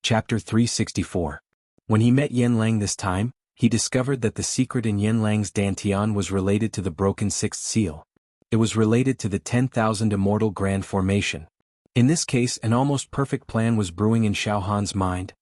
Chapter 364. When he met Yen Lang this time, he discovered that the secret in Yen Lang's dantian was related to the broken sixth seal. It was related to the 10,000 immortal grand formation. In this case, an almost perfect plan was brewing in Xiao Han's mind.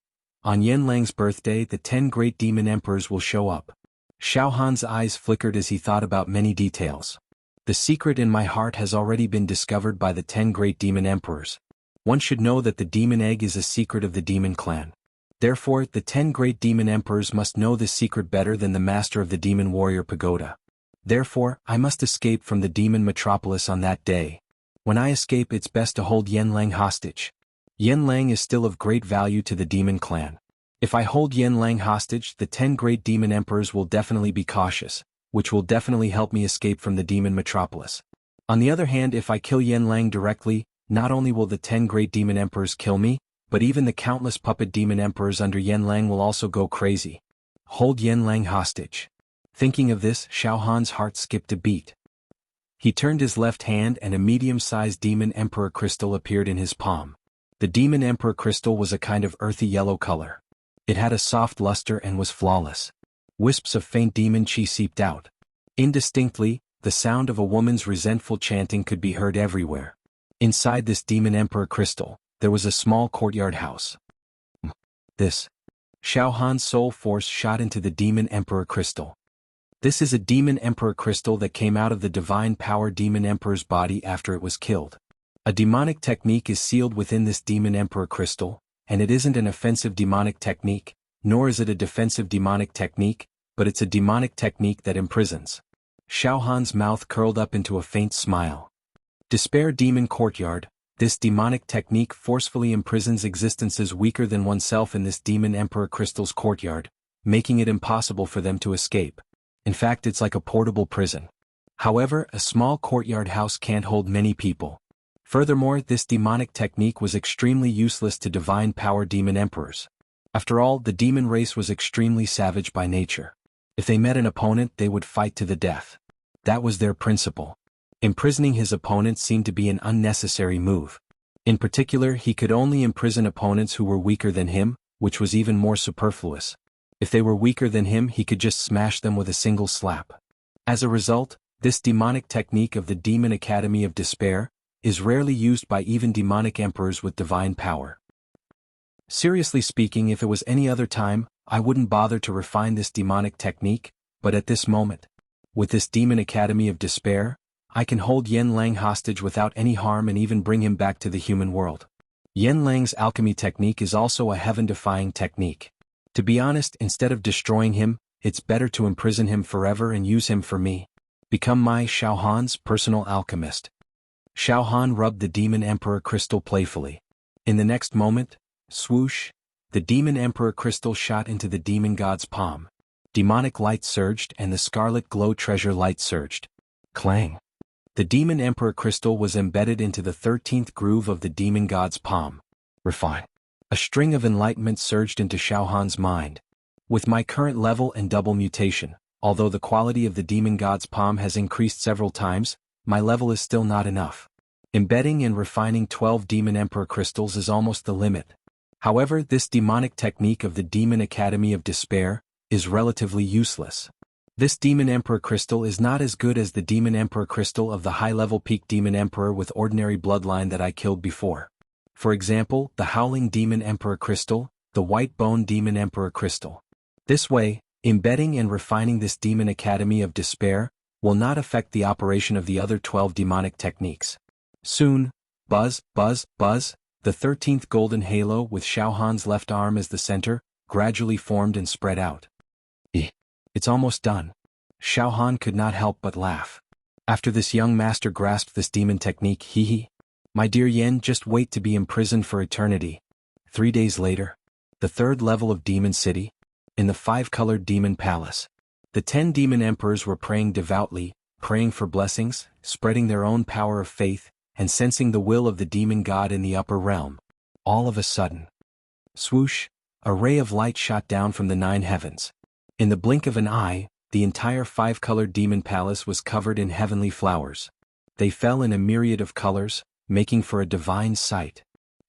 On Yen Lang's birthday, the 10 great demon emperors will show up. Xiao Han's eyes flickered as he thought about many details. The secret in my heart has already been discovered by the 10 great demon emperors. One should know that the demon egg is a secret of the demon clan. Therefore, the 10 great demon emperors must know this secret better than the master of the demon warrior pagoda. Therefore, I must escape from the demon metropolis on that day. When I escape, it's best to hold Yen Lang hostage. Yen Lang is still of great value to the demon clan. If I hold Yen Lang hostage, the 10 great demon emperors will definitely be cautious, which will definitely help me escape from the demon metropolis. On the other hand, if I kill Yen Lang directly, not only will the 10 great demon emperors kill me, but even the countless puppet demon emperors under Yen Lang will also go crazy. Hold Yen Lang hostage. Thinking of this, Xiao Han's heart skipped a beat. He turned his left hand and a medium-sized demon emperor crystal appeared in his palm. The demon emperor crystal was a kind of earthy yellow color. It had a soft luster and was flawless. Wisps of faint demon chi seeped out. Indistinctly, the sound of a woman's resentful chanting could be heard everywhere. Inside this demon emperor crystal, there was a small courtyard house. This. Xiao Han's soul force shot into the demon emperor crystal. This is a demon emperor crystal that came out of the divine power demon emperor's body after it was killed. A demonic technique is sealed within this demon emperor crystal, and it isn't an offensive demonic technique, nor is it a defensive demonic technique, but it's a demonic technique that imprisons. Xiao Han's mouth curled up into a faint smile. Despair Demon Courtyard. This demonic technique forcefully imprisons existences weaker than oneself in this demon emperor crystal's courtyard, making it impossible for them to escape. In fact, it's like a portable prison. However, a small courtyard house can't hold many people. Furthermore, this demonic technique was extremely useless to divine power demon emperors. After all, the demon race was extremely savage by nature. If they met an opponent, they would fight to the death. That was their principle. Imprisoning his opponents seemed to be an unnecessary move. In particular, he could only imprison opponents who were weaker than him, which was even more superfluous. If they were weaker than him, he could just smash them with a single slap. As a result, this demonic technique of the Demon Academy of Despair is rarely used by even demonic emperors with divine power. Seriously speaking, if it was any other time, I wouldn't bother to refine this demonic technique, but at this moment, with this Demon Academy of Despair, I can hold Yen Lang hostage without any harm and even bring him back to the human world. Yen Lang's alchemy technique is also a heaven-defying technique. To be honest, instead of destroying him, it's better to imprison him forever and use him for me. Become my Xiao Han's personal alchemist. Xiao Han rubbed the Demon Emperor crystal playfully. In the next moment, swoosh, the Demon Emperor crystal shot into the demon god's palm. Demonic light surged and the scarlet glow treasure light surged. Clang. The Demon Emperor crystal was embedded into the 13th groove of the demon god's palm. Refine. A string of enlightenment surged into Xiao Han's mind. With my current level and double mutation, although the quality of the demon god's palm has increased several times, my level is still not enough. Embedding and refining 12 Demon Emperor crystals is almost the limit. However, this demonic technique of the Demon Academy of Despair is relatively useless. This Demon Emperor crystal is not as good as the Demon Emperor crystal of the high-level peak Demon Emperor with ordinary bloodline that I killed before. For example, the Howling Demon Emperor crystal, the White Bone Demon Emperor crystal. This way, embedding and refining this Demon Academy of Despair will not affect the operation of the other 12 demonic techniques. Soon, buzz, buzz, buzz, the 13th golden halo with Xiao Han's left arm as the center, gradually formed and spread out. It's almost done. Xiao Han could not help but laugh. After this young master grasped this demon technique, hee. My dear Yen, just wait to be imprisoned for eternity. 3 days later, the 3rd level of Demon City, in the 5-colored Demon Palace. The 10 demon emperors were praying devoutly, praying for blessings, spreading their own power of faith, and sensing the will of the demon god in the upper realm. All of a sudden, swoosh, a ray of light shot down from the 9 heavens. In the blink of an eye, the entire 5-colored demon palace was covered in heavenly flowers. They fell in a myriad of colors, making for a divine sight.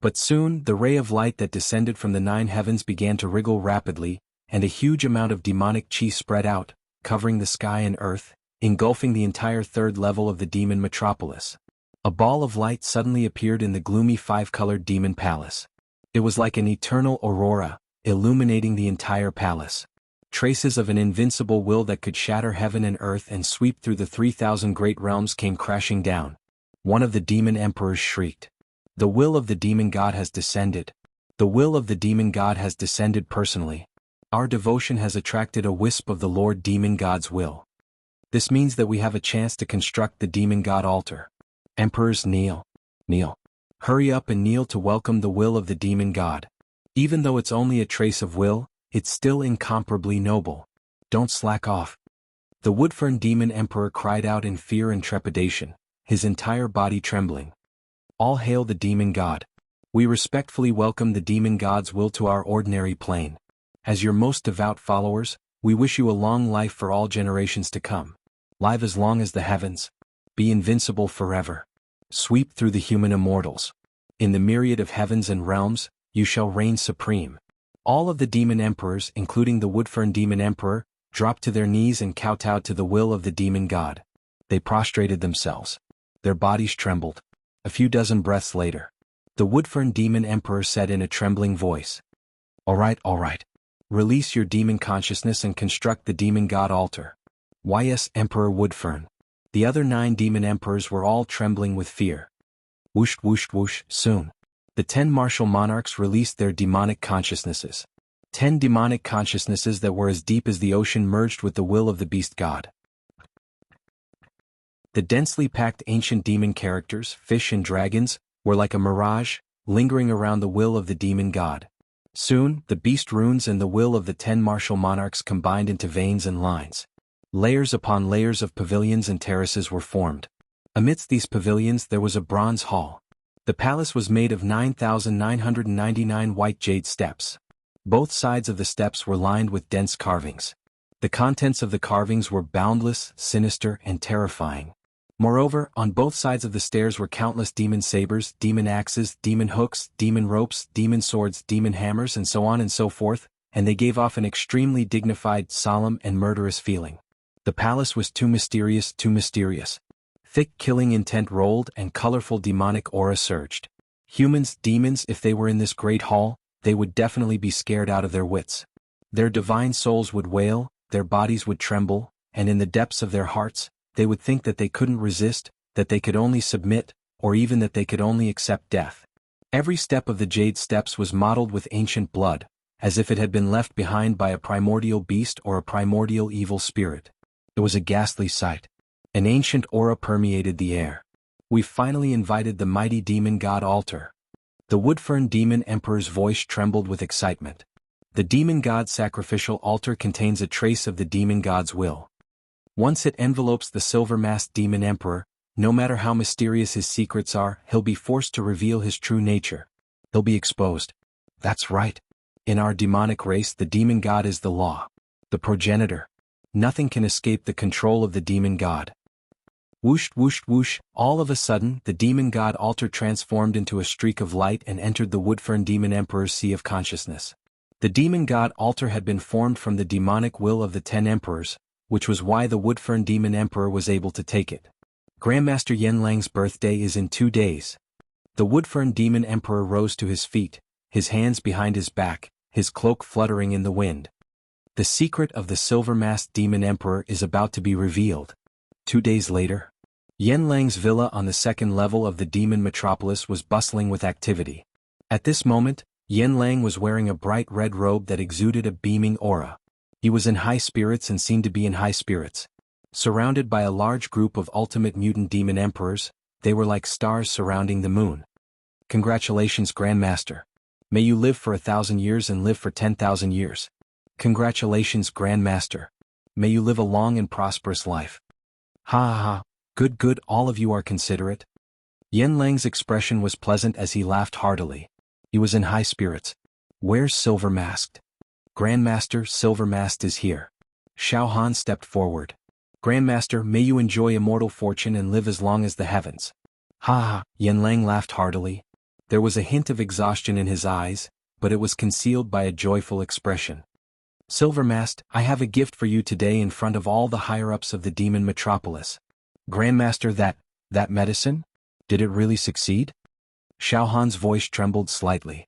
But soon, the ray of light that descended from the 9 heavens began to wriggle rapidly, and a huge amount of demonic chi spread out, covering the sky and earth, engulfing the entire 3rd level of the demon metropolis. A ball of light suddenly appeared in the gloomy 5-colored demon palace. It was like an eternal aurora, illuminating the entire palace. Traces of an invincible will that could shatter heaven and earth and sweep through the 3,000 great realms came crashing down. One of the demon emperors shrieked. The will of the demon god has descended. The will of the demon god has descended personally. Our devotion has attracted a wisp of the Lord Demon God's will. This means that we have a chance to construct the demon god altar. Emperors, kneel. Kneel. Hurry up and kneel to welcome the will of the demon god. Even though it's only a trace of will, it's still incomparably noble. Don't slack off. The Woodfern demon emperor cried out in fear and trepidation, his entire body trembling. All hail the demon god. We respectfully welcome the demon god's will to our ordinary plane. As your most devout followers, we wish you a long life for all generations to come. Live as long as the heavens. Be invincible forever. Sweep through the human immortals. In the myriad of heavens and realms, you shall reign supreme. All of the demon emperors, including the Woodfern demon emperor, dropped to their knees and kowtowed to the will of the demon god. They prostrated themselves. Their bodies trembled. A few dozen breaths later, the Woodfern demon emperor said in a trembling voice, all right. Release your demon consciousness and construct the demon god altar. Yes, Emperor Woodfern. The other 9 demon emperors were all trembling with fear. Whoosh whoosh whoosh, soon. The 10 martial monarchs released their demonic consciousnesses. 10 demonic consciousnesses that were as deep as the ocean merged with the will of the beast god. The densely packed ancient demon characters, fish and dragons, were like a mirage, lingering around the will of the demon god. Soon, the beast runes and the will of the 10 martial monarchs combined into veins and lines. Layers upon layers of pavilions and terraces were formed. Amidst these pavilions there was a bronze hall. The palace was made of 9,999 white jade steps. Both sides of the steps were lined with dense carvings. The contents of the carvings were boundless, sinister, and terrifying. Moreover, on both sides of the stairs were countless demon sabers, demon axes, demon hooks, demon ropes, demon swords, demon hammers, and so on and so forth, and they gave off an extremely dignified, solemn, and murderous feeling. The palace was too mysterious, too mysterious. Thick killing intent rolled and colorful demonic aura surged. Humans, demons, if they were in this great hall, they would definitely be scared out of their wits. Their divine souls would wail, their bodies would tremble, and in the depths of their hearts, they would think that they couldn't resist, that they could only submit, or even that they could only accept death. Every step of the jade steps was mottled with ancient blood, as if it had been left behind by a primordial beast or a primordial evil spirit. It was a ghastly sight. An ancient aura permeated the air. We finally invited the mighty demon god altar. The Woodfern demon emperor's voice trembled with excitement. The demon god's sacrificial altar contains a trace of the demon god's will. Once it envelopes the silver-masked demon emperor, no matter how mysterious his secrets are, he'll be forced to reveal his true nature. He'll be exposed. That's right. In our demonic race, the demon god is the law. The progenitor. Nothing can escape the control of the demon god. Whoosh whoosh whoosh, all of a sudden, the demon god altar transformed into a streak of light and entered the Woodfern demon emperor's sea of consciousness. The demon god altar had been formed from the demonic will of the 10 emperors, which was why the Woodfern demon emperor was able to take it. Grandmaster Yanlang's birthday is in 2 days. The Woodfern demon emperor rose to his feet, his hands behind his back, his cloak fluttering in the wind. The secret of the silver-masked demon emperor is about to be revealed. 2 days later, Yanlang's villa on the 2nd level of the demon metropolis was bustling with activity. At this moment, Yanlang was wearing a bright red robe that exuded a beaming aura. He was in high spirits and seemed to be in high spirits. Surrounded by a large group of ultimate mutant demon emperors, they were like stars surrounding the moon. Congratulations, Grandmaster. May you live for 1,000 years and live for 10,000 years. Congratulations, Grandmaster. May you live a long and prosperous life. Ha ha ha, good, all of you are considerate. Yanlang's expression was pleasant as he laughed heartily. He was in high spirits. Where's Silver Masked? Grandmaster, Silver Masked is here. Xiao Han stepped forward. Grandmaster, may you enjoy immortal fortune and live as long as the heavens. Ha ha, Yanlang laughed heartily. There was a hint of exhaustion in his eyes, but it was concealed by a joyful expression. Silvermast, I have a gift for you today in front of all the higher-ups of the demon metropolis. Grandmaster, that medicine? Did it really succeed? Xiao Han's voice trembled slightly.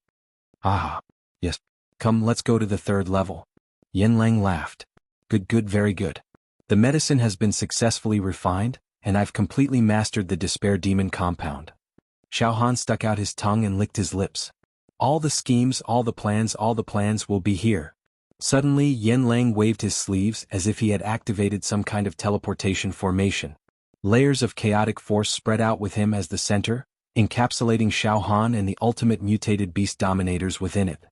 Ah, yes. Come, let's go to the third level. Yanlang laughed. Good, very good. The medicine has been successfully refined, and I've completely mastered the despair demon compound. Xiao Han stuck out his tongue and licked his lips. All the schemes, all the plans will be here. Suddenly Yanlang waved his sleeves as if he had activated some kind of teleportation formation. Layers of chaotic force spread out with him as the center, encapsulating Xiao Han and the ultimate mutated beast dominators within it.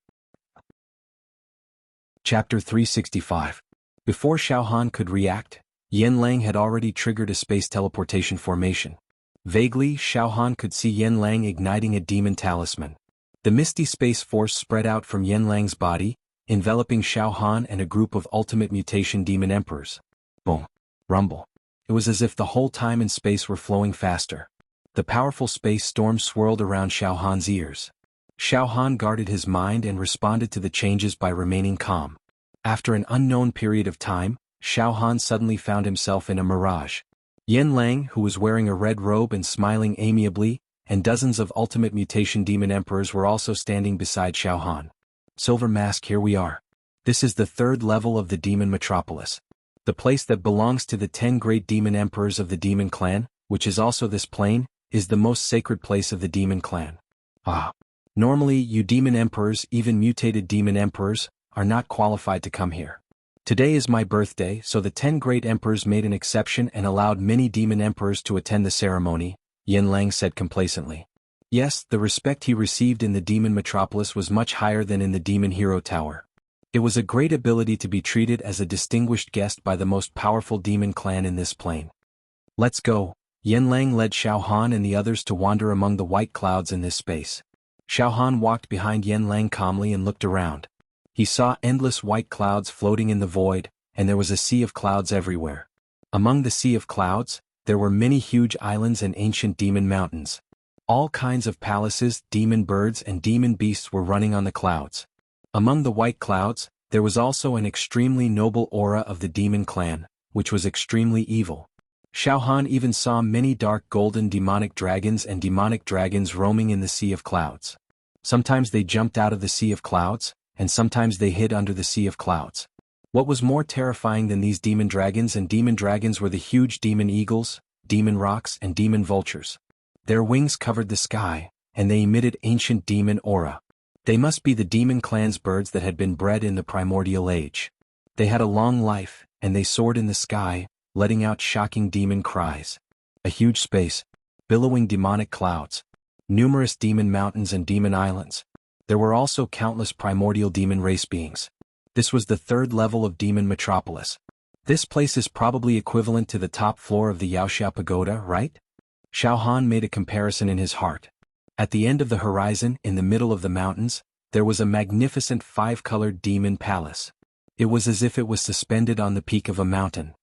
Chapter 365. Before Xiao Han could react, Yanlang had already triggered a space teleportation formation. Vaguely, Xiao Han could see Yanlang igniting a demon talisman. The misty space force spread out from Yanlang's body, enveloping Xiao Han and a group of ultimate mutation demon emperors. Boom. Rumble. It was as if the whole time and space were flowing faster. The powerful space storm swirled around Xiao Han's ears. Xiao Han guarded his mind and responded to the changes by remaining calm. After an unknown period of time, Xiao Han suddenly found himself in a mirage. Yanlang, who was wearing a red robe and smiling amiably, and dozens of ultimate mutation demon emperors were also standing beside Xiao Han. Silver Mask, here we are. This is the third level of the demon metropolis. The place that belongs to the 10 great demon emperors of the demon clan, which is also this plane, is the most sacred place of the demon clan. Ah. Normally, you demon emperors, even mutated demon emperors, are not qualified to come here. Today is my birthday, so the 10 great emperors made an exception and allowed many demon emperors to attend the ceremony, Yanlang said complacently. Yes, the respect he received in the demon metropolis was much higher than in the demon hero tower. It was a great ability to be treated as a distinguished guest by the most powerful demon clan in this plane. Let's go. Yanlang led Xiao Han and the others to wander among the white clouds in this space. Xiao Han walked behind Yanlang calmly and looked around. He saw endless white clouds floating in the void, and there was a sea of clouds everywhere. Among the sea of clouds, there were many huge islands and ancient demon mountains. All kinds of palaces, demon birds and demon beasts were running on the clouds. Among the white clouds, there was also an extremely noble aura of the demon clan, which was extremely evil. Xiao Han even saw many dark golden demonic dragons and demonic dragons roaming in the sea of clouds. Sometimes they jumped out of the sea of clouds, and sometimes they hid under the sea of clouds. What was more terrifying than these demon dragons were the huge demon eagles, demon rocks and demon vultures. Their wings covered the sky, and they emitted ancient demon aura. They must be the demon clan's birds that had been bred in the primordial age. They had a long life, and they soared in the sky, letting out shocking demon cries. A huge space, billowing demonic clouds, numerous demon mountains and demon islands. There were also countless primordial demon race beings. This was the third level of demon metropolis. This place is probably equivalent to the top floor of the Yaoxia Pagoda, right? Xiao Han made a comparison in his heart. At the end of the horizon, in the middle of the mountains, there was a magnificent 5-colored demon palace. It was as if it was suspended on the peak of a mountain.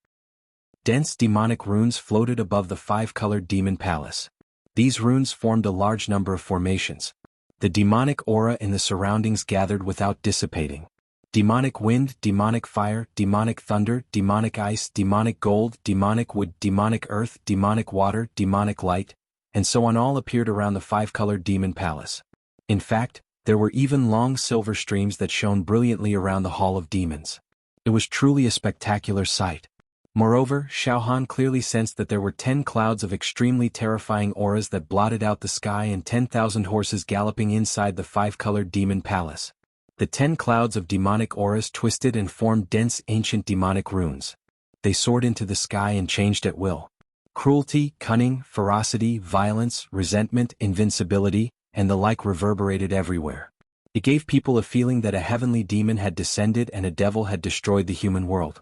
Dense demonic runes floated above the 5-colored demon palace. These runes formed a large number of formations. The demonic aura in the surroundings gathered without dissipating. Demonic wind, demonic fire, demonic thunder, demonic ice, demonic gold, demonic wood, demonic earth, demonic water, demonic light, and so on all appeared around the 5-colored demon palace. In fact, there were even long silver streams that shone brilliantly around the Hall of Demons. It was truly a spectacular sight. Moreover, Xiao Han clearly sensed that there were 10 clouds of extremely terrifying auras that blotted out the sky and 10,000 horses galloping inside the 5-colored demon palace. The 10 clouds of demonic auras twisted and formed dense ancient demonic runes. They soared into the sky and changed at will. Cruelty, cunning, ferocity, violence, resentment, invincibility, and the like reverberated everywhere. It gave people a feeling that a heavenly demon had descended and a devil had destroyed the human world.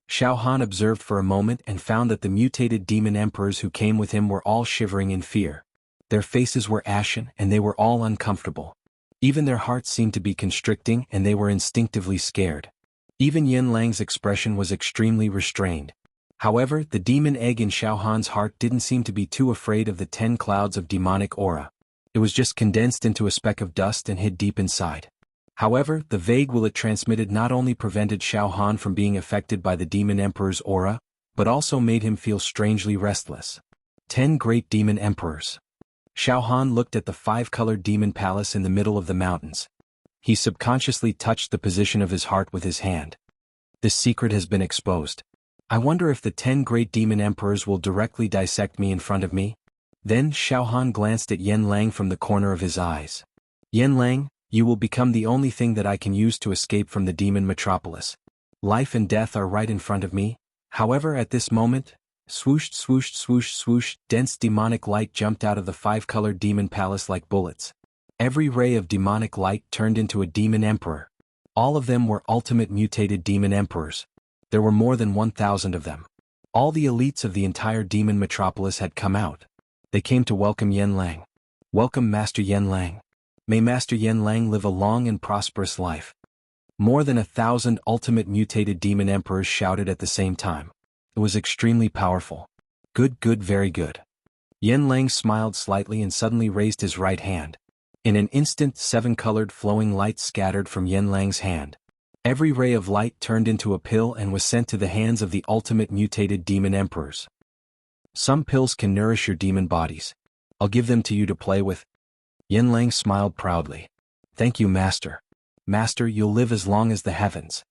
Xiao Han observed for a moment and found that the mutated demon emperors who came with him were all shivering in fear. Their faces were ashen and they were all uncomfortable. Even their hearts seemed to be constricting and they were instinctively scared. Even Yanlang's expression was extremely restrained. However, the demon egg in Xiao Han's heart didn't seem to be too afraid of the 10 clouds of demonic aura. It was just condensed into a speck of dust and hid deep inside. However, the vague will it transmitted not only prevented Xiao Han from being affected by the Demon Emperor's aura, but also made him feel strangely restless. 10 Great Demon Emperors. Xiao Han looked at the 5-colored demon palace in the middle of the mountains. He subconsciously touched the position of his heart with his hand. This secret has been exposed. I wonder if the 10 Great Demon Emperors will directly dissect me in front of me? Then Xiao Han glanced at Yan Lang from the corner of his eyes. Yan Lang, you will become the only thing that I can use to escape from the demon metropolis. Life and death are right in front of me. However, at this moment, swoosh, swoosh, swoosh, swoosh, dense demonic light jumped out of the 5-colored demon palace like bullets. Every ray of demonic light turned into a demon emperor. All of them were ultimate mutated demon emperors. There were more than 1,000 of them. All the elites of the entire demon metropolis had come out. They came to welcome Yan Lang. Welcome Master Yan Lang. May Master Yan Lang live a long and prosperous life. More than 1,000 ultimate mutated demon emperors shouted at the same time. It was extremely powerful. Good, good, very good. Yan Lang smiled slightly and suddenly raised his right hand. In an instant, 7-colored flowing light scattered from Yan Lang's hand. Every ray of light turned into a pill and was sent to the hands of the ultimate mutated demon emperors. Some pills can nourish your demon bodies. I'll give them to you to play with. Yan Lang smiled proudly. Thank you, Master. Master, you'll live as long as the heavens.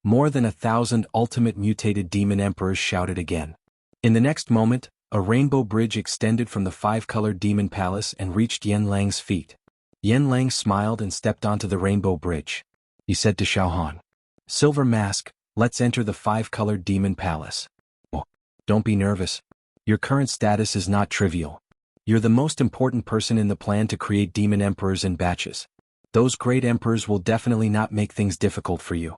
More than 1,000 ultimate mutated demon emperors shouted again. In the next moment, a rainbow bridge extended from the 5-colored demon palace and reached Yan Lang's feet. Yan Lang smiled and stepped onto the rainbow bridge. He said to Xiao Han, Silver Mask, let's enter the 5-colored demon palace. Oh, don't be nervous. Your current status is not trivial. You're the most important person in the plan to create demon emperors in batches. Those great emperors will definitely not make things difficult for you.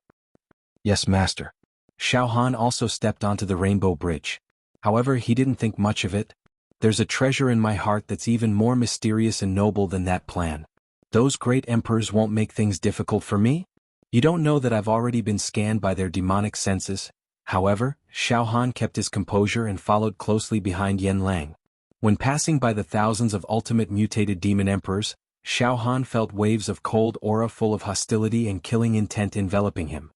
Yes, Master. Xiao Han also stepped onto the rainbow bridge. However, he didn't think much of it. There's a treasure in my heart that's even more mysterious and noble than that plan. Those great emperors won't make things difficult for me? You don't know that I've already been scanned by their demonic senses. However, Xiao Han kept his composure and followed closely behind Yan Lang. When passing by the thousands of ultimate mutated demon emperors, Xiao Han felt waves of cold aura full of hostility and killing intent enveloping him.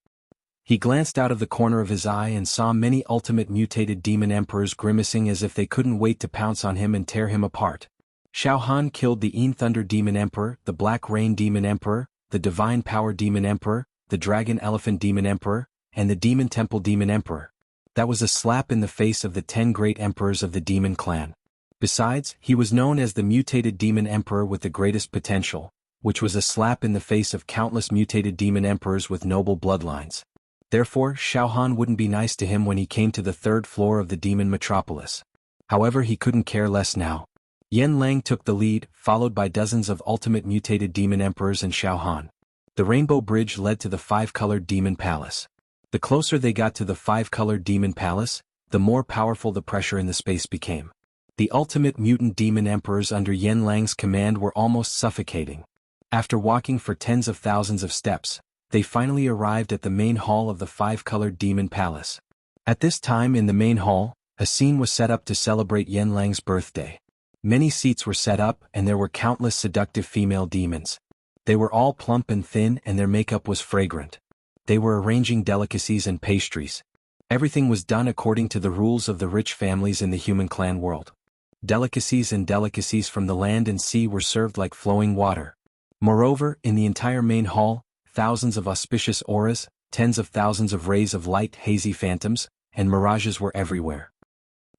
He glanced out of the corner of his eye and saw many ultimate mutated demon emperors grimacing as if they couldn't wait to pounce on him and tear him apart. Xiao Han killed the Yin Thunder Demon Emperor, the Black Rain Demon Emperor, the Divine Power Demon Emperor, the Dragon Elephant Demon Emperor, and the Demon Temple Demon Emperor. That was a slap in the face of the 10 great emperors of the demon clan. Besides, he was known as the mutated demon emperor with the greatest potential, which was a slap in the face of countless mutated demon emperors with noble bloodlines. Therefore, Xiao Han wouldn't be nice to him when he came to the 3rd floor of the demon metropolis. However, he couldn't care less now. Yan Lang took the lead, followed by dozens of ultimate mutated demon emperors and Xiao Han. The rainbow bridge led to the 5-colored demon palace. The closer they got to the 5-colored demon palace, the more powerful the pressure in the space became. The ultimate mutant demon emperors under Yan Lang's command were almost suffocating. After walking for tens of thousands of steps, they finally arrived at the main hall of the 5-colored demon palace. At this time in the main hall, a scene was set up to celebrate Yan Lang's birthday. Many seats were set up and there were countless seductive female demons. They were all plump and thin and their makeup was fragrant. They were arranging delicacies and pastries. Everything was done according to the rules of the rich families in the human clan world. Delicacies and delicacies from the land and sea were served like flowing water. Moreover, in the entire main hall, thousands of auspicious auras, tens of thousands of rays of light, hazy phantoms, and mirages were everywhere.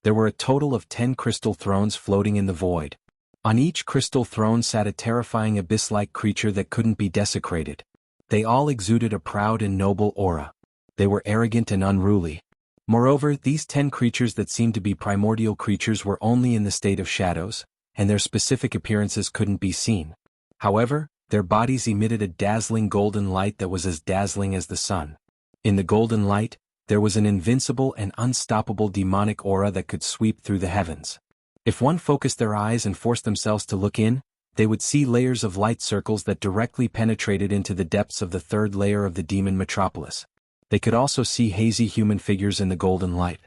There were a total of 10 crystal thrones floating in the void. On each crystal throne sat a terrifying abyss-like creature that couldn't be desecrated. They all exuded a proud and noble aura. They were arrogant and unruly. Moreover, these 10 creatures that seemed to be primordial creatures were only in the state of shadows, and their specific appearances couldn't be seen. However, their bodies emitted a dazzling golden light that was as dazzling as the sun. In the golden light, there was an invincible and unstoppable demonic aura that could sweep through the heavens. If one focused their eyes and forced themselves to look in, they would see layers of light circles that directly penetrated into the depths of the 3rd layer of the demon metropolis. They could also see hazy human figures in the golden light.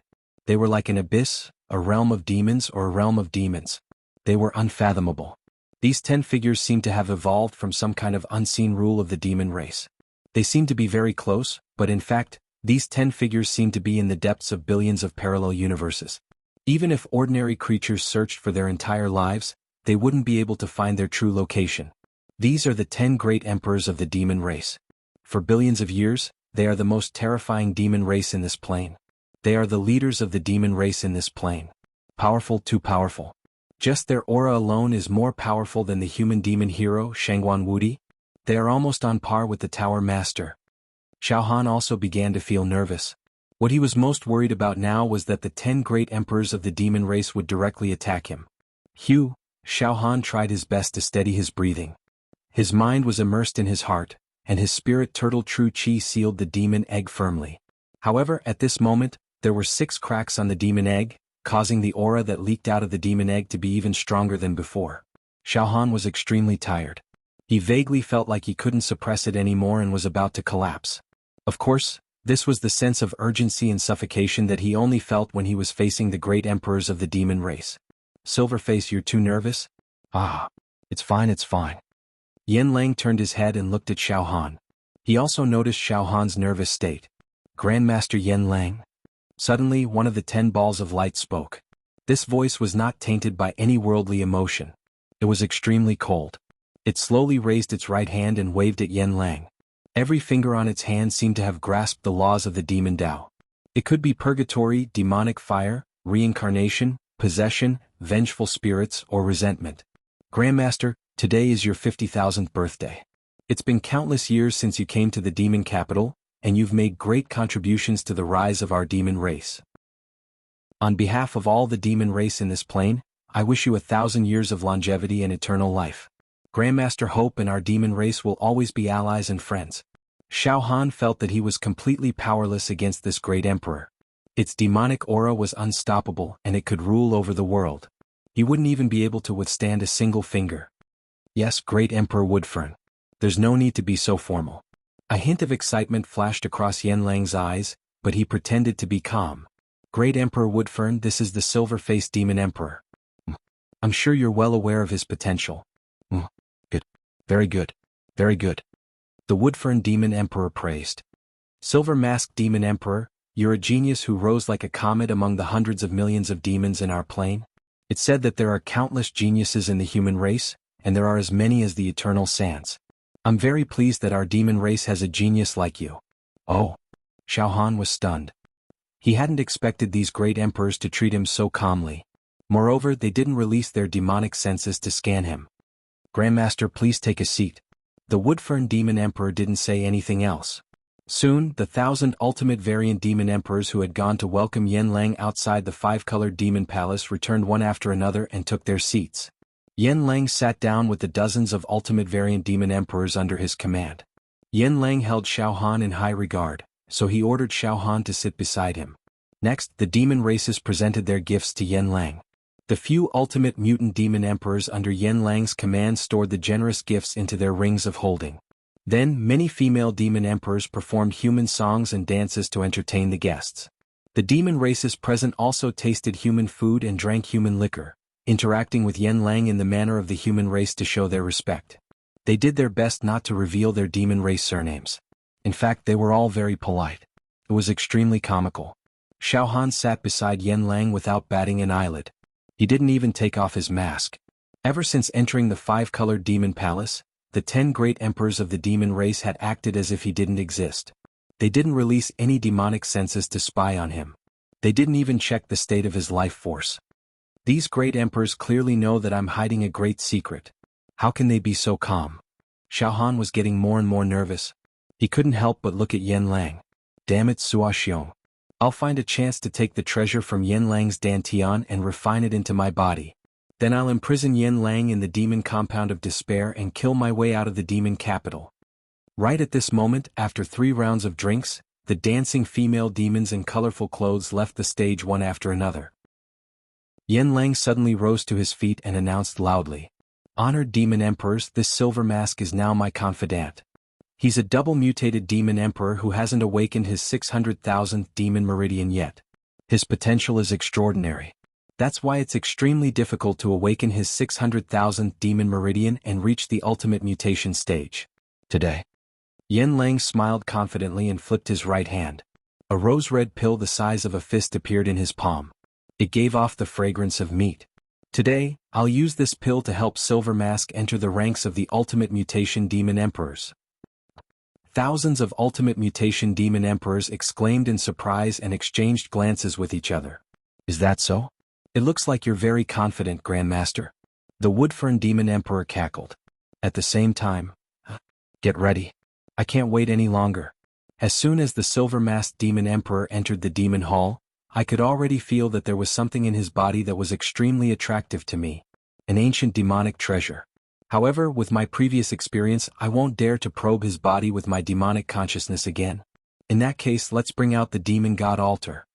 They were like an abyss, a realm of demons or a realm of demons. They were unfathomable. These 10 figures seem to have evolved from some kind of unseen rule of the demon race. They seem to be very close, but in fact, these 10 figures seem to be in the depths of billions of parallel universes. Even if ordinary creatures searched for their entire lives, they wouldn't be able to find their true location. These are the 10 great emperors of the demon race. For billions of years, they are the most terrifying demon race in this plane. They are the leaders of the demon race in this plane. Powerful, too powerful. Just their aura alone is more powerful than the human demon hero, Shangguan Wudi. They are almost on par with the Tower Master. Xiao Han also began to feel nervous. What he was most worried about now was that the 10 great emperors of the demon race would directly attack him. Xiao Han tried his best to steady his breathing. His mind was immersed in his heart, and his spirit turtle true chi sealed the demon egg firmly. However, at this moment, there were 6 cracks on the demon egg, causing the aura that leaked out of the demon egg to be even stronger than before. Xiao Han was extremely tired. He vaguely felt like he couldn't suppress it anymore and was about to collapse. Of course, this was the sense of urgency and suffocation that he only felt when he was facing the great emperors of the demon race. Silverface, you're too nervous? It's fine, it's fine. Yan Lang turned his head and looked at Xiao Han. He also noticed Xiao Han's nervous state. Grandmaster Yan Lang? Suddenly, one of the 10 balls of light spoke. This voice was not tainted by any worldly emotion. It was extremely cold. It slowly raised its right hand and waved at Yan Lang. Every finger on its hand seemed to have grasped the laws of the demon Tao. It could be purgatory, demonic fire, reincarnation, possession, vengeful spirits, or resentment. Grandmaster, today is your 50,000th birthday. It's been countless years since you came to the demon capital, and you've made great contributions to the rise of our demon race. On behalf of all the demon race in this plane, I wish you 1,000 years of longevity and eternal life. Grandmaster Hope and our demon race will always be allies and friends. Xiao Han felt that he was completely powerless against this great emperor. Its demonic aura was unstoppable and it could rule over the world. He wouldn't even be able to withstand a single finger. Yes, great Emperor Woodfern. There's no need to be so formal. A hint of excitement flashed across Yan Lang's eyes, but he pretended to be calm. Great Emperor Woodfern, this is the silver-faced demon emperor. I'm sure you're well aware of his potential. Good. Very good. Very good. The Woodfern demon emperor praised. Silver-masked demon emperor, you're a genius who rose like a comet among the hundreds of millions of demons in our plane. It's said that there are countless geniuses in the human race, and there are as many as the eternal sands. I'm very pleased that our demon race has a genius like you. Oh. Xiao Han was stunned. He hadn't expected these great emperors to treat him so calmly. Moreover, they didn't release their demonic senses to scan him. Grandmaster, please take a seat. The Woodfern demon emperor didn't say anything else. Soon, the 1,000 ultimate variant demon emperors who had gone to welcome Yan Lang outside the 5-colored demon palace returned one after another and took their seats. Yan Lang sat down with the dozens of ultimate variant demon emperors under his command. Yan Lang held Xiao Han in high regard, so he ordered Xiao Han to sit beside him. Next, the demon races presented their gifts to Yan Lang. The few ultimate mutant demon emperors under Yan Lang's command stored the generous gifts into their rings of holding. Then, many female demon emperors performed human songs and dances to entertain the guests. The demon races present also tasted human food and drank human liquor, interacting with Yan Lang in the manner of the human race to show their respect. They did their best not to reveal their demon race surnames. In fact, they were all very polite. It was extremely comical. Xiao Han sat beside Yan Lang without batting an eyelid. He didn't even take off his mask. Ever since entering the 5-colored demon palace, the 10 great emperors of the demon race had acted as if he didn't exist. They didn't release any demonic senses to spy on him. They didn't even check the state of his life force. These great emperors clearly know that I'm hiding a great secret. How can they be so calm? Xiao Han was getting more and more nervous. He couldn't help but look at Yan Lang. Damn it, Sua Xiong. I'll find a chance to take the treasure from Yan Lang's dantian and refine it into my body. Then I'll imprison Yan Lang in the demon compound of despair and kill my way out of the demon capital. Right at this moment, after 3 rounds of drinks, the dancing female demons in colorful clothes left the stage one after another. Yan Lang suddenly rose to his feet and announced loudly, "Honored demon emperors, this silver mask is now my confidant. He's a double-mutated demon emperor who hasn't awakened his 600,000th demon meridian yet. His potential is extraordinary. That's why it's extremely difficult to awaken his 600,000th demon meridian and reach the ultimate mutation stage. Today. Yen Lang smiled confidently and flipped his right hand. A rose-red pill the size of a fist appeared in his palm. It gave off the fragrance of meat. Today, I'll use this pill to help Silver Mask enter the ranks of the Ultimate Mutation Demon Emperors. Thousands of Ultimate Mutation Demon Emperors exclaimed in surprise and exchanged glances with each other. Is that so? It looks like you're very confident, Grandmaster. The Woodfern Demon Emperor cackled. At the same time, get ready. I can't wait any longer. As soon as the silver-masked Demon Emperor entered the Demon Hall, I could already feel that there was something in his body that was extremely attractive to me. An ancient demonic treasure. However, with my previous experience, I won't dare to probe his body with my demonic consciousness again. In that case, let's bring out the Demon God Altar.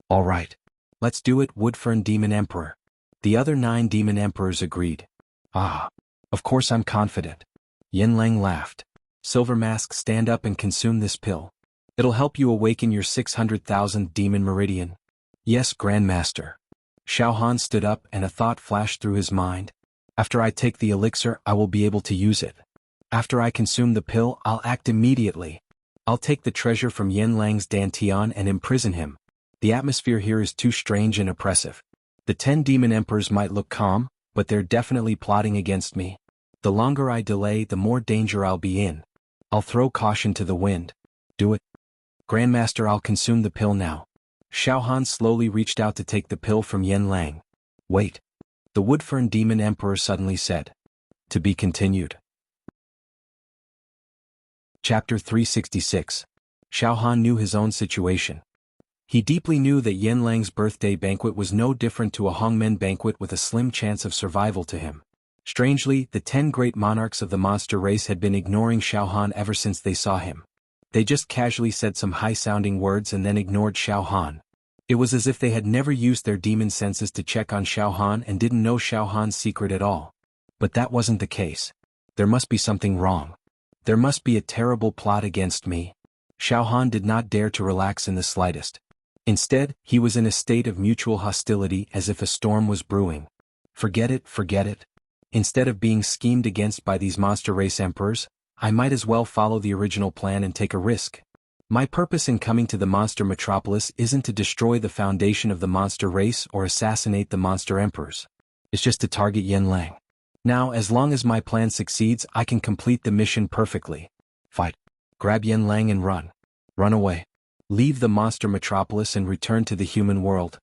All right. Let's do it, Woodfern Demon Emperor. The other 9 Demon Emperors agreed. Of course I'm confident. Yen Lang laughed. Silver Mask, stand up and consume this pill. It'll help you awaken your 600,000th demon meridian. Yes, Grandmaster. Xiao Han stood up and a thought flashed through his mind. After I take the elixir, I will be able to use it. After I consume the pill, I'll act immediately. I'll take the treasure from Yen Lang's Dantian and imprison him. The atmosphere here is too strange and oppressive. The 10 demon emperors might look calm, but they're definitely plotting against me. The longer I delay, the more danger I'll be in. I'll throw caution to the wind. Do it. Grandmaster, I'll consume the pill now. Xiao Han slowly reached out to take the pill from Yen Lang. Wait. The Woodfern Demon Emperor suddenly said. To be continued. Chapter 366. Xiao Han knew his own situation. He deeply knew that Yen Lang's birthday banquet was no different to a Hongmen banquet with a slim chance of survival to him. Strangely, the 10 great monarchs of the monster race had been ignoring Xiao Han ever since they saw him. They just casually said some high-sounding words and then ignored Xiao Han. It was as if they had never used their demon senses to check on Xiao Han and didn't know Xiao Han's secret at all. But that wasn't the case. There must be something wrong. There must be a terrible plot against me. Xiao Han did not dare to relax in the slightest. Instead, he was in a state of mutual hostility as if a storm was brewing. Forget it, forget it. Instead of being schemed against by these monster race emperors, I might as well follow the original plan and take a risk. My purpose in coming to the monster metropolis isn't to destroy the foundation of the monster race or assassinate the monster emperors. It's just to target Yen Lang. Now, as long as my plan succeeds, I can complete the mission perfectly. Fight. Grab Yen Lang and run. Run away. Leave the monster metropolis and return to the human world.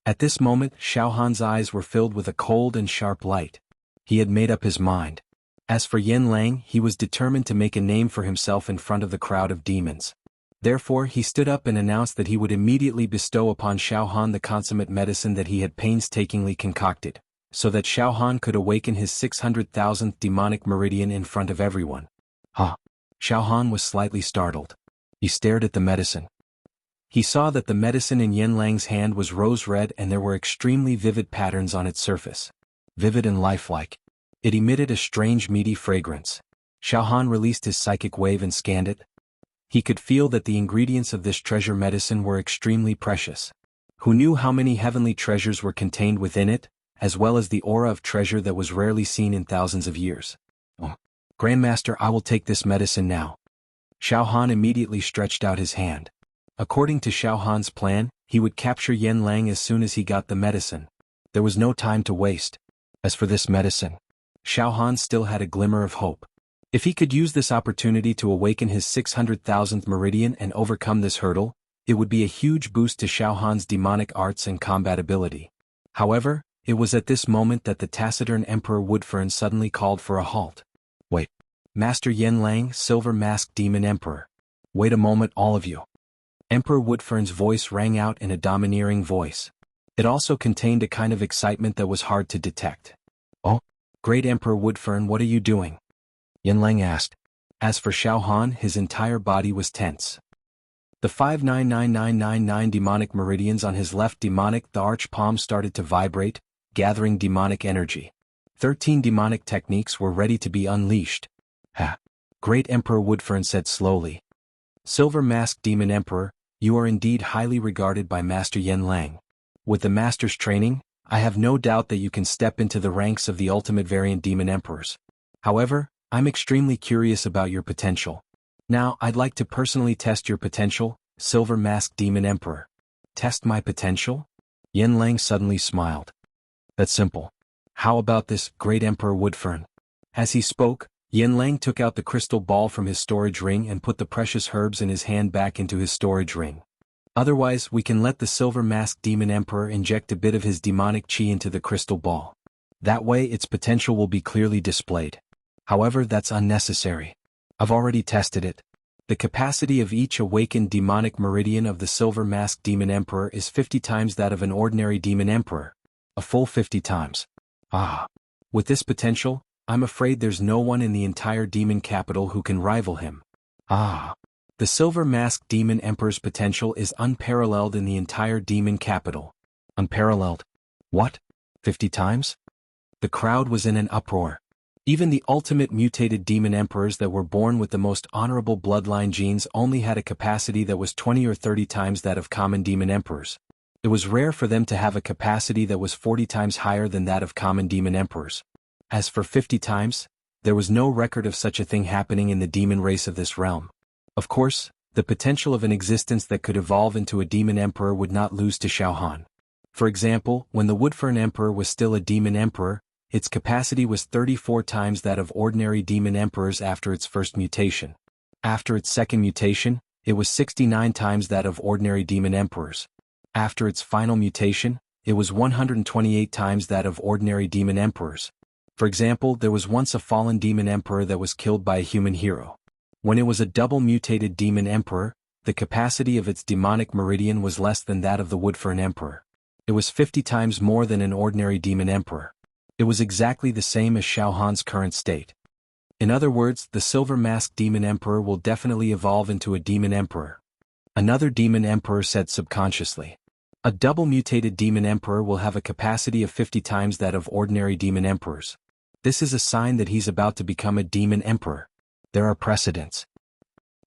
At this moment, Xiao Han's eyes were filled with a cold and sharp light. He had made up his mind. As for Yen Lang, he was determined to make a name for himself in front of the crowd of demons. Therefore, he stood up and announced that he would immediately bestow upon Xiao Han the consummate medicine that he had painstakingly concocted, so that Xiao Han could awaken his 600,000th demonic meridian in front of everyone. Xiao Han was slightly startled. He stared at the medicine. He saw that the medicine in Yen Lang's hand was rose-red and there were extremely vivid patterns on its surface. Vivid and lifelike. It emitted a strange meaty fragrance. Xiao Han released his psychic wave and scanned it. He could feel that the ingredients of this treasure medicine were extremely precious. Who knew how many heavenly treasures were contained within it, as well as the aura of treasure that was rarely seen in thousands of years. Grandmaster, I will take this medicine now. Xiao Han immediately stretched out his hand. According to Xiao Han's plan, he would capture Yen Lang as soon as he got the medicine. There was no time to waste. As for this medicine, Xiao Han still had a glimmer of hope. If he could use this opportunity to awaken his 600,000th meridian and overcome this hurdle, it would be a huge boost to Xiao Han's demonic arts and combat ability. However, it was at this moment that the taciturn Emperor Woodfern suddenly called for a halt. Wait. Master Yen Lang, Silver Masked Demon Emperor. Wait a moment, all of you. Emperor Woodfern's voice rang out in a domineering voice. It also contained a kind of excitement that was hard to detect. Oh, great Emperor Woodfern, what are you doing? Yen Lang asked. As for Xiao Han, his entire body was tense. The 599999 demonic meridians on his left the arch palm started to vibrate, gathering demonic energy. 13 demonic techniques were ready to be unleashed. Great Emperor Woodfern said slowly. Silver Masked Demon Emperor, you are indeed highly regarded by Master Yen Lang. With the Master's training, I have no doubt that you can step into the ranks of the ultimate variant demon emperors. However, I'm extremely curious about your potential. Now, I'd like to personally test your potential, Silver Mask Demon Emperor. Test my potential? Yen Lang suddenly smiled. That's simple. How about this, Great Emperor Woodfern? As he spoke, Yen Lang took out the crystal ball from his storage ring and put the precious herbs in his hand back into his storage ring. Otherwise, we can let the Silver Mask Demon Emperor inject a bit of his demonic chi into the crystal ball. That way its potential will be clearly displayed. However, that's unnecessary. I've already tested it. The capacity of each awakened demonic meridian of the Silver Mask Demon Emperor is 50 times that of an ordinary Demon Emperor. A full 50 times. With this potential, I'm afraid there's no one in the entire demon capital who can rival him. The Silver Mask Demon Emperor's potential is unparalleled in the entire demon capital. Unparalleled? What? 50 times? The crowd was in an uproar. Even the ultimate mutated demon emperors that were born with the most honorable bloodline genes only had a capacity that was 20 or 30 times that of common demon emperors. It was rare for them to have a capacity that was 40 times higher than that of common demon emperors. As for 50 times, there was no record of such a thing happening in the demon race of this realm. Of course, the potential of an existence that could evolve into a demon emperor would not lose to Xiaohan. For example, when the Woodfern Emperor was still a demon emperor, its capacity was 34 times that of ordinary demon emperors after its first mutation. After its second mutation, it was 69 times that of ordinary demon emperors. After its final mutation, it was 128 times that of ordinary demon emperors. For example, there was once a fallen demon emperor that was killed by a human hero. When it was a double mutated demon emperor, the capacity of its demonic meridian was less than that of the Woodfern Emperor. It was 50 times more than an ordinary demon emperor. It was exactly the same as Xiaohan's current state. In other words, the Silver Mask Demon Emperor will definitely evolve into a demon emperor. Another demon emperor said subconsciously. A double mutated demon emperor will have a capacity of 50 times that of ordinary demon emperors. This is a sign that he's about to become a demon emperor. There are precedents.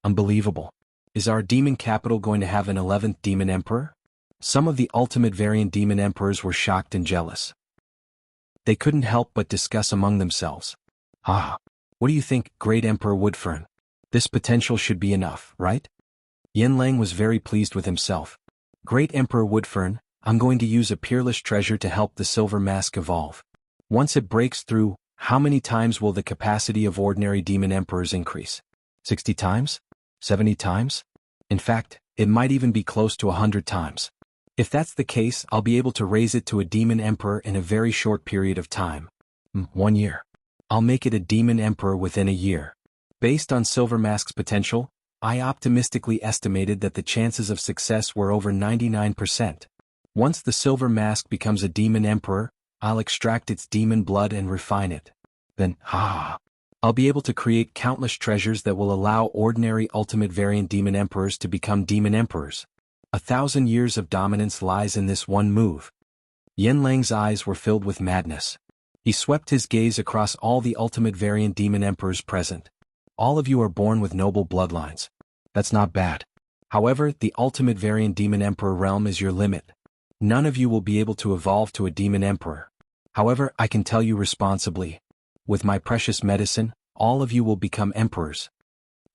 Unbelievable. Is our demon capital going to have an 11th demon emperor? Some of the ultimate variant demon emperors were shocked and jealous. They couldn't help but discuss among themselves. What do you think, Great Emperor Woodfern? This potential should be enough, right? Yen Lang was very pleased with himself. Great Emperor Woodfern, I'm going to use a peerless treasure to help the Silver Mask evolve. Once it breaks through, how many times will the capacity of ordinary demon emperors increase? 60 times? 70 times? In fact, it might even be close to 100 times. If that's the case, I'll be able to raise it to a demon emperor in a very short period of time. 1 year. I'll make it a demon emperor within a year. Based on Silver Mask's potential, I optimistically estimated that the chances of success were over 99%. Once the Silver Mask becomes a demon emperor, I'll extract its demon blood and refine it. Then, I'll be able to create countless treasures that will allow ordinary ultimate variant demon emperors to become demon emperors. 1,000 years of dominance lies in this one move. Yen Lang's eyes were filled with madness. He swept his gaze across all the ultimate variant demon emperors present. All of you are born with noble bloodlines. That's not bad. However, the ultimate variant demon emperor realm is your limit. None of you will be able to evolve to a demon emperor. However, I can tell you responsibly. With my precious medicine, all of you will become emperors.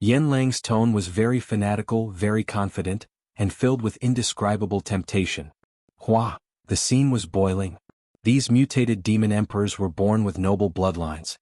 Yen Lang's tone was very fanatical, very confident, and filled with indescribable temptation. The scene was boiling. These mutated demon emperors were born with noble bloodlines.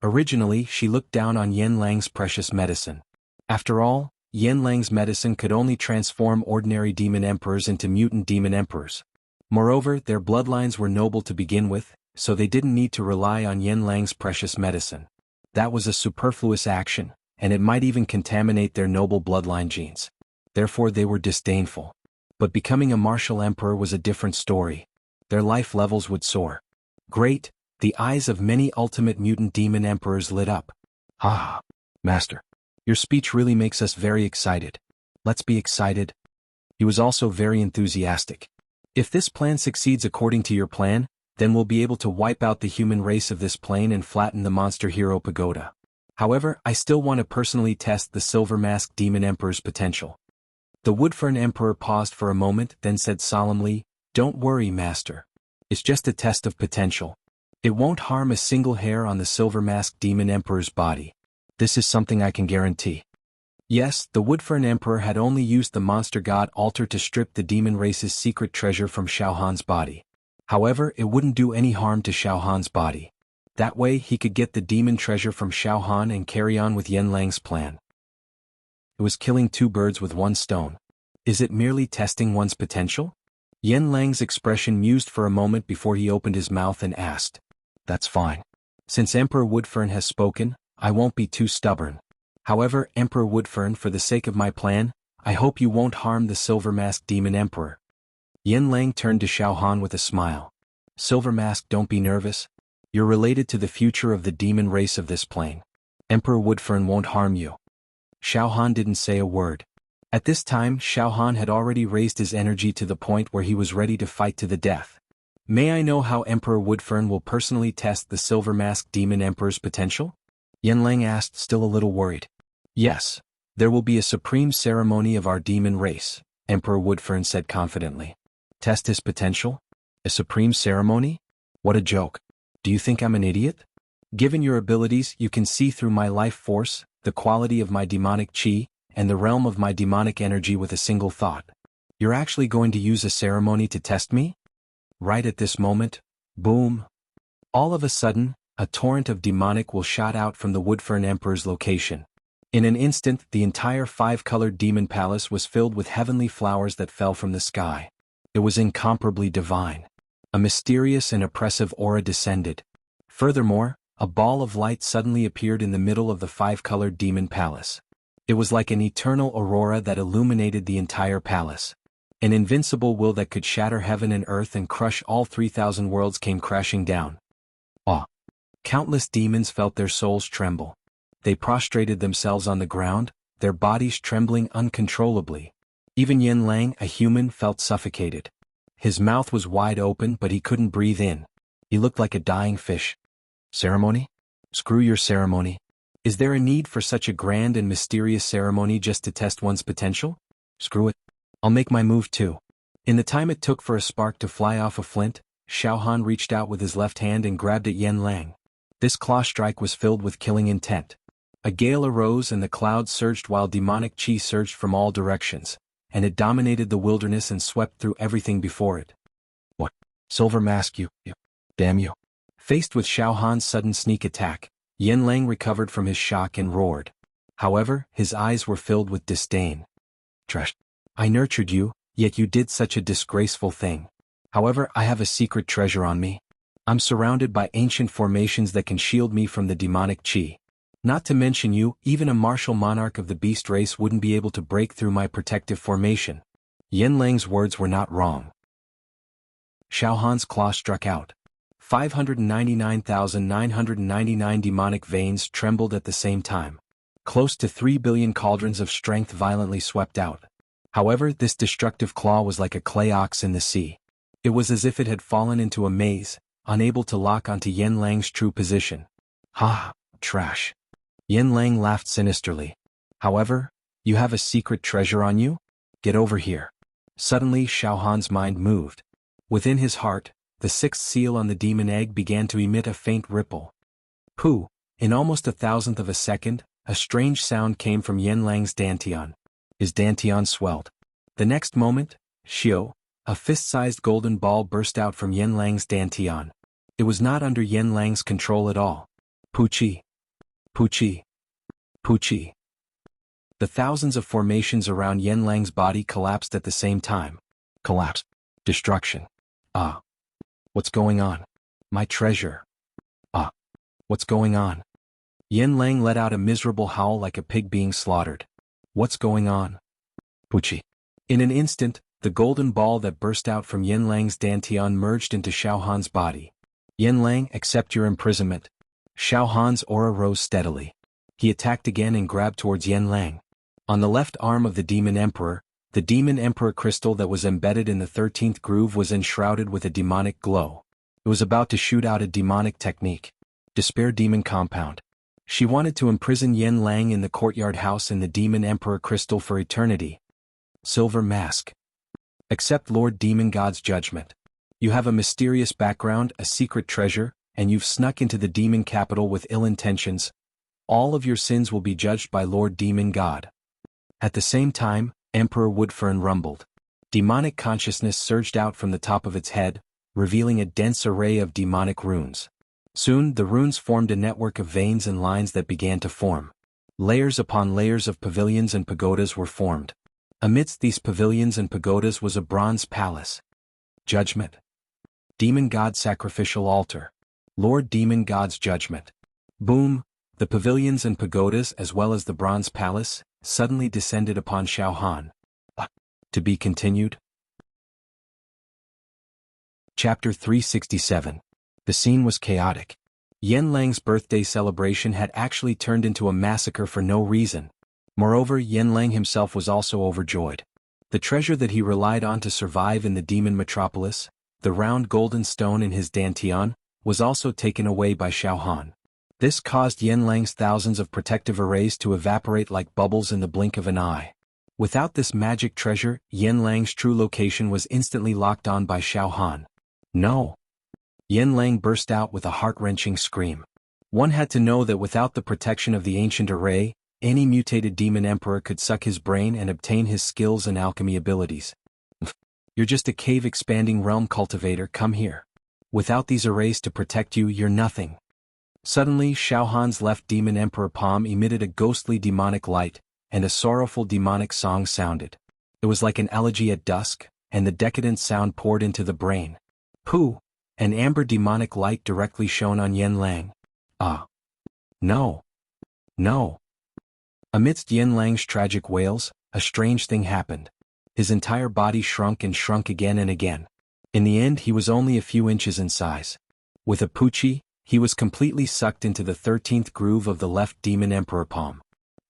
Originally, she looked down on Yen Lang's precious medicine. After all, Yen Lang's medicine could only transform ordinary demon emperors into mutant demon emperors. Moreover, their bloodlines were noble to begin with, so they didn't need to rely on Yen Lang's precious medicine. That was a superfluous action, and it might even contaminate their noble bloodline genes. Therefore they were disdainful. But becoming a martial emperor was a different story. Their life levels would soar. Great, the eyes of many ultimate mutant demon emperors lit up. Master. Your speech really makes us very excited. Let's be excited. He was also very enthusiastic. If this plan succeeds according to your plan, then we'll be able to wipe out the human race of this plane and flatten the monster hero pagoda. However, I still want to personally test the Silver Mask Demon Emperor's potential. The Woodfern Emperor paused for a moment, then said solemnly, Don't worry, Master. It's just a test of potential. It won't harm a single hair on the silver-masked demon emperor's body. This is something I can guarantee. Yes, the Woodfern Emperor had only used the monster god altar to strip the demon race's secret treasure from Xiao Han's body. However, it wouldn't do any harm to Xiao Han's body. That way he could get the demon treasure from Xiao Han and carry on with Yanlang's plan. It was killing two birds with one stone. Is it merely testing one's potential? Yanlang's expression mused for a moment before he opened his mouth and asked. That's fine. Since Emperor Woodfern has spoken, I won't be too stubborn. However, Emperor Woodfern, for the sake of my plan, I hope you won't harm the silver-masked demon emperor. Yanlang turned to Xiao Han with a smile. Silver Mask, don't be nervous. You're related to the future of the demon race of this plane. Emperor Woodfern won't harm you. Xiao Han didn't say a word. At this time, Xiao Han had already raised his energy to the point where he was ready to fight to the death. May I know how Emperor Woodfern will personally test the silver-masked demon emperor's potential? Yanlang asked, still a little worried. Yes, there will be a supreme ceremony of our demon race, Emperor Woodfern said confidently. Test his potential? A supreme ceremony? What a joke. Do you think I'm an idiot? Given your abilities, you can see through my life force, the quality of my demonic chi, and the realm of my demonic energy with a single thought. You're actually going to use a ceremony to test me? Right at this moment, boom. All of a sudden, a torrent of demonic will shot out from the Woodfern Emperor's location. In an instant, the entire five-colored demon palace was filled with heavenly flowers that fell from the sky. It was incomparably divine. A mysterious and oppressive aura descended. Furthermore, a ball of light suddenly appeared in the middle of the five-colored demon palace. It was like an eternal aurora that illuminated the entire palace. An invincible will that could shatter heaven and earth and crush all 3,000 worlds came crashing down. Awe! Countless demons felt their souls tremble. They prostrated themselves on the ground, their bodies trembling uncontrollably. Even Yanlang, a human, felt suffocated. His mouth was wide open but he couldn't breathe in. He looked like a dying fish. Ceremony? Screw your ceremony. Is there a need for such a grand and mysterious ceremony just to test one's potential? Screw it. I'll make my move too. In the time it took for a spark to fly off a flint, Xiao Han reached out with his left hand and grabbed at Yanlang. This claw strike was filled with killing intent. A gale arose and the clouds surged while demonic chi surged from all directions, and it dominated the wilderness and swept through everything before it. What? Silver Mask, you. Damn you. Faced with Xiao Han's sudden sneak attack, Yanlang recovered from his shock and roared. However, his eyes were filled with disdain. Trash. I nurtured you, yet you did such a disgraceful thing. However, I have a secret treasure on me. I'm surrounded by ancient formations that can shield me from the demonic chi. Not to mention you, even a martial monarch of the beast race wouldn't be able to break through my protective formation. Yanlang's words were not wrong. Xiao Han's claw struck out. 599,999 demonic veins trembled at the same time. Close to 3 billion cauldrons of strength violently swept out. However, this destructive claw was like a clay ox in the sea. It was as if it had fallen into a maze, unable to lock onto Yanlang's true position. Ha! Trash. Yanlang laughed sinisterly. However, you have a secret treasure on you? Get over here. Suddenly Xiao Han's mind moved. Within his heart, the sixth seal on the demon egg began to emit a faint ripple. Pooh! In almost 1,000th of a second, a strange sound came from Yanlang's dantian. His dantian swelled. The next moment, Xiao, a fist-sized golden ball burst out from Yanlang's dantian. It was not under Yanlang's control at all. Puchi. Puchi. Puchi. The thousands of formations around Yanlang's body collapsed at the same time. Collapse. Destruction. Ah. What's going on? My treasure. Ah. What's going on? Yanlang let out a miserable howl like a pig being slaughtered. What's going on? Puchi. In an instant, the golden ball that burst out from Yanlang's dantian merged into Xiao Han's body. Yanlang, accept your imprisonment. Xiao Han's aura rose steadily. He attacked again and grabbed towards Yanlang. On the left arm of the Demon Emperor, the Demon Emperor crystal that was embedded in the 13th groove was enshrouded with a demonic glow. It was about to shoot out a demonic technique. Despair Demon Compound. She wanted to imprison Yanlang in the courtyard house in the Demon Emperor crystal for eternity. Silver Mask. Accept Lord Demon God's judgment. You have a mysterious background, a secret treasure, and you've snuck into the demon capital with ill intentions. All of your sins will be judged by Lord Demon God. At the same time, Emperor Woodfern rumbled. Demonic consciousness surged out from the top of its head, revealing a dense array of demonic runes. Soon the runes formed a network of veins and lines that began to form. Layers upon layers of pavilions and pagodas were formed. Amidst these pavilions and pagodas was a bronze palace. Judgment. Demon God sacrificial altar. Lord Demon God's judgment. Boom! The pavilions and pagodas as well as the bronze palace suddenly descended upon Xiao Han. To be continued. Chapter 367. The scene was chaotic. Yan Lang's birthday celebration had actually turned into a massacre for no reason. Moreover, Yan Lang himself was also overjoyed. The treasure that he relied on to survive in the demon metropolis, the round golden stone in his dantian, was also taken away by Xiao Han. This caused Yan Lang's thousands of protective arrays to evaporate like bubbles in the blink of an eye. Without this magic treasure, Yan Lang's true location was instantly locked on by Xiao Han. No! Yan Lang burst out with a heart-wrenching scream. One had to know that without the protection of the ancient array, any mutated demon emperor could suck his brain and obtain his skills and alchemy abilities. You're just a cave-expanding realm cultivator, come here. Without these arrays to protect you, you're nothing. Suddenly, Xiao Han's left demon emperor palm emitted a ghostly demonic light, and a sorrowful demonic song sounded. It was like an elegy at dusk, and the decadent sound poured into the brain. Pooh! An amber demonic light directly shone on Yan Lang. Ah! No! No! Amidst Yan Lang's tragic wails, a strange thing happened. His entire body shrunk and shrunk again and again. In the end, he was only a few inches in size. With a poochie, he was completely sucked into the 13th groove of the left demon emperor palm.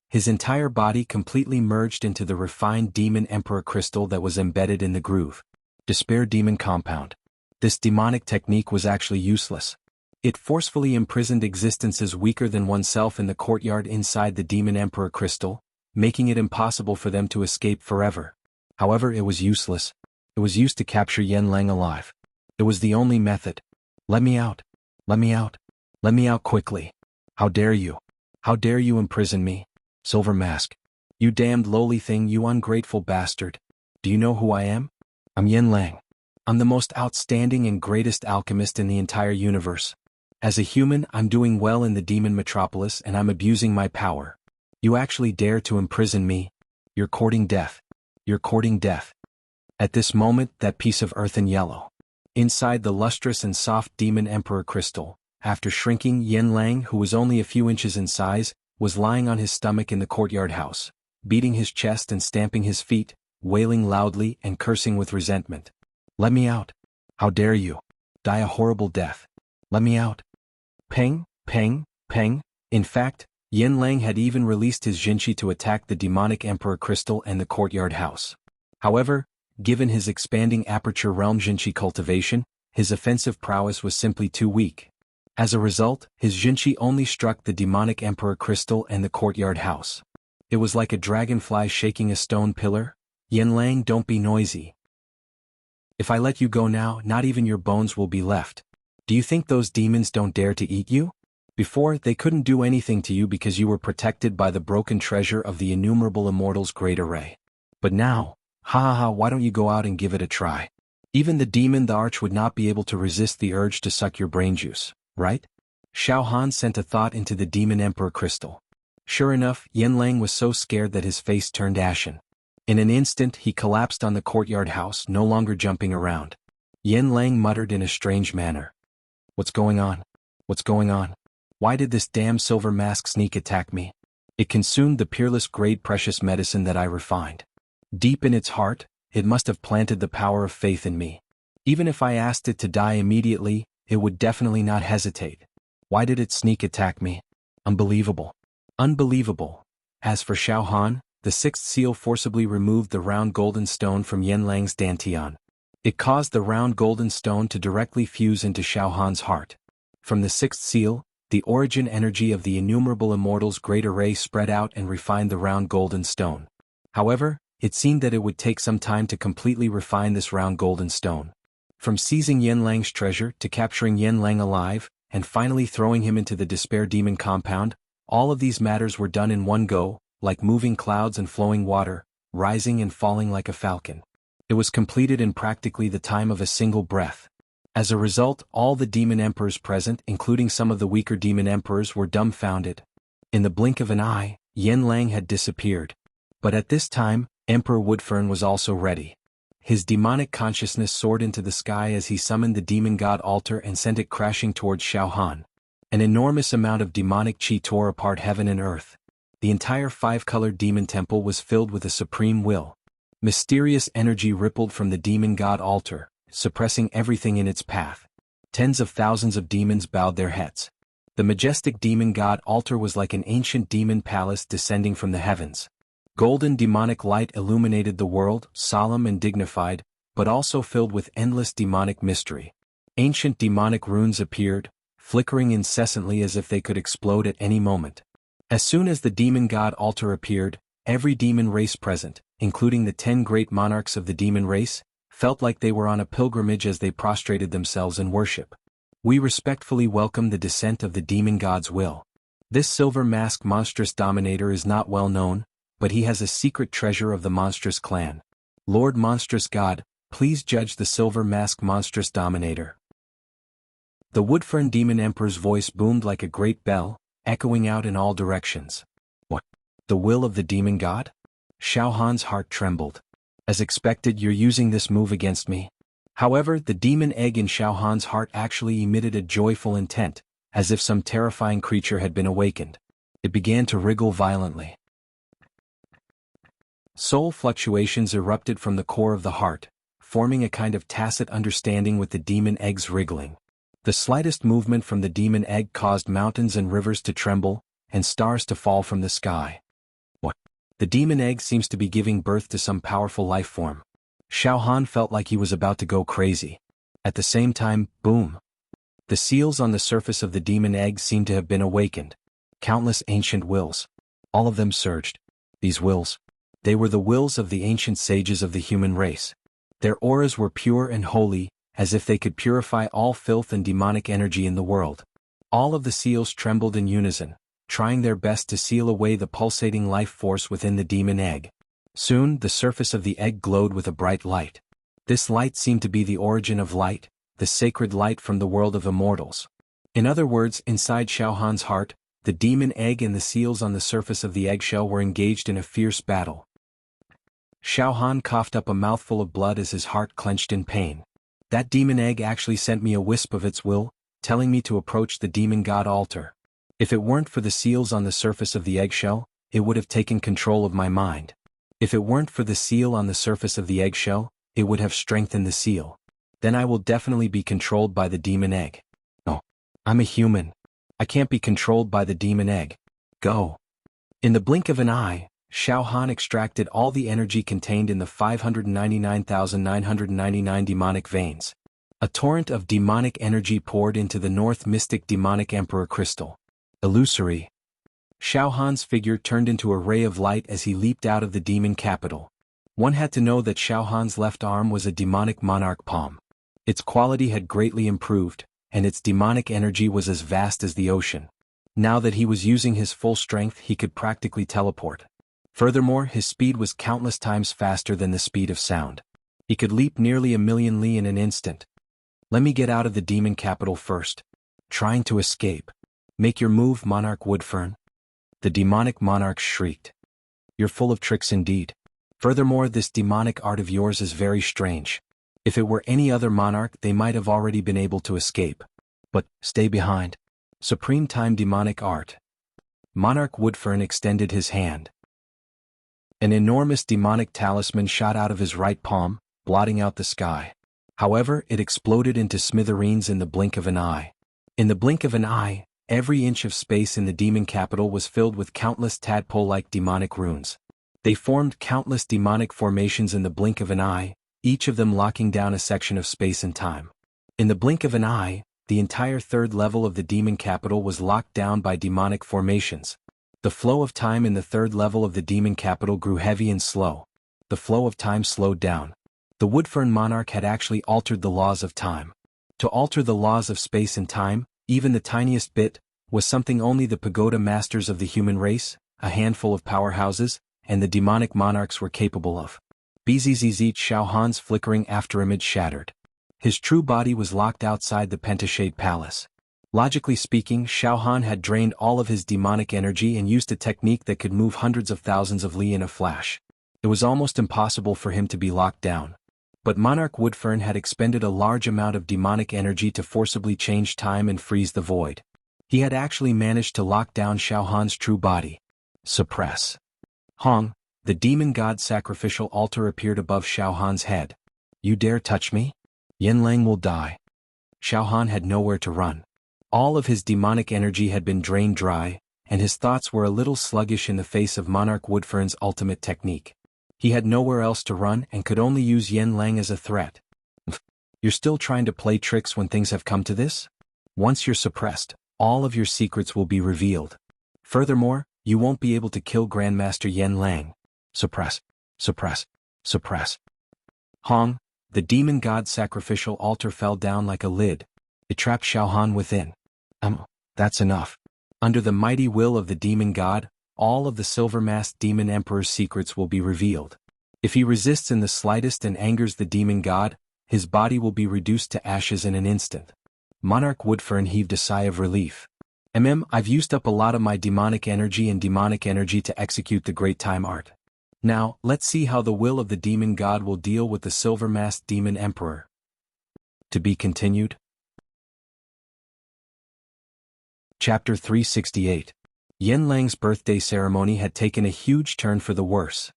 His entire body completely merged into the refined demon emperor crystal that was embedded in the groove. Despair demon compound. This demonic technique was actually useless. It forcefully imprisoned existences weaker than oneself in the courtyard inside the demon emperor crystal, making it impossible for them to escape forever. However, it was useless. It was used to capture Yan Lang alive. It was the only method. Let me out. Let me out. Let me out quickly. How dare you? How dare you imprison me? Silver Mask. You damned lowly thing, you ungrateful bastard. Do you know who I am? I'm Yan Lang. I'm the most outstanding and greatest alchemist in the entire universe. As a human, I'm doing well in the demon metropolis and I'm abusing my power. You actually dare to imprison me? You're courting death. You're courting death. At this moment, that piece of earth in yellow. Inside the lustrous and soft demon emperor crystal, after shrinking, Yan Lang, who was only a few inches in size, was lying on his stomach in the courtyard house, beating his chest and stamping his feet, wailing loudly and cursing with resentment. Let me out. How dare you? Die a horrible death. Let me out. Peng, peng, peng. In fact, Yan Lang had even released his Jinchi to attack the demonic emperor crystal and the courtyard house. However, given his expanding aperture realm Jinchi cultivation, his offensive prowess was simply too weak. As a result, his Jinchi only struck the demonic emperor crystal and the courtyard house. It was like a dragonfly shaking a stone pillar. Yan Lang, don't be noisy. If I let you go now, not even your bones will be left. Do you think those demons don't dare to eat you? Before, they couldn't do anything to you because you were protected by the broken treasure of the innumerable immortals' great array. But now, why don't you go out and give it a try? Even the demon the arch would not be able to resist the urge to suck your brain juice, right? Xiao Han sent a thought into the demon emperor crystal. Sure enough, Yan Lang was so scared that his face turned ashen. In an instant, he collapsed on the courtyard house, no longer jumping around. Yan Lang muttered in a strange manner. What's going on? What's going on? Why did this damn silver mask sneak attack me? It consumed the peerless grade precious medicine that I refined. Deep in its heart, it must have planted the power of faith in me. Even if I asked it to die immediately, it would definitely not hesitate. Why did it sneak attack me? Unbelievable. Unbelievable. As for Xiao Han, the sixth seal forcibly removed the round golden stone from Yan Lang's dantian. It caused the round golden stone to directly fuse into Xiao Han's heart. From the sixth seal, the origin energy of the innumerable immortals' great array spread out and refined the round golden stone. However, it seemed that it would take some time to completely refine this round golden stone. From seizing Yanlang's treasure to capturing Yanlang alive, and finally throwing him into the Despair Demon compound, all of these matters were done in one go, like moving clouds and flowing water, rising and falling like a falcon. It was completed in practically the time of a single breath. As a result, all the demon emperors present, including some of the weaker demon emperors, were dumbfounded. In the blink of an eye, Yanlang had disappeared. But at this time, Emperor Woodfern was also ready. His demonic consciousness soared into the sky as he summoned the demon god altar and sent it crashing towards Xiaohan. An enormous amount of demonic chi tore apart heaven and earth. The entire five-colored demon temple was filled with a supreme will. Mysterious energy rippled from the demon god altar, suppressing everything in its path. Tens of thousands of demons bowed their heads. The majestic demon god altar was like an ancient demon palace descending from the heavens. Golden demonic light illuminated the world, solemn and dignified, but also filled with endless demonic mystery. Ancient demonic runes appeared, flickering incessantly as if they could explode at any moment. As soon as the demon god altar appeared, every demon race present, including the 10 great monarchs of the demon race, felt like they were on a pilgrimage as they prostrated themselves in worship. We respectfully welcome the descent of the demon god's will. This silver-masked monstrous dominator is not well known, but he has a secret treasure of the monstrous clan. Lord Monstrous God, please judge the silver-masked monstrous dominator. The Woodfern Demon Emperor's voice boomed like a great bell, echoing out in all directions. What? The will of the demon god? Xiaohan's heart trembled. As expected, you're using this move against me. However, the demon egg in Xiaohan's heart actually emitted a joyful intent, as if some terrifying creature had been awakened. It began to wriggle violently. Soul fluctuations erupted from the core of the heart, forming a kind of tacit understanding with the demon egg's wriggling. The slightest movement from the demon egg caused mountains and rivers to tremble, and stars to fall from the sky. What? The demon egg seems to be giving birth to some powerful life form. Xiaohan felt like he was about to go crazy. At the same time, boom! The seals on the surface of the demon egg seemed to have been awakened. Countless ancient wills. All of them surged. These wills. They were the wills of the ancient sages of the human race. Their auras were pure and holy, as if they could purify all filth and demonic energy in the world. All of the seals trembled in unison, trying their best to seal away the pulsating life force within the demon egg. Soon, the surface of the egg glowed with a bright light. This light seemed to be the origin of light, the sacred light from the world of immortals. In other words, inside Xiaohan's heart, the demon egg and the seals on the surface of the eggshell were engaged in a fierce battle. Xiaohan coughed up a mouthful of blood as his heart clenched in pain. That demon egg actually sent me a wisp of its will, telling me to approach the demon god altar. If it weren't for the seals on the surface of the eggshell, it would have taken control of my mind. If it weren't for the seal on the surface of the eggshell, it would have strengthened the seal. Then I will definitely be controlled by the demon egg. No. I'm a human. I can't be controlled by the demon egg. Go. In the blink of an eye, Xiaohan extracted all the energy contained in the 599,999 demonic veins. A torrent of demonic energy poured into the North Mystic Demonic Emperor crystal. Illusory. Xiaohan's figure turned into a ray of light as he leaped out of the demon capital. One had to know that Xiaohan's left arm was a demonic monarch palm. Its quality had greatly improved, and its demonic energy was as vast as the ocean. Now that he was using his full strength, he could practically teleport. Furthermore, his speed was countless times faster than the speed of sound. He could leap nearly 1,000,000 li in an instant. Let me get out of the demon capital first. Trying to escape. Make your move, Monarch Woodfern. The demonic monarch shrieked. You're full of tricks indeed. Furthermore, this demonic art of yours is very strange. If it were any other monarch, they might have already been able to escape. But, stay behind. Supreme Time Demonic Art. Monarch Woodfern extended his hand. An enormous demonic talisman shot out of his right palm, blotting out the sky. However, it exploded into smithereens in the blink of an eye. In the blink of an eye, every inch of space in the demon capital was filled with countless tadpole-like demonic runes. They formed countless demonic formations in the blink of an eye, each of them locking down a section of space and time. In the blink of an eye, the entire third level of the demon capital was locked down by demonic formations. The flow of time in the third level of the demon capital grew heavy and slow. The flow of time slowed down. The Woodfern monarch had actually altered the laws of time. To alter the laws of space and time, even the tiniest bit, was something only the pagoda masters of the human race, a handful of powerhouses, and the demonic monarchs were capable of. Bzzz Xiao Han's flickering afterimage shattered. His true body was locked outside the Pentashade Palace. Logically speaking, Xiao Han had drained all of his demonic energy and used a technique that could move hundreds of thousands of li in a flash. It was almost impossible for him to be locked down. But Monarch Woodfern had expended a large amount of demonic energy to forcibly change time and freeze the void. He had actually managed to lock down Xiao Han's true body. Suppress. Hong, the demon god's sacrificial altar appeared above Xiao Han's head. You dare touch me? Yanlang will die. Xiao Han had nowhere to run. All of his demonic energy had been drained dry, and his thoughts were a little sluggish in the face of Monarch Woodfern's ultimate technique. He had nowhere else to run and could only use Yanlang as a threat. You're still trying to play tricks when things have come to this? Once you're suppressed, all of your secrets will be revealed. Furthermore, you won't be able to kill Grandmaster Yanlang. Suppress. Suppress. Suppress. Hong, the demon god's sacrificial altar fell down like a lid. It trapped Xiao Han within. That's enough. Under the mighty will of the demon god, all of the silver-masked demon emperor's secrets will be revealed. If he resists in the slightest and angers the demon god, his body will be reduced to ashes in an instant. Monarch Woodfern heaved a sigh of relief. I've used up a lot of my demonic energy to execute the great time art. Now, let's see how the will of the demon god will deal with the silver-masked demon emperor. To be continued. Chapter 368. Yanlang's birthday ceremony had taken a huge turn for the worse.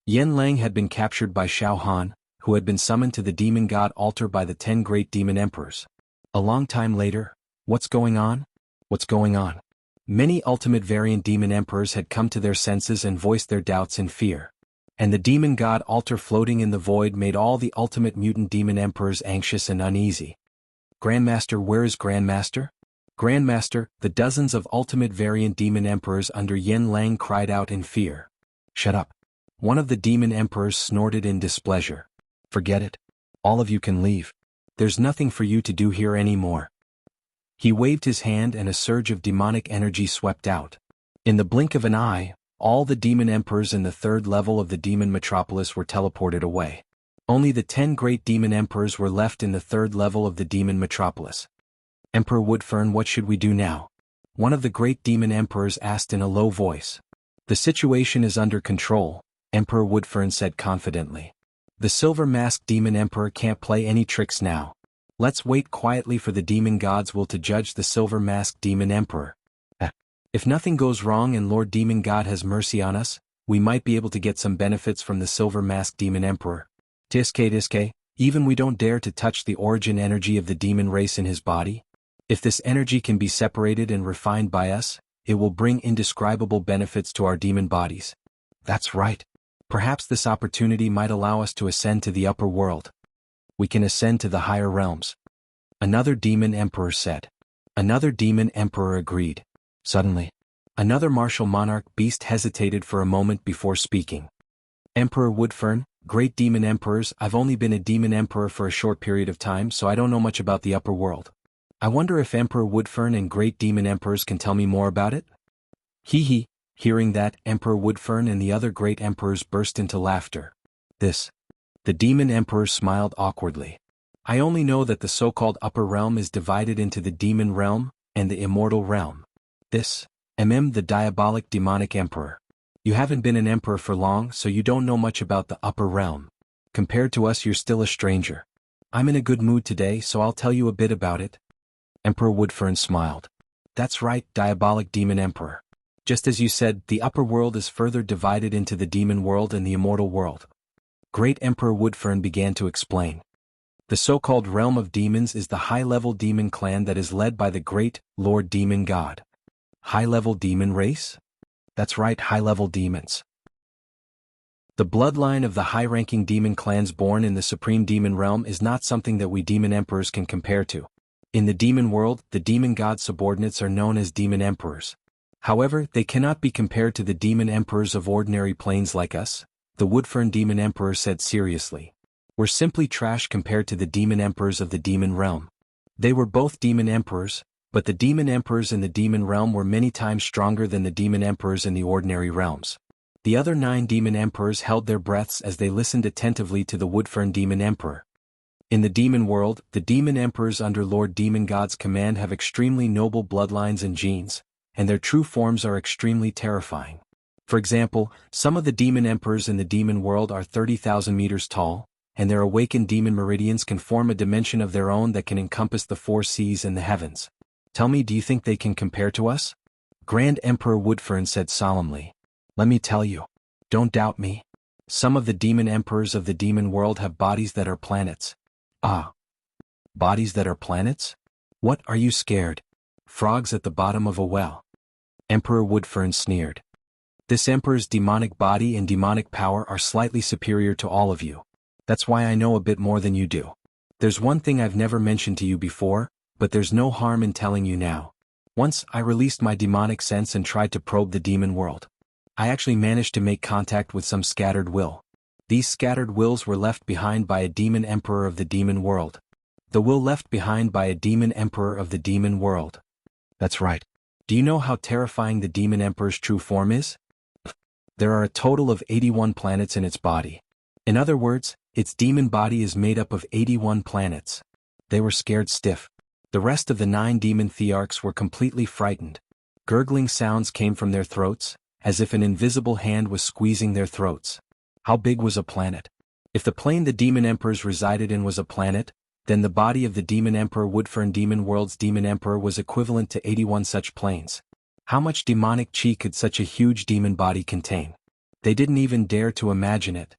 Yanlang had been captured by Xiao Han, who had been summoned to the demon god altar by the 10 great demon emperors. A long time later, what's going on? What's going on? Many ultimate variant demon emperors had come to their senses and voiced their doubts and fear. And the demon god altar floating in the void made all the ultimate mutant demon emperors anxious and uneasy. Grandmaster, where is Grandmaster? Grandmaster, the dozens of ultimate variant demon emperors under Yanlang cried out in fear. Shut up. One of the demon emperors snorted in displeasure. Forget it. All of you can leave. There's nothing for you to do here anymore. He waved his hand and a surge of demonic energy swept out. In the blink of an eye, all the demon emperors in the 3rd level of the demon metropolis were teleported away. Only the 10 great demon emperors were left in the 3rd level of the demon metropolis. Emperor Woodfern, what should we do now? One of the great demon emperors asked in a low voice. The situation is under control, Emperor Woodfern said confidently. The silver-masked demon emperor can't play any tricks now. Let's wait quietly for the demon god's will to judge the silver-masked demon emperor. If nothing goes wrong and Lord Demon God has mercy on us, we might be able to get some benefits from the silver-masked demon emperor. Tiske, even we don't dare to touch the origin energy of the demon race in his body. If this energy can be separated and refined by us, it will bring indescribable benefits to our demon bodies. That's right. Perhaps this opportunity might allow us to ascend to the upper world. We can ascend to the higher realms. Another demon emperor said. Another demon emperor agreed. Suddenly, another martial monarch beast hesitated for a moment before speaking. Emperor Woodfern, great demon emperors, I've only been a demon emperor for a short period of time, so I don't know much about the upper world. I wonder if Emperor Woodfern and great demon emperors can tell me more about it? Hee. Hearing that, Emperor Woodfern and the other great emperors burst into laughter. The demon emperor smiled awkwardly. I only know that the so-called upper realm is divided into the demon realm and the immortal realm. The diabolic demonic emperor. You haven't been an emperor for long, so you don't know much about the upper realm. Compared to us, you're still a stranger. I'm in a good mood today, so I'll tell you a bit about it. Emperor Woodfern smiled. That's right, diabolic demon emperor. Just as you said, the upper world is further divided into the demon world and the immortal world. Great Emperor Woodfern began to explain. The so-called realm of demons is the high-level demon clan that is led by the great Lord Demon God. High-level demon race? That's right, high-level demons. The bloodline of the high-ranking demon clans born in the supreme demon realm is not something that we demon emperors can compare to. In the demon world, the demon god's subordinates are known as demon emperors. However, they cannot be compared to the demon emperors of ordinary planes like us, the Woodfern Demon Emperor said seriously. We're simply trash compared to the demon emperors of the demon realm. They were both demon emperors, but the demon emperors in the demon realm were many times stronger than the demon emperors in the ordinary realms. The other 9 demon emperors held their breaths as they listened attentively to the Woodfern Demon Emperor. In the demon world, the demon emperors under Lord Demon God's command have extremely noble bloodlines and genes, and their true forms are extremely terrifying. For example, some of the demon emperors in the demon world are 30,000 meters tall, and their awakened demon meridians can form a dimension of their own that can encompass the 4 seas and the heavens. Tell me, do you think they can compare to us? Grand Emperor Woodfern said solemnly. Let me tell you. Don't doubt me. Some of the demon emperors of the demon world have bodies that are planets. Ah. Bodies that are planets? What, are you scared? Frogs at the bottom of a well. Emperor Woodfern sneered. This emperor's demonic body and demonic power are slightly superior to all of you. That's why I know a bit more than you do. There's one thing I've never mentioned to you before, but there's no harm in telling you now. Once I released my demonic sense and tried to probe the demon world. I actually managed to make contact with some scattered will. These scattered wills were left behind by a demon emperor of the demon world. The will left behind by a demon emperor of the demon world. That's right. Do you know how terrifying the demon emperor's true form is? There are a total of 81 planets in its body. In other words, its demon body is made up of 81 planets. They were scared stiff. The rest of the 9 demon thearchs were completely frightened. Gurgling sounds came from their throats, as if an invisible hand was squeezing their throats. How big was a planet? If the plane the demon emperors resided in was a planet, then the body of the demon emperor Woodfern Demon World's demon emperor was equivalent to 81 such planes. How much demonic chi could such a huge demon body contain? They didn't even dare to imagine it.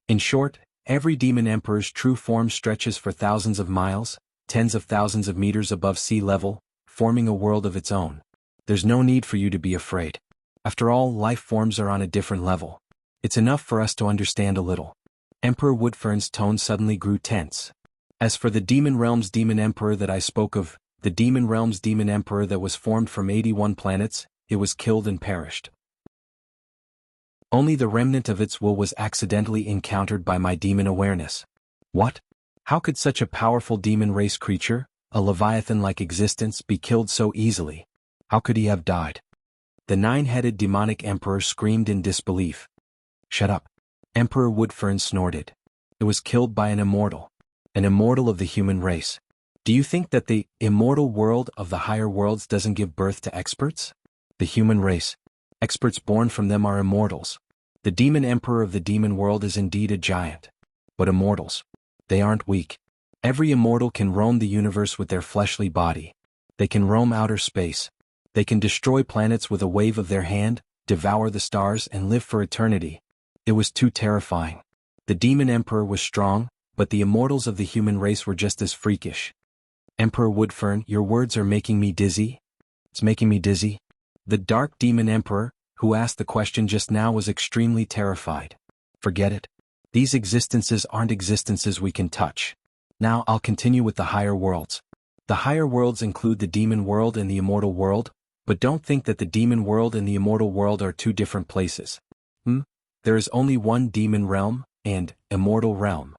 In short, every demon emperor's true form stretches for thousands of miles, tens of thousands of meters above sea level, forming a world of its own. There's no need for you to be afraid. After all, life forms are on a different level. It's enough for us to understand a little. Emperor Woodfern's tone suddenly grew tense. As for the demon realm's demon emperor that I spoke of, the demon realm's demon emperor that was formed from 81 planets, it was killed and perished. Only the remnant of its will was accidentally encountered by my demon awareness. What? How could such a powerful demon race creature, a leviathan-like existence, be killed so easily? How could he have died? The 9-headed demonic emperor screamed in disbelief. Shut up. Emperor Woodfern snorted. It was killed by an immortal of the human race. Do you think that the immortal world of the higher worlds doesn't give birth to experts? The human race. Experts born from them are immortals. The demon emperor of the demon world is indeed a giant. But immortals. They aren't weak. Every immortal can roam the universe with their fleshly body. They can roam outer space. They can destroy planets with a wave of their hand, devour the stars and live for eternity. It was too terrifying. The demon emperor was strong, but the immortals of the human race were just as freakish. Emperor Woodfern, your words are making me dizzy. It's making me dizzy. The dark demon emperor, who asked the question just now, was extremely terrified. Forget it. These existences aren't existences we can touch. Now I'll continue with the higher worlds. The higher worlds include the demon world and the immortal world, but don't think that the demon world and the immortal world are two different places. There is only one demon realm and immortal realm.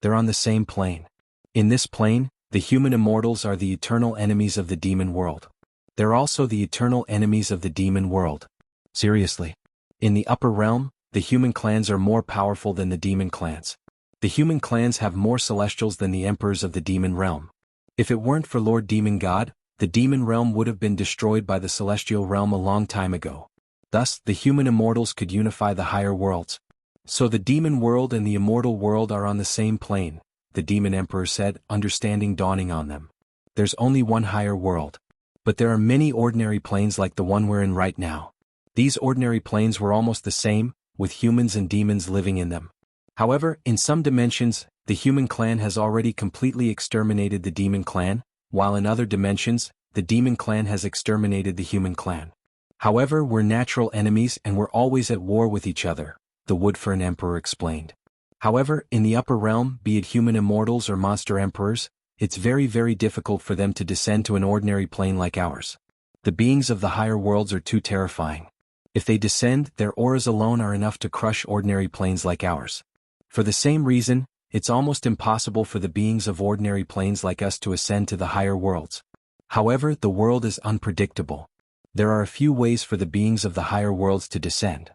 They're on the same plane. In this plane, the human immortals are the eternal enemies of the demon world. They're also the eternal enemies of the demon world. Seriously. In the upper realm, the human clans are more powerful than the demon clans. The human clans have more celestials than the emperors of the demon realm. If it weren't for Lord Demon God, the demon realm would have been destroyed by the celestial realm a long time ago. Thus, the human immortals could unify the higher worlds. So the demon world and the immortal world are on the same plane, the demon emperor said, understanding dawning on them. There's only one higher world. But there are many ordinary planes like the one we're in right now. These ordinary planes were almost the same, with humans and demons living in them. However, in some dimensions, the human clan has already completely exterminated the demon clan, while in other dimensions, the demon clan has exterminated the human clan. However, we're natural enemies and we're always at war with each other, the Woodfern Emperor explained. However, in the upper realm, be it human immortals or monster emperors, it's very, very difficult for them to descend to an ordinary plane like ours. The beings of the higher worlds are too terrifying. If they descend, their auras alone are enough to crush ordinary planes like ours. For the same reason, it's almost impossible for the beings of ordinary planes like us to ascend to the higher worlds. However, the world is unpredictable. There are a few ways for the beings of the higher worlds to descend.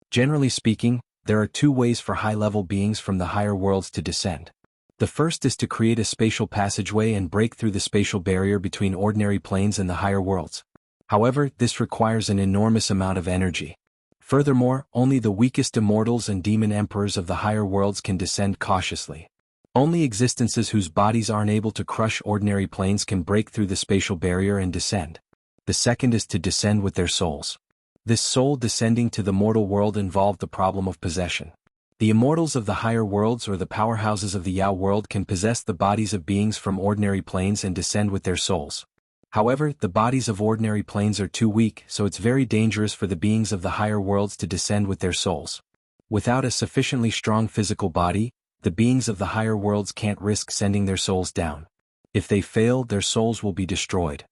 Generally speaking, there are two ways for high-level beings from the higher worlds to descend. The first is to create a spatial passageway and break through the spatial barrier between ordinary planes and the higher worlds. However, this requires an enormous amount of energy. Furthermore, only the weakest immortals and demon emperors of the higher worlds can descend cautiously. Only existences whose bodies aren't able to crush ordinary planes can break through the spatial barrier and descend. The second is to descend with their souls. This soul descending to the mortal world involved the problem of possession. The immortals of the higher worlds or the powerhouses of the Yao world can possess the bodies of beings from ordinary planes and descend with their souls. However, the bodies of ordinary planes are too weak, so it's very dangerous for the beings of the higher worlds to descend with their souls. Without a sufficiently strong physical body, the beings of the higher worlds can't risk sending their souls down. If they fail, their souls will be destroyed.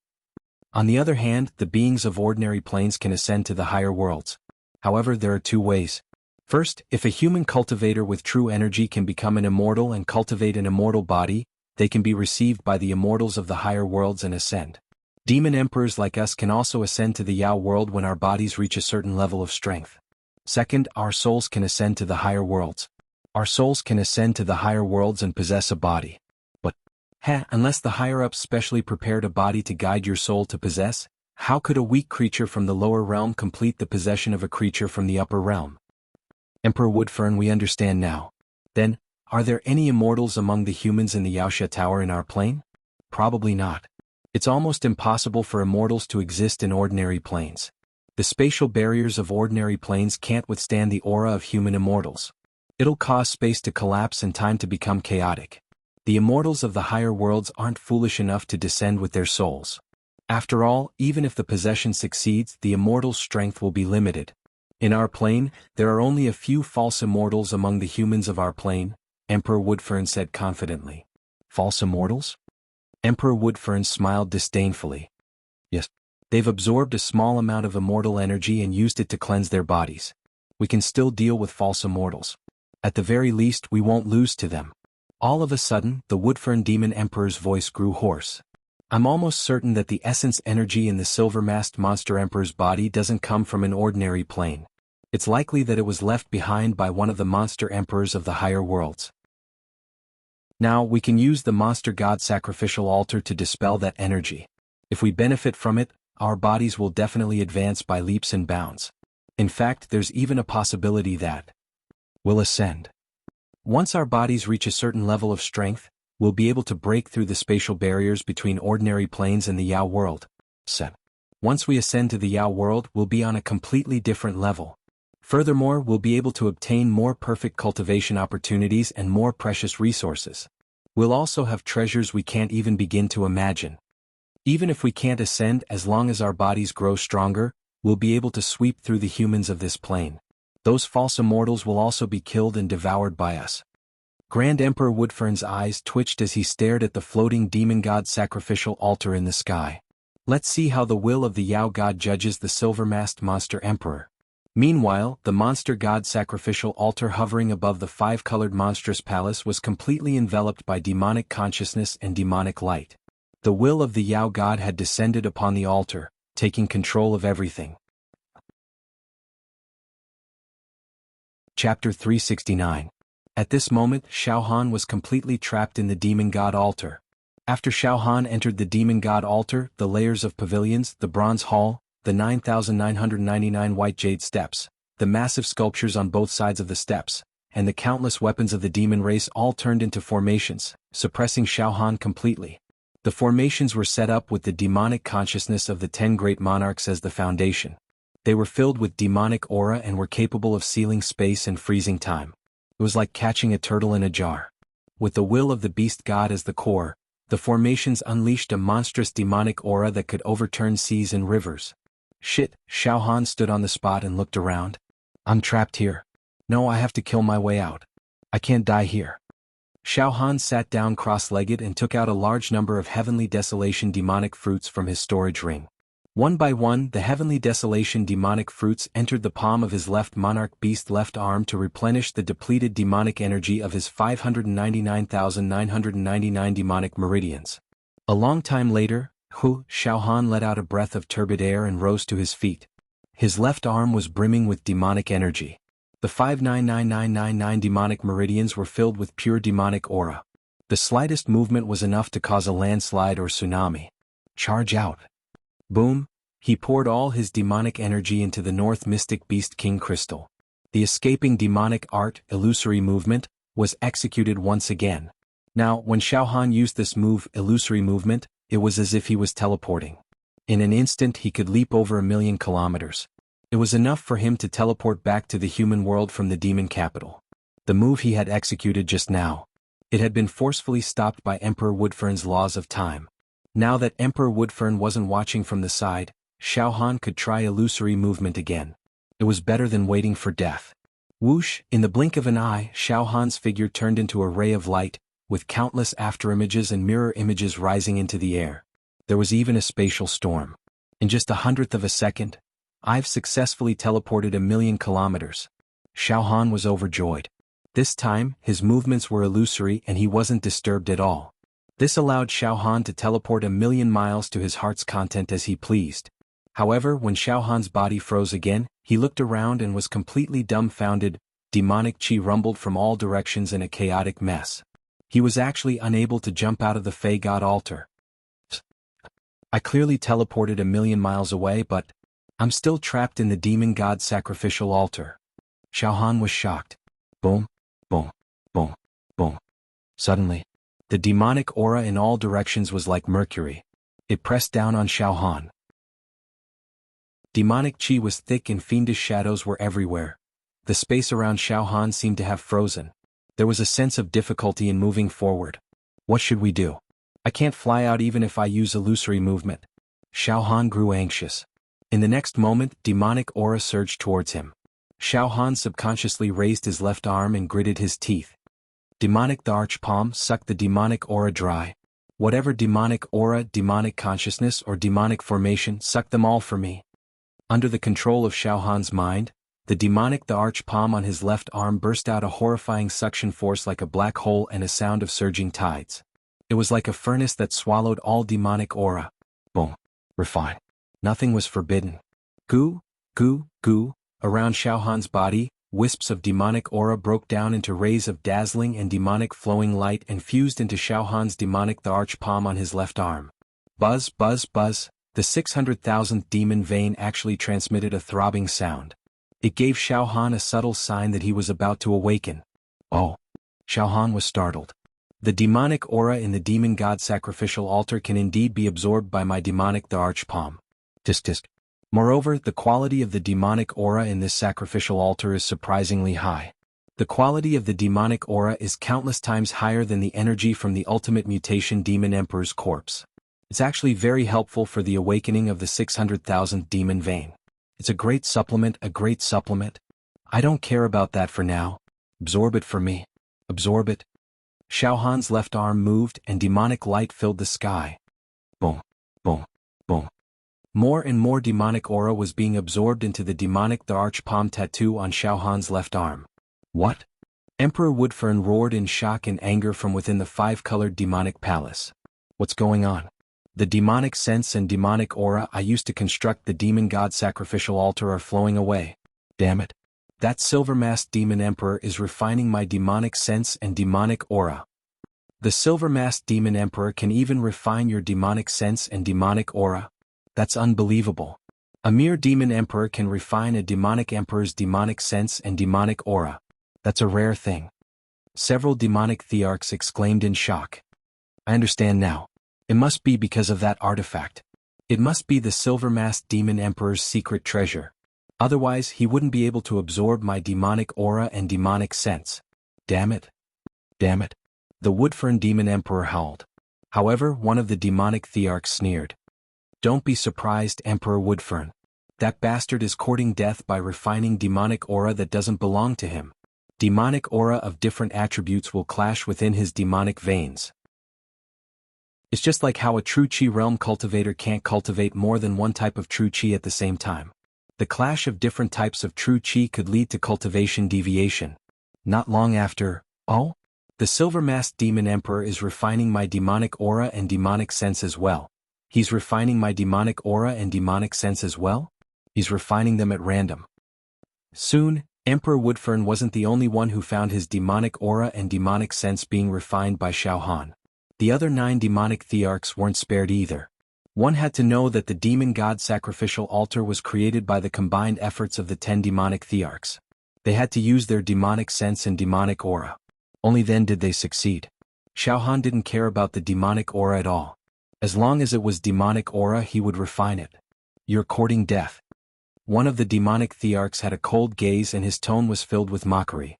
On the other hand, the beings of ordinary planes can ascend to the higher worlds. However, there are two ways. First, if a human cultivator with true energy can become an immortal and cultivate an immortal body, they can be received by the immortals of the higher worlds and ascend. Demon emperors like us can also ascend to the Yao world when our bodies reach a certain level of strength. Second, our souls can ascend to the higher worlds. Our souls can ascend to the higher worlds and possess a body. But, unless the higher-ups specially prepared a body to guide your soul to possess, how could a weak creature from the lower realm complete the possession of a creature from the upper realm? Emperor Woodfern, we understand now. Then, are there any immortals among the humans in the Yaoxia Tower in our plane? Probably not. It's almost impossible for immortals to exist in ordinary planes. The spatial barriers of ordinary planes can't withstand the aura of human immortals. It'll cause space to collapse and time to become chaotic. The immortals of the higher worlds aren't foolish enough to descend with their souls. After all, even if the possession succeeds, the immortal's strength will be limited. In our plane, there are only a few false immortals among the humans of our plane, Emperor Woodfern said confidently. False immortals? Emperor Woodfern smiled disdainfully. Yes. They've absorbed a small amount of immortal energy and used it to cleanse their bodies. We can still deal with false immortals. At the very least, we won't lose to them. All of a sudden, the Woodfern Demon Emperor's voice grew hoarse. I'm almost certain that the essence energy in the silver-masked monster emperor's body doesn't come from an ordinary plane. It's likely that it was left behind by one of the monster emperors of the higher worlds. Now, we can use the monster god sacrificial altar to dispel that energy. If we benefit from it, our bodies will definitely advance by leaps and bounds. In fact, there's even a possibility that we'll ascend. Once our bodies reach a certain level of strength, we'll be able to break through the spatial barriers between ordinary planes and the Yao world. Once we ascend to the Yao world, we'll be on a completely different level. Furthermore, we'll be able to obtain more perfect cultivation opportunities and more precious resources. We'll also have treasures we can't even begin to imagine. Even if we can't ascend, as long as our bodies grow stronger, we'll be able to sweep through the humans of this plane. Those false immortals will also be killed and devoured by us. Grand Emperor Woodfern's eyes twitched as he stared at the floating demon god sacrificial altar in the sky. Let's see how the will of the Yao god judges the silver-masked monster emperor. Meanwhile, the monster god sacrificial altar hovering above the five-colored monstrous palace was completely enveloped by demonic consciousness and demonic light. The will of the Yao god had descended upon the altar, taking control of everything. Chapter 369. At this moment, Xiaohan was completely trapped in the demon god altar. After Xiaohan entered the demon god altar, the layers of pavilions, the bronze hall, the 9,999 white jade steps, the massive sculptures on both sides of the steps, and the countless weapons of the demon race all turned into formations, suppressing Xiaohan completely. The formations were set up with the demonic consciousness of the 10 great monarchs as the foundation. They were filled with demonic aura and were capable of sealing space and freezing time. It was like catching a turtle in a jar. With the will of the beast god as the core, the formations unleashed a monstrous demonic aura that could overturn seas and rivers. Shit, Xiaohan stood on the spot and looked around. I'm trapped here. No, I have to kill my way out. I can't die here. Xiaohan sat down cross-legged and took out a large number of heavenly desolation demonic fruits from his storage ring. One by one, the heavenly desolation demonic fruits entered the palm of his left monarch beast left arm to replenish the depleted demonic energy of his 599,999 demonic meridians. A long time later, Xiaohan let out a breath of turbid air and rose to his feet. His left arm was brimming with demonic energy. The 599,999 demonic meridians were filled with pure demonic aura. The slightest movement was enough to cause a landslide or tsunami. Charge out. Boom! He poured all his demonic energy into the North Mystic Beast King Crystal. The escaping demonic art, illusory movement, was executed once again. Now, when Xiaohan used this move, illusory movement, it was as if he was teleporting. In an instant he could leap over 1,000,000 kilometers. It was enough for him to teleport back to the human world from the demon capital. The move he had executed just now. It had been forcefully stopped by Emperor Woodfern's laws of time. Now that Emperor Woodfern wasn't watching from the side, Xiaohan could try illusory movement again. It was better than waiting for death. Whoosh! In the blink of an eye, Xiaohan's figure turned into a ray of light, with countless afterimages and mirror images rising into the air. There was even a spatial storm. In just 1/100th of a second, I've successfully teleported 1,000,000 kilometers. Xiaohan was overjoyed. This time, his movements were illusory and he wasn't disturbed at all. This allowed Xiaohan to teleport 1,000,000 miles to his heart's content as he pleased. However, when Xiaohan's body froze again, he looked around and was completely dumbfounded. Demonic chi rumbled from all directions in a chaotic mess. He was actually unable to jump out of the Fey God altar. I clearly teleported 1,000,000 miles away, but I'm still trapped in the demon god sacrificial altar. Xiaohan was shocked. Boom, boom, boom, boom. Suddenly, the demonic aura in all directions was like mercury. It pressed down on Xiaohan. Demonic chi was thick and fiendish shadows were everywhere. The space around Xiaohan seemed to have frozen. There was a sense of difficulty in moving forward. What should we do? I can't fly out even if I use illusory movement. Xiaohan grew anxious. In the next moment, demonic aura surged towards him. Xiaohan subconsciously raised his left arm and gritted his teeth. Demonic the arch palm sucked the demonic aura dry. Whatever demonic aura, demonic consciousness or demonic formation, suck them all for me. Under the control of Xiaohan's mind, the demonic the arch palm on his left arm burst out a horrifying suction force like a black hole and a sound of surging tides. It was like a furnace that swallowed all demonic aura. Boom. Refine. Nothing was forbidden. Goo, goo, goo. Around Xiaohan's body, wisps of demonic aura broke down into rays of dazzling and demonic flowing light and fused into Xiaohan's demonic the arch palm on his left arm. Buzz, buzz, buzz. The 600,000th demon vein actually transmitted a throbbing sound. It gave Xiaohan a subtle sign that he was about to awaken. Oh! Xiaohan was startled. The demonic aura in the demon god sacrificial altar can indeed be absorbed by my demonic the arch palm. Tisk tisk. Moreover, the quality of the demonic aura in this sacrificial altar is surprisingly high. The quality of the demonic aura is countless times higher than the energy from the ultimate mutation demon emperor's corpse. It's actually very helpful for the awakening of the 600,000th demon vein. It's a great supplement, a great supplement. I don't care about that for now. Absorb it for me. Absorb it. Xiaohan's left arm moved and demonic light filled the sky. Boom, boom, boom. More and more demonic aura was being absorbed into the demonic the arch palm tattoo on Xiaohan's left arm. What? Emperor Woodfern roared in shock and anger from within the five-colored demonic palace. What's going on? The demonic sense and demonic aura I used to construct the demon god sacrificial altar are flowing away. Damn it. That silver-masked demon emperor is refining my demonic sense and demonic aura. The silver-masked demon emperor can even refine your demonic sense and demonic aura. That's unbelievable. A mere demon emperor can refine a demonic emperor's demonic sense and demonic aura. That's a rare thing. Several demonic thearchs exclaimed in shock. I understand now. It must be because of that artifact. It must be the silver-masked demon emperor's secret treasure. Otherwise, he wouldn't be able to absorb my demonic aura and demonic sense. Damn it. Damn it. The Woodfern demon emperor howled. However, one of the demonic thearchs sneered. Don't be surprised, Emperor Woodfern. That bastard is courting death by refining demonic aura that doesn't belong to him. Demonic aura of different attributes will clash within his demonic veins. It's just like how a true Qi realm cultivator can't cultivate more than one type of true Qi at the same time. The clash of different types of true Qi could lead to cultivation deviation. Not long after, oh? The silver-masked demon emperor is refining my demonic aura and demonic sense as well. He's refining my demonic aura and demonic sense as well? He's refining them at random. Soon, Emperor Woodfern wasn't the only one who found his demonic aura and demonic sense being refined by Xiao Han. The other 9 demonic thearchs weren't spared either. One had to know that the demon god sacrificial altar was created by the combined efforts of the 10 demonic thearchs. They had to use their demonic sense and demonic aura. Only then did they succeed. Xiao Han didn't care about the demonic aura at all. As long as it was demonic aura, he would refine it. You're courting death. One of the demonic thearchs had a cold gaze and his tone was filled with mockery.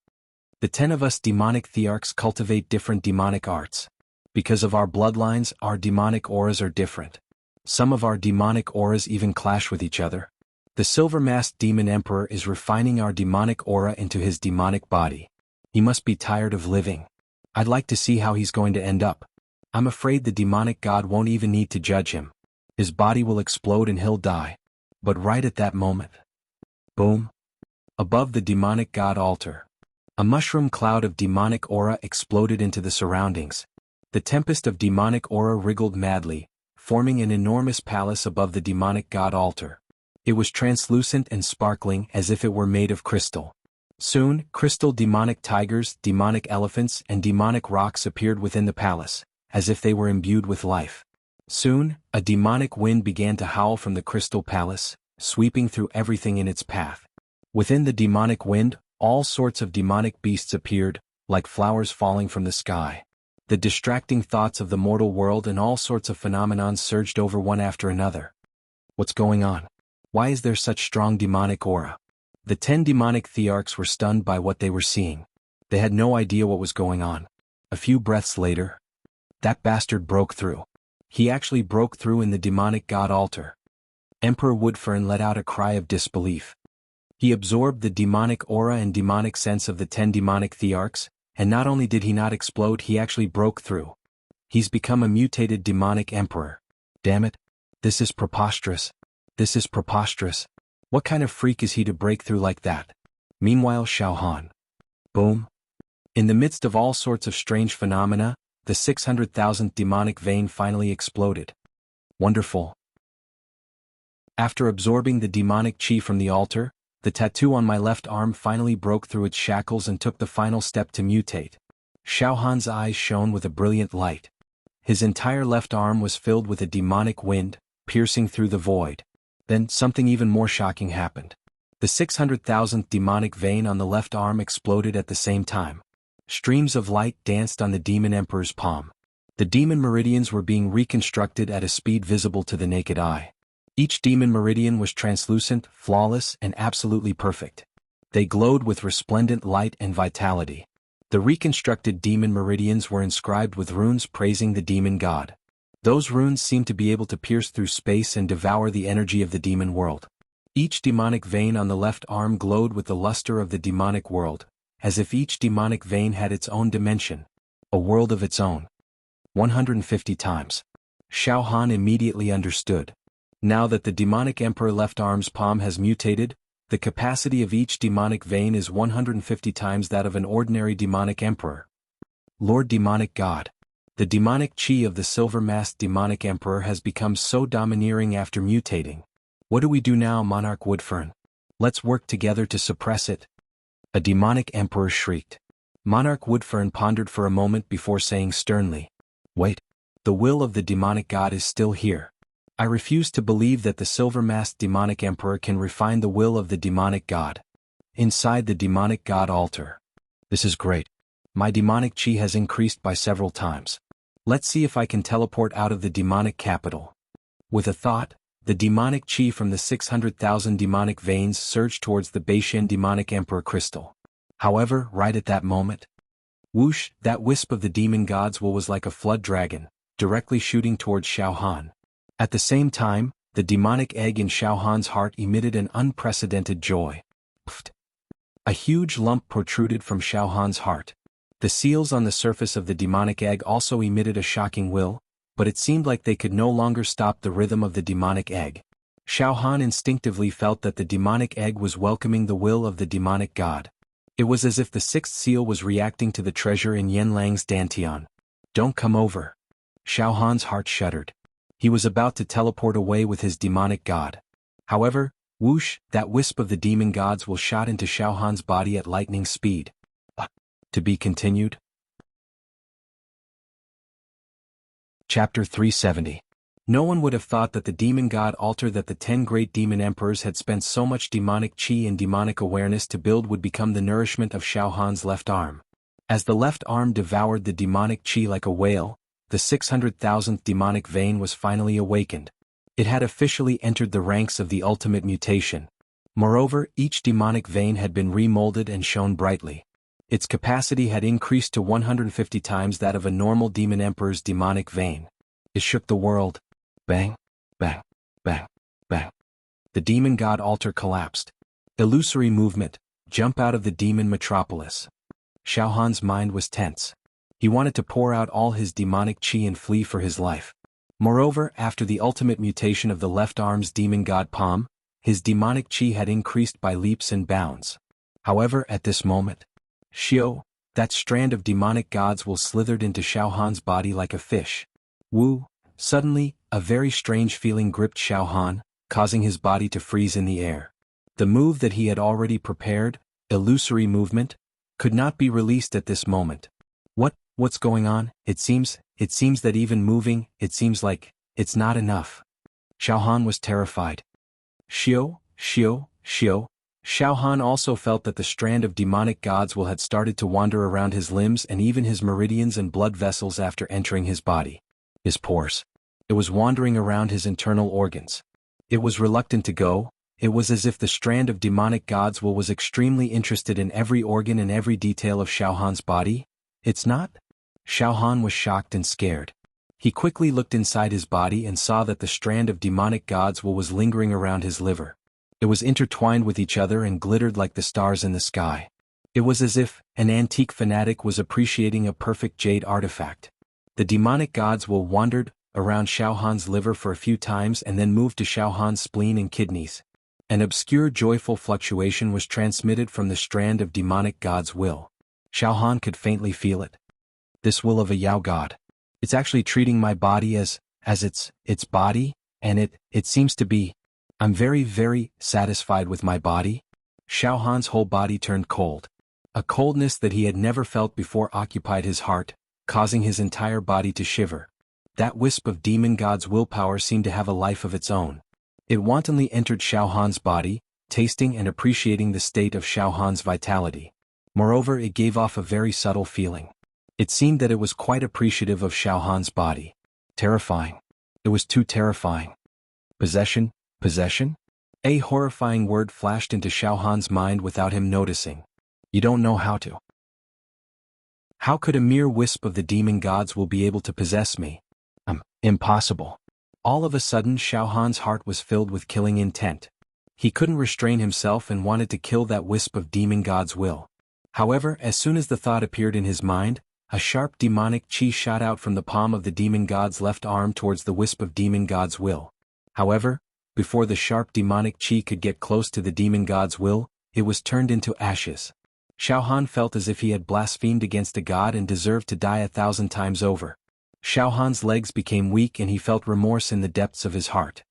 The 10 of us demonic thearchs cultivate different demonic arts. Because of our bloodlines, our demonic auras are different. Some of our demonic auras even clash with each other. The silver-masked demon emperor is refining our demonic aura into his demonic body. He must be tired of living. I'd like to see how he's going to end up. I'm afraid the demonic god won't even need to judge him. His body will explode and he'll die. But right at that moment, boom! Above the demonic god altar, a mushroom cloud of demonic aura exploded into the surroundings. The tempest of demonic aura wriggled madly, forming an enormous palace above the demonic god altar. It was translucent and sparkling as if it were made of crystal. Soon, crystal demonic tigers, demonic elephants, and demonic rocks appeared within the palace, as if they were imbued with life. Soon, a demonic wind began to howl from the crystal palace, sweeping through everything in its path. Within the demonic wind, all sorts of demonic beasts appeared, like flowers falling from the sky. The distracting thoughts of the mortal world and all sorts of phenomenons surged over one after another. What's going on? Why is there such strong demonic aura? The 10 demonic thearchs were stunned by what they were seeing. They had no idea what was going on. A few breaths later, that bastard broke through. He actually broke through in the demonic god altar. Emperor Woodfern let out a cry of disbelief. He absorbed the demonic aura and demonic sense of the 10 demonic thearchs, and not only did he not explode, he actually broke through. He's become a mutated demonic emperor. Damn it. This is preposterous. This is preposterous. What kind of freak is he to break through like that? Meanwhile, Xiao Han. Boom. In the midst of all sorts of strange phenomena, the 600,000th demonic vein finally exploded. Wonderful. After absorbing the demonic chi from the altar, the tattoo on my left arm finally broke through its shackles and took the final step to mutate. Xiao Han's eyes shone with a brilliant light. His entire left arm was filled with a demonic wind, piercing through the void. Then, something even more shocking happened. The 600,000th demonic vein on the left arm exploded at the same time. Streams of light danced on the demon emperor's palm. The demon meridians were being reconstructed at a speed visible to the naked eye. Each demon meridian was translucent, flawless, and absolutely perfect. They glowed with resplendent light and vitality. The reconstructed demon meridians were inscribed with runes praising the demon god. Those runes seemed to be able to pierce through space and devour the energy of the demon world. Each demonic vein on the left arm glowed with the luster of the demonic world, as if each demonic vein had its own dimension, a world of its own. 150 times. Xiao Han immediately understood. Now that the demonic emperor left arm's palm has mutated, the capacity of each demonic vein is 150 times that of an ordinary demonic emperor. Lord Demonic God. The demonic chi of the silver-masked demonic emperor has become so domineering after mutating. What do we do now, Monarch Woodfern? Let's work together to suppress it. A demonic emperor shrieked. Monarch Woodfern pondered for a moment before saying sternly, "Wait. The will of the demonic god is still here. I refuse to believe that the silver-masked demonic emperor can refine the will of the demonic god." Inside the demonic god altar. This is great. My demonic chi has increased by several times. Let's see if I can teleport out of the demonic capital. With a thought, the demonic chi from the 600,000 demonic veins surged towards the Beishan demonic emperor crystal. However, right at that moment, whoosh, that wisp of the demon god's will was like a flood dragon, directly shooting towards Xiao Han. At the same time, the demonic egg in Xiao Han's heart emitted an unprecedented joy. Pfft. A huge lump protruded from Xiao Han's heart. The seals on the surface of the demonic egg also emitted a shocking will, but it seemed like they could no longer stop the rhythm of the demonic egg. Xiao Han instinctively felt that the demonic egg was welcoming the will of the demonic god. It was as if the sixth seal was reacting to the treasure in Yanlang's dantian. Don't come over. Xiao Han's heart shuddered. He was about to teleport away with his demonic god. However, whoosh, that wisp of the demon gods will shot into Xiao Han's body at lightning speed. To be continued. Chapter 370. No one would have thought that the demon god altar that the 10 great demon emperors had spent so much demonic chi and demonic awareness to build would become the nourishment of Xiao Han's left arm. As the left arm devoured the demonic chi like a whale, the 600,000th demonic vein was finally awakened. It had officially entered the ranks of the ultimate mutation. Moreover, each demonic vein had been remolded and shone brightly. Its capacity had increased to 150 times that of a normal demon emperor's demonic vein. It shook the world. Bang, bang, bang, bang. The demon god altar collapsed. Illusory movement, jump out of the demon metropolis. Xiao Han's mind was tense. He wanted to pour out all his demonic chi and flee for his life. Moreover, after the ultimate mutation of the left arm's demon god palm, his demonic chi had increased by leaps and bounds. However, at this moment, Xiao, that strand of demonic gods will slithered into Xiao Han's body like a fish. Woo! Suddenly, a very strange feeling gripped Xiao Han, causing his body to freeze in the air. The move that he had already prepared, illusory movement, could not be released at this moment. What's going on? It seems that even moving, it seems like, it's not enough. Xiao Han was terrified. Xiao. Xiao Han also felt that the strand of demonic gods will had started to wander around his limbs and even his meridians and blood vessels after entering his body. His pores. It was wandering around his internal organs. It was reluctant to go. It was as if the strand of demonic gods was extremely interested in every organ and every detail of Xiao Han's body. It's not? Xiao Han was shocked and scared. He quickly looked inside his body and saw that the strand of demonic gods was lingering around his liver. It was intertwined with each other and glittered like the stars in the sky. It was as if an antique fanatic was appreciating a perfect jade artifact. The demonic gods wandered around Xiao Han's liver for a few times and then moved to Xiao Han's spleen and kidneys. An obscure joyful fluctuation was transmitted from the strand of demonic god's will. Xiao Han could faintly feel it. This will of a Yao god. It's actually treating my body as its body, and it seems to be. I'm very, very satisfied with my body. Xiao Han's whole body turned cold. A coldness that he had never felt before occupied his heart, causing his entire body to shiver. That wisp of demon god's willpower seemed to have a life of its own. It wantonly entered Xiao Han's body, tasting and appreciating the state of Xiao Han's vitality. Moreover, it gave off a very subtle feeling. It seemed that it was quite appreciative of Xiao Han's body. Terrifying. It was too terrifying. Possession? A horrifying word flashed into Xiao Han's mind without him noticing. You don't know how to. How could a mere wisp of the demon gods be able to possess me? Impossible. All of a sudden Xiao Han's heart was filled with killing intent. He couldn't restrain himself and wanted to kill that wisp of demon god's will. However, as soon as the thought appeared in his mind, a sharp demonic chi shot out from the palm of the demon god's left arm towards the wisp of demon god's will. However, before the sharp demonic chi could get close to the demon god's will, it was turned into ashes. Xiao Han felt as if he had blasphemed against a god and deserved to die 1,000 times over. Xiao Han's legs became weak and he felt remorse in the depths of his heart.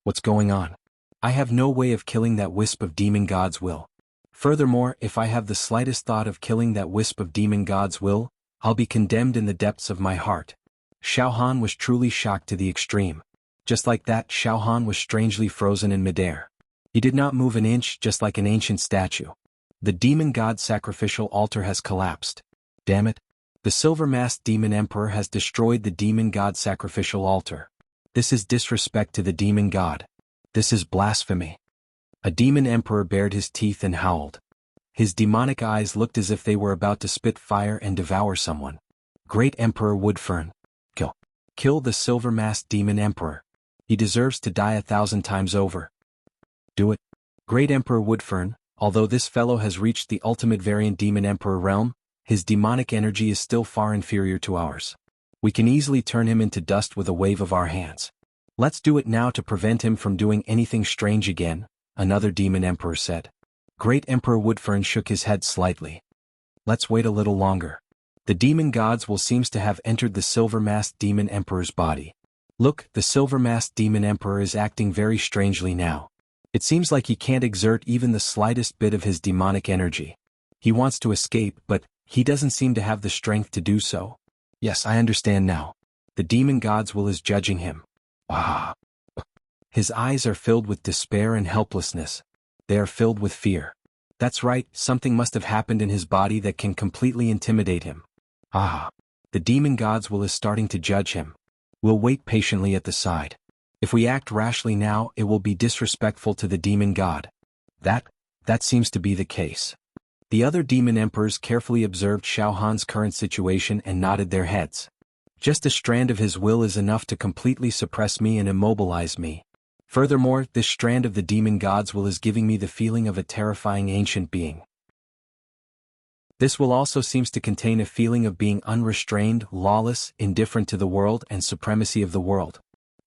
What's going on? I have no way of killing that wisp of demon god's will. Furthermore, if I have the slightest thought of killing that wisp of demon god's will, I'll be condemned in the depths of my heart. Xiao Han was truly shocked to the extreme. Just like that, Xiao Han was strangely frozen in midair. He did not move an inch, just like an ancient statue. The demon god's sacrificial altar has collapsed. Damn it. The silver-masked demon emperor has destroyed the demon god's sacrificial altar. This is disrespect to the demon god. This is blasphemy. A demon emperor bared his teeth and howled. His demonic eyes looked as if they were about to spit fire and devour someone. Great Emperor Woodfern. Kill the silver-masked demon emperor. He deserves to die 1,000 times over. Do it. Great Emperor Woodfern, although this fellow has reached the ultimate variant demon emperor realm, his demonic energy is still far inferior to ours. We can easily turn him into dust with a wave of our hands. Let's do it now to prevent him from doing anything strange again, another demon emperor said. Great Emperor Woodfern shook his head slightly. Let's wait a little longer. The demon gods will seems to have entered the silver-masked demon emperor's body. Look, the silver-masked demon emperor is acting very strangely now. It seems like he can't exert even the slightest bit of his demonic energy. He wants to escape, but he doesn't seem to have the strength to do so. Yes, I understand now. The demon god's will is judging him. Ah. His eyes are filled with despair and helplessness. They are filled with fear. That's right, something must have happened in his body that can completely intimidate him. Ah. The demon god's will is starting to judge him. We'll wait patiently at the side. If we act rashly now, it will be disrespectful to the demon god. That seems to be the case. The other demon emperors carefully observed Xiao Han's current situation and nodded their heads. Just a strand of his will is enough to completely suppress me and immobilize me. Furthermore, this strand of the demon god's will is giving me the feeling of a terrifying ancient being. This will also seems to contain a feeling of being unrestrained, lawless, indifferent to the world and supremacy of the world.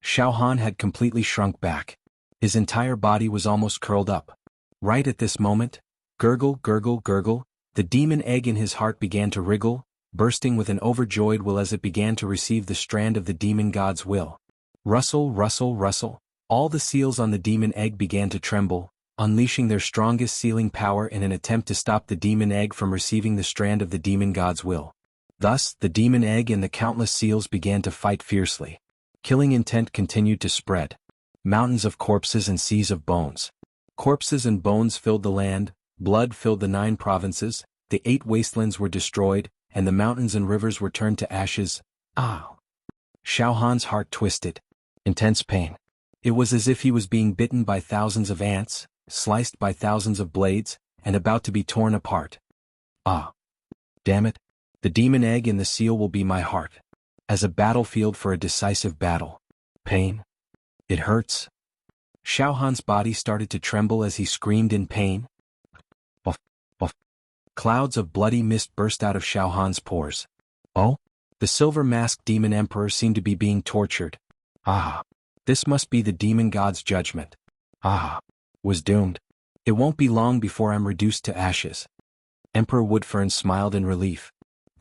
Xiao Han had completely shrunk back. His entire body was almost curled up. Right at this moment, gurgle, gurgle, gurgle, the demon egg in his heart began to wriggle, bursting with an overjoyed will as it began to receive the strand of the demon god's will. Rustle, rustle, rustle. All the seals on the demon egg began to tremble, unleashing their strongest sealing power in an attempt to stop the demon egg from receiving the strand of the demon god's will. Thus, the demon egg and the countless seals began to fight fiercely. Killing intent continued to spread. Mountains of corpses and seas of bones. Corpses and bones filled the land, blood filled the 9 provinces, the 8 wastelands were destroyed, and the mountains and rivers were turned to ashes. Ah! Xiao Han's heart twisted. Intense pain. It was as if he was being bitten by thousands of ants, sliced by thousands of blades, and about to be torn apart. Ah! Damn it! The demon egg in the seal will be my heart. As a battlefield for a decisive battle. Pain. It hurts. Xiao Han's body started to tremble as he screamed in pain. Buff, buff. Clouds of bloody mist burst out of Xiao Han's pores. Oh? The silver-masked demon emperor seemed to be being tortured. Ah! This must be the demon god's judgment. Ah! Was doomed. It won't be long before I'm reduced to ashes. Emperor Woodfern smiled in relief.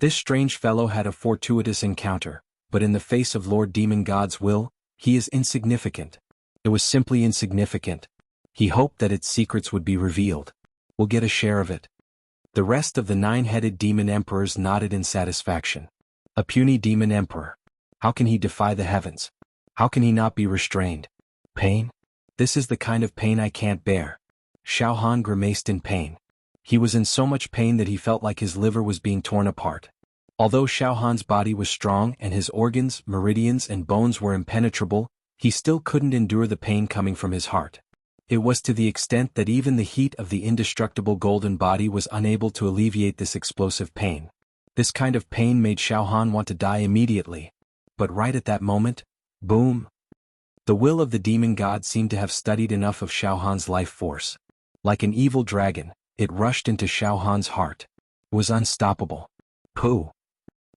This strange fellow had a fortuitous encounter, but in the face of Lord Demon God's will, he is insignificant. It was simply insignificant. He hoped that its secrets would be revealed. We'll get a share of it. The rest of the 9-headed demon emperors nodded in satisfaction. A puny demon emperor. How can he defy the heavens? How can he not be restrained? Pain? This is the kind of pain I can't bear. Xiao Han grimaced in pain. He was in so much pain that he felt like his liver was being torn apart. Although Xiao Han's body was strong and his organs, meridians and bones were impenetrable, he still couldn't endure the pain coming from his heart. It was to the extent that even the heat of the indestructible golden body was unable to alleviate this explosive pain. This kind of pain made Xiao Han want to die immediately. But right at that moment, boom! The will of the demon god seemed to have studied enough of Xiao Han's life force. Like an evil dragon, it rushed into Xiao Han's heart. It was unstoppable. Pooh!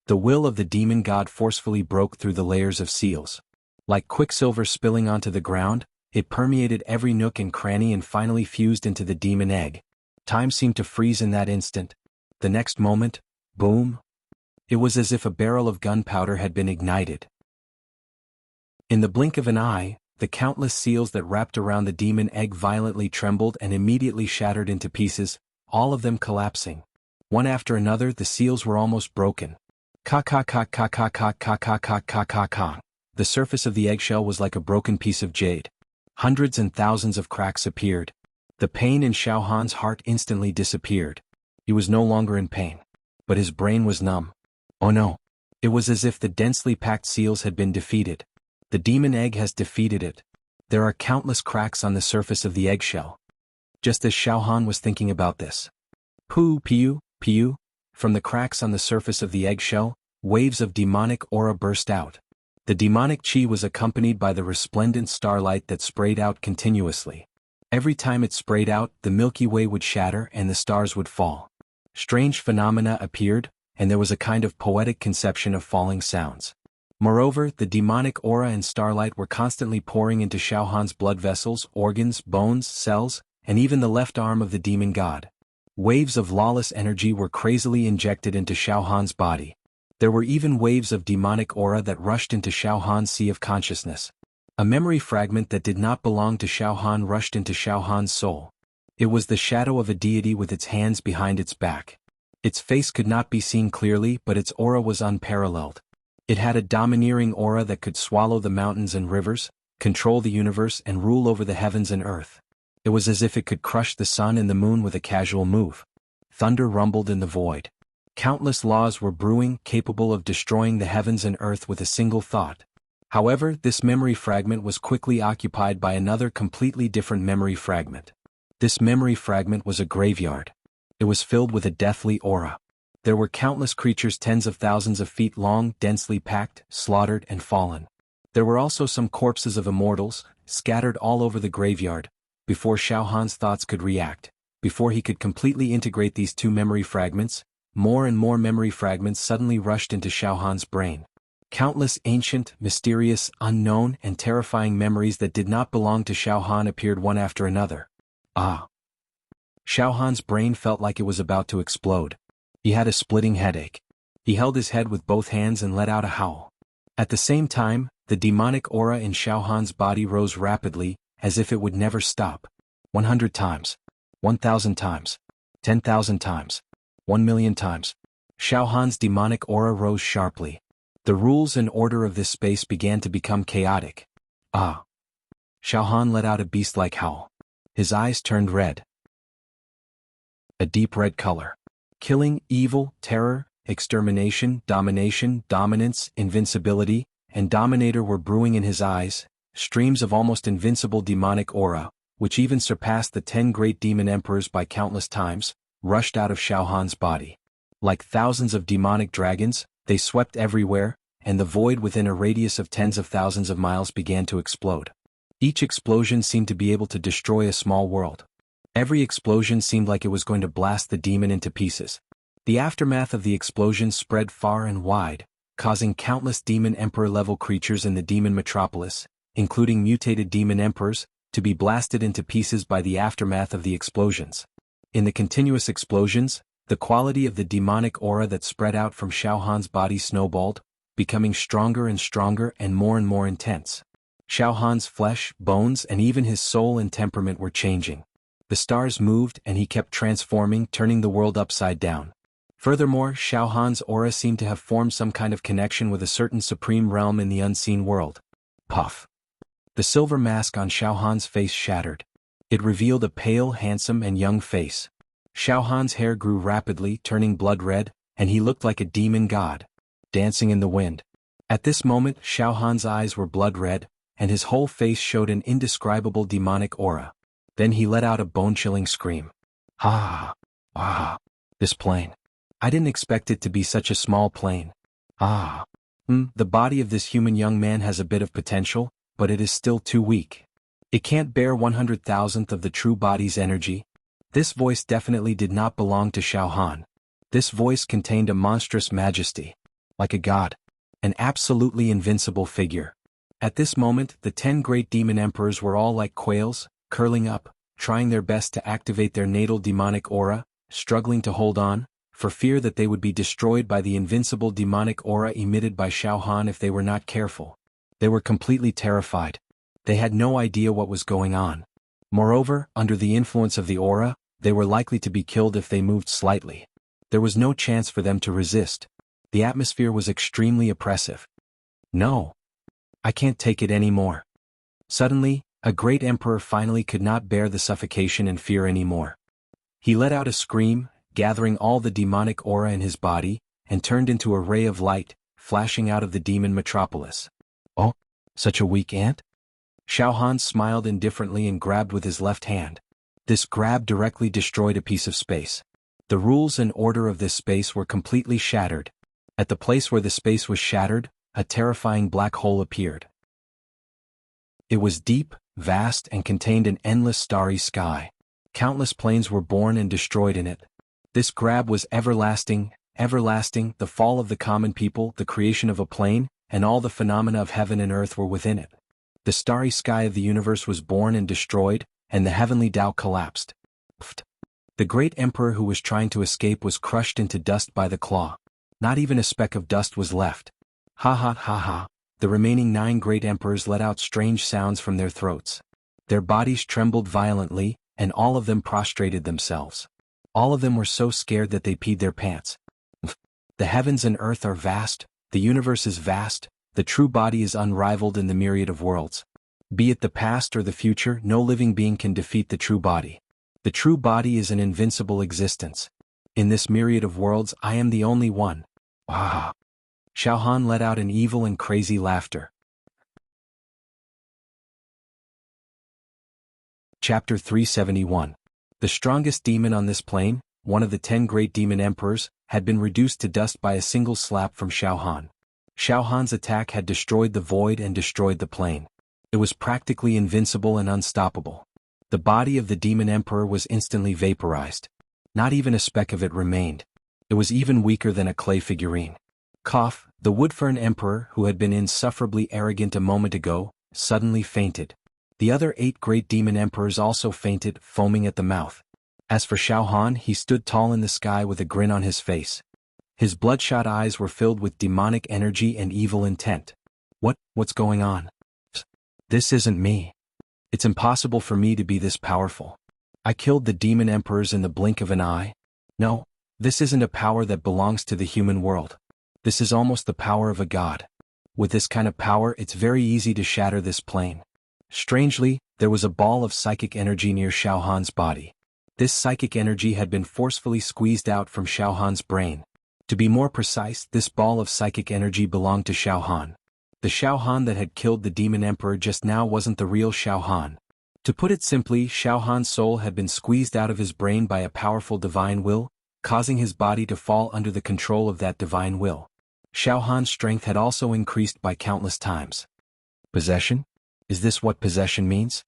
The will of the demon god forcefully broke through the layers of seals. Like quicksilver spilling onto the ground, it permeated every nook and cranny and finally fused into the demon egg. Time seemed to freeze in that instant. The next moment, boom! It was as if a barrel of gunpowder had been ignited. In the blink of an eye, the countless seals that wrapped around the demon egg violently trembled and immediately shattered into pieces, all of them collapsing. One after another, the seals were almost broken. Ka-ka-ka-ka-ka-ka-ka-ka-ka-ka-ka. The surface of the eggshell was like a broken piece of jade. Hundreds and thousands of cracks appeared. The pain in Xiao Han's heart instantly disappeared. He was no longer in pain. But his brain was numb. Oh no! It was as if the densely packed seals had been defeated. The demon egg has defeated it. There are countless cracks on the surface of the eggshell. Just as Xiao Han was thinking about this. Poo, piu, piu. From the cracks on the surface of the eggshell, waves of demonic aura burst out. The demonic chi was accompanied by the resplendent starlight that sprayed out continuously. Every time it sprayed out, the Milky Way would shatter and the stars would fall. Strange phenomena appeared, and there was a kind of poetic conception of falling sounds. Moreover, the demonic aura and starlight were constantly pouring into Xiao Han's blood vessels, organs, bones, cells, and even the left arm of the demon god. Waves of lawless energy were crazily injected into Xiao Han's body. There were even waves of demonic aura that rushed into Xiao Han's sea of consciousness. A memory fragment that did not belong to Xiao Han rushed into Xiao Han's soul. It was the shadow of a deity with its hands behind its back. Its face could not be seen clearly, but its aura was unparalleled. It had a domineering aura that could swallow the mountains and rivers, control the universe and rule over the heavens and earth. It was as if it could crush the sun and the moon with a casual move. Thunder rumbled in the void. Countless laws were brewing, capable of destroying the heavens and earth with a single thought. However, this memory fragment was quickly occupied by another completely different memory fragment. This memory fragment was a graveyard. It was filled with a deathly aura. There were countless creatures tens of thousands of feet long, densely packed, slaughtered and fallen. There were also some corpses of immortals, scattered all over the graveyard. Before Xiao Han's thoughts could react, before he could completely integrate these two memory fragments, more and more memory fragments suddenly rushed into Xiao Han's brain. Countless ancient, mysterious, unknown, and terrifying memories that did not belong to Xiao Han appeared one after another. Xiao Han's brain felt like it was about to explode. He had a splitting headache. He held his head with both hands and let out a howl. At the same time, the demonic aura in Xiao Han's body rose rapidly, as if it would never stop. 100 times. 1,000 times. 10,000 times. 1,000,000 times. Xiao Han's demonic aura rose sharply. The rules and order of this space began to become chaotic. Xiao Han let out a beast-like howl. His eyes turned red. A deep red color. Killing, evil, terror, extermination, domination, dominance, invincibility, and dominator were brewing in his eyes, streams of almost invincible demonic aura, which even surpassed the 10 great demon emperors by countless times, rushed out of Xiao Han's body. Like thousands of demonic dragons, they swept everywhere, and the void within a radius of tens of thousands of miles began to explode. Each explosion seemed to be able to destroy a small world. Every explosion seemed like it was going to blast the demon into pieces. The aftermath of the explosion spread far and wide, causing countless demon emperor-level creatures in the demon metropolis, including mutated demon emperors, to be blasted into pieces by the aftermath of the explosions. In the continuous explosions, the quality of the demonic aura that spread out from Xiao Han's body snowballed, becoming stronger and more intense. Xiao Han's flesh, bones, and even his soul and temperament were changing. The stars moved and he kept transforming, turning the world upside down. Furthermore, Xiao Han's aura seemed to have formed some kind of connection with a certain supreme realm in the unseen world. Puff. The silver mask on Xiao Han's face shattered. It revealed a pale, handsome, and young face. Xiao Han's hair grew rapidly, turning blood red, and he looked like a demon god, dancing in the wind. At this moment, Xiao Han's eyes were blood red, and his whole face showed an indescribable demonic aura. Then he let out a bone-chilling scream. This plane. I didn't expect it to be such a small plane. The body of this human young man has a bit of potential, but it is still too weak. It can't bear 100,000th of the true body's energy. This voice definitely did not belong to Xiao Han. This voice contained a monstrous majesty. Like a god. An absolutely invincible figure. At this moment, the 10 great demon emperors were all like quails, curling up, trying their best to activate their natal demonic aura, struggling to hold on, for fear that they would be destroyed by the invincible demonic aura emitted by Xiao Han if they were not careful. They were completely terrified. They had no idea what was going on. Moreover, under the influence of the aura, they were likely to be killed if they moved slightly. There was no chance for them to resist. The atmosphere was extremely oppressive. No. I can't take it anymore. Suddenly, a great emperor finally could not bear the suffocation and fear anymore. He let out a scream, gathering all the demonic aura in his body, and turned into a ray of light, flashing out of the demon metropolis. Oh, such a weak ant? Xiao Han smiled indifferently and grabbed with his left hand. This grab directly destroyed a piece of space. The rules and order of this space were completely shattered. At the place where the space was shattered, a terrifying black hole appeared. It was deep, vast, and contained an endless starry sky. Countless planes were born and destroyed in it. This grab was everlasting, the fall of the common people, the creation of a plane, and all the phenomena of heaven and earth were within it. The starry sky of the universe was born and destroyed, and the heavenly Tao collapsed. The great emperor who was trying to escape was crushed into dust by the claw. Not even a speck of dust was left. Ha ha ha ha. The remaining 9 great emperors let out strange sounds from their throats. Their bodies trembled violently, and all of them prostrated themselves. All of them were so scared that they peed their pants. The heavens and earth are vast, the universe is vast, the true body is unrivaled in the myriad of worlds. Be it the past or the future, no living being can defeat the true body. The true body is an invincible existence. In this myriad of worlds, I am the only one. Ah! Xiao Han let out an evil and crazy laughter. Chapter 371. The strongest demon on this plane, one of the 10 great demon emperors, had been reduced to dust by a single slap from Xiao Han. Xiao Han's attack had destroyed the void and destroyed the plane. It was practically invincible and unstoppable. The body of the demon emperor was instantly vaporized. Not even a speck of it remained. It was even weaker than a clay figurine. Cough, the woodfern emperor, who had been insufferably arrogant a moment ago, suddenly fainted. The other 8 great demon emperors also fainted, foaming at the mouth. As for Xiao Han, he stood tall in the sky with a grin on his face. His bloodshot eyes were filled with demonic energy and evil intent. What's going on? This isn't me. It's impossible for me to be this powerful. I killed the demon emperors in the blink of an eye. No, this isn't a power that belongs to the human world. This is almost the power of a god. With this kind of power, it's very easy to shatter this plane. Strangely, there was a ball of psychic energy near Xiao Han's body. This psychic energy had been forcefully squeezed out from Xiao Han's brain. To be more precise, this ball of psychic energy belonged to Xiao Han. The Xiao Han that had killed the demon emperor just now wasn't the real Xiao Han. To put it simply, Xiao Han's soul had been squeezed out of his brain by a powerful divine will, causing his body to fall under the control of that divine will. Xiao Han's strength had also increased by countless times. Possession? Is this what possession means?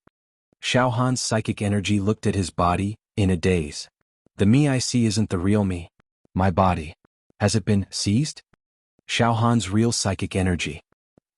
Xiao Han's psychic energy looked at his body, in a daze. The me I see isn't the real me. My body. Has it been seized? Xiao Han's real psychic energy.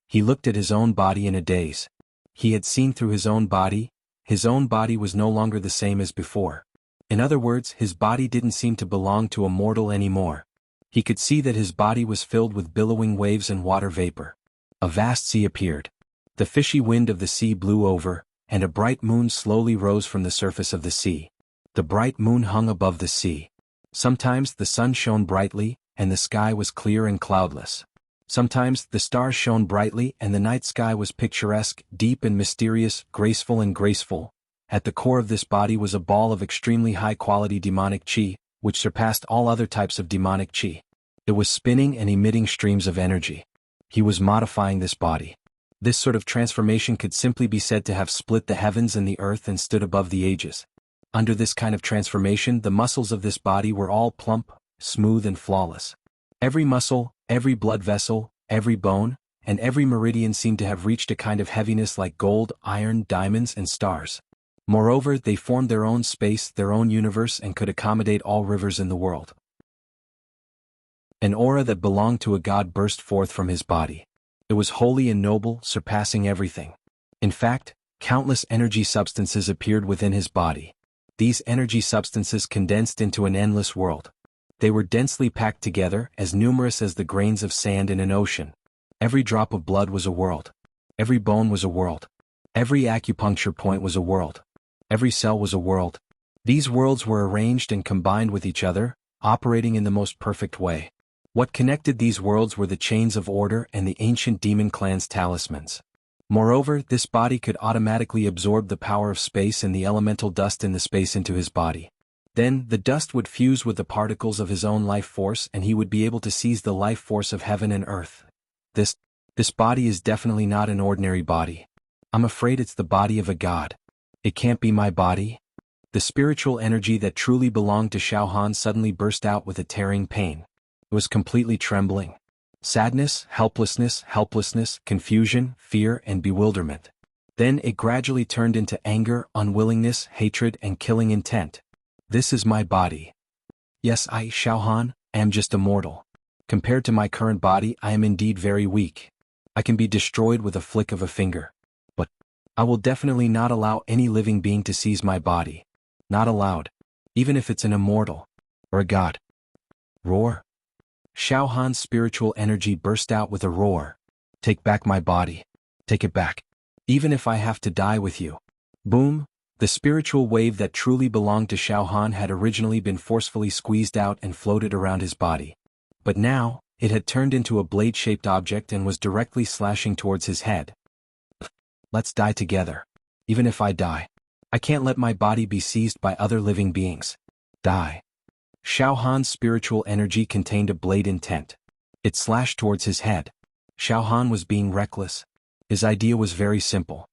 He looked at his own body in a daze. He had seen through his own body. His own body was no longer the same as before. In other words, his body didn't seem to belong to a mortal anymore. He could see that his body was filled with billowing waves and water vapor. A vast sea appeared. The fishy wind of the sea blew over, and a bright moon slowly rose from the surface of the sea. The bright moon hung above the sea. Sometimes the sun shone brightly, and the sky was clear and cloudless. Sometimes the stars shone brightly and the night sky was picturesque, deep and mysterious, graceful and graceful. At the core of this body was a ball of extremely high-quality demonic chi, which surpassed all other types of demonic chi. It was spinning and emitting streams of energy. He was modifying this body. This sort of transformation could simply be said to have split the heavens and the earth and stood above the ages. Under this kind of transformation, the muscles of this body were all plump, smooth and flawless. Every muscle, every blood vessel, every bone, and every meridian seemed to have reached a kind of heaviness like gold, iron, diamonds, and stars. Moreover, they formed their own space, their own universe, and could accommodate all rivers in the world. An aura that belonged to a god burst forth from his body. It was holy and noble, surpassing everything. In fact, countless energy substances appeared within his body. These energy substances condensed into an endless world. They were densely packed together, as numerous as the grains of sand in an ocean. Every drop of blood was a world. Every bone was a world. Every acupuncture point was a world. Every cell was a world. These worlds were arranged and combined with each other, operating in the most perfect way. What connected these worlds were the chains of order and the ancient demon clan's talismans. Moreover, this body could automatically absorb the power of space and the elemental dust in the space into his body. Then, the dust would fuse with the particles of his own life force and he would be able to seize the life force of heaven and earth. This body is definitely not an ordinary body. I'm afraid it's the body of a god. It can't be my body. The spiritual energy that truly belonged to Xiao Han suddenly burst out with a tearing pain. It was completely trembling. Sadness, helplessness, confusion, fear, and bewilderment. Then it gradually turned into anger, unwillingness, hatred, and killing intent. This is my body. Yes, I, Xiao Han, am just a mortal. Compared to my current body, I am indeed very weak. I can be destroyed with a flick of a finger. But I will definitely not allow any living being to seize my body. Not allowed. Even if it's an immortal. Or a god. Roar. Xiao Han's spiritual energy burst out with a roar. Take back my body. Take it back. Even if I have to die with you. Boom. The spiritual wave that truly belonged to Xiao Han had originally been forcefully squeezed out and floated around his body. But now, it had turned into a blade-shaped object and was directly slashing towards his head. Let's die together. Even if I die. I can't let my body be seized by other living beings. Die. Xiao Han's spiritual energy contained a blade intent. It slashed towards his head. Xiao Han was being reckless. His idea was very simple.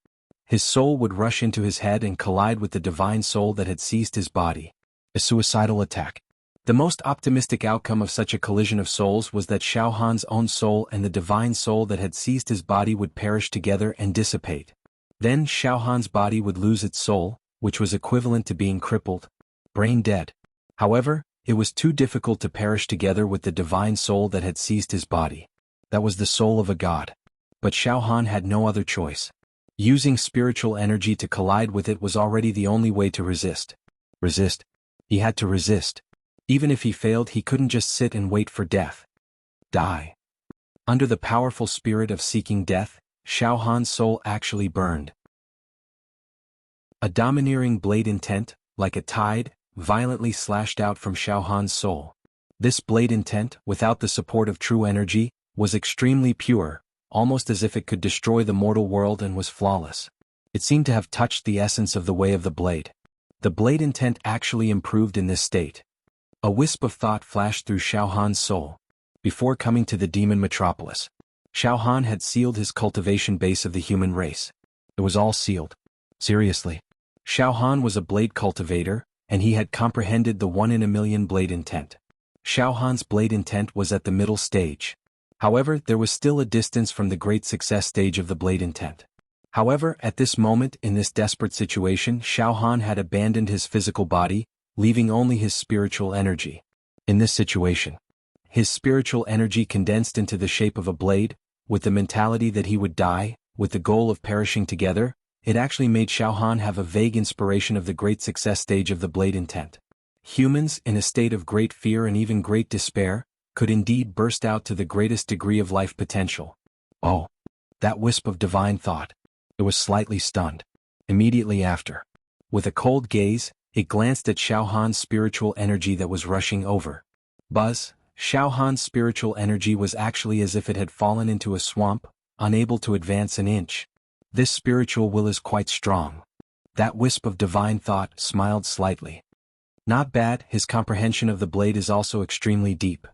His soul would rush into his head and collide with the divine soul that had seized his body. A suicidal attack. The most optimistic outcome of such a collision of souls was that Xiao Han's own soul and the divine soul that had seized his body would perish together and dissipate. Then Xiao Han's body would lose its soul, which was equivalent to being crippled, brain dead. However, it was too difficult to perish together with the divine soul that had seized his body. That was the soul of a god. But Xiao Han had no other choice. Using spiritual energy to collide with it was already the only way to resist. Resist. He had to resist. Even if he failed, he couldn't just sit and wait for death. Die. Under the powerful spirit of seeking death, Xiao Han's soul actually burned. A domineering blade intent, like a tide, violently slashed out from Xiao Han's soul. This blade intent, without the support of true energy, was extremely pure, almost as if it could destroy the mortal world and was flawless. It seemed to have touched the essence of the way of the blade. The blade intent actually improved in this state. A wisp of thought flashed through Xiao Han's soul. Before coming to the demon metropolis, Xiao Han had sealed his cultivation base of the human race. It was all sealed. Seriously. Xiao Han was a blade cultivator, and he had comprehended the 1-in-a-million blade intent. Xiao Han's blade intent was at the middle stage. However, there was still a distance from the great success stage of the blade intent. However, at this moment, in this desperate situation, Xiao Han had abandoned his physical body, leaving only his spiritual energy. In this situation, his spiritual energy condensed into the shape of a blade, with the mentality that he would die, with the goal of perishing together. It actually made Xiao Han have a vague inspiration of the great success stage of the blade intent. Humans, in a state of great fear and even great despair, could indeed burst out to the greatest degree of life potential. Oh, that wisp of divine thought. It was slightly stunned. Immediately after, with a cold gaze, it glanced at Xiao Han's spiritual energy that was rushing over. Buzz, Xiao Han's spiritual energy was actually as if it had fallen into a swamp, unable to advance an inch. This spiritual will is quite strong. That wisp of divine thought smiled slightly. Not bad, his comprehension of the blade is also extremely deep.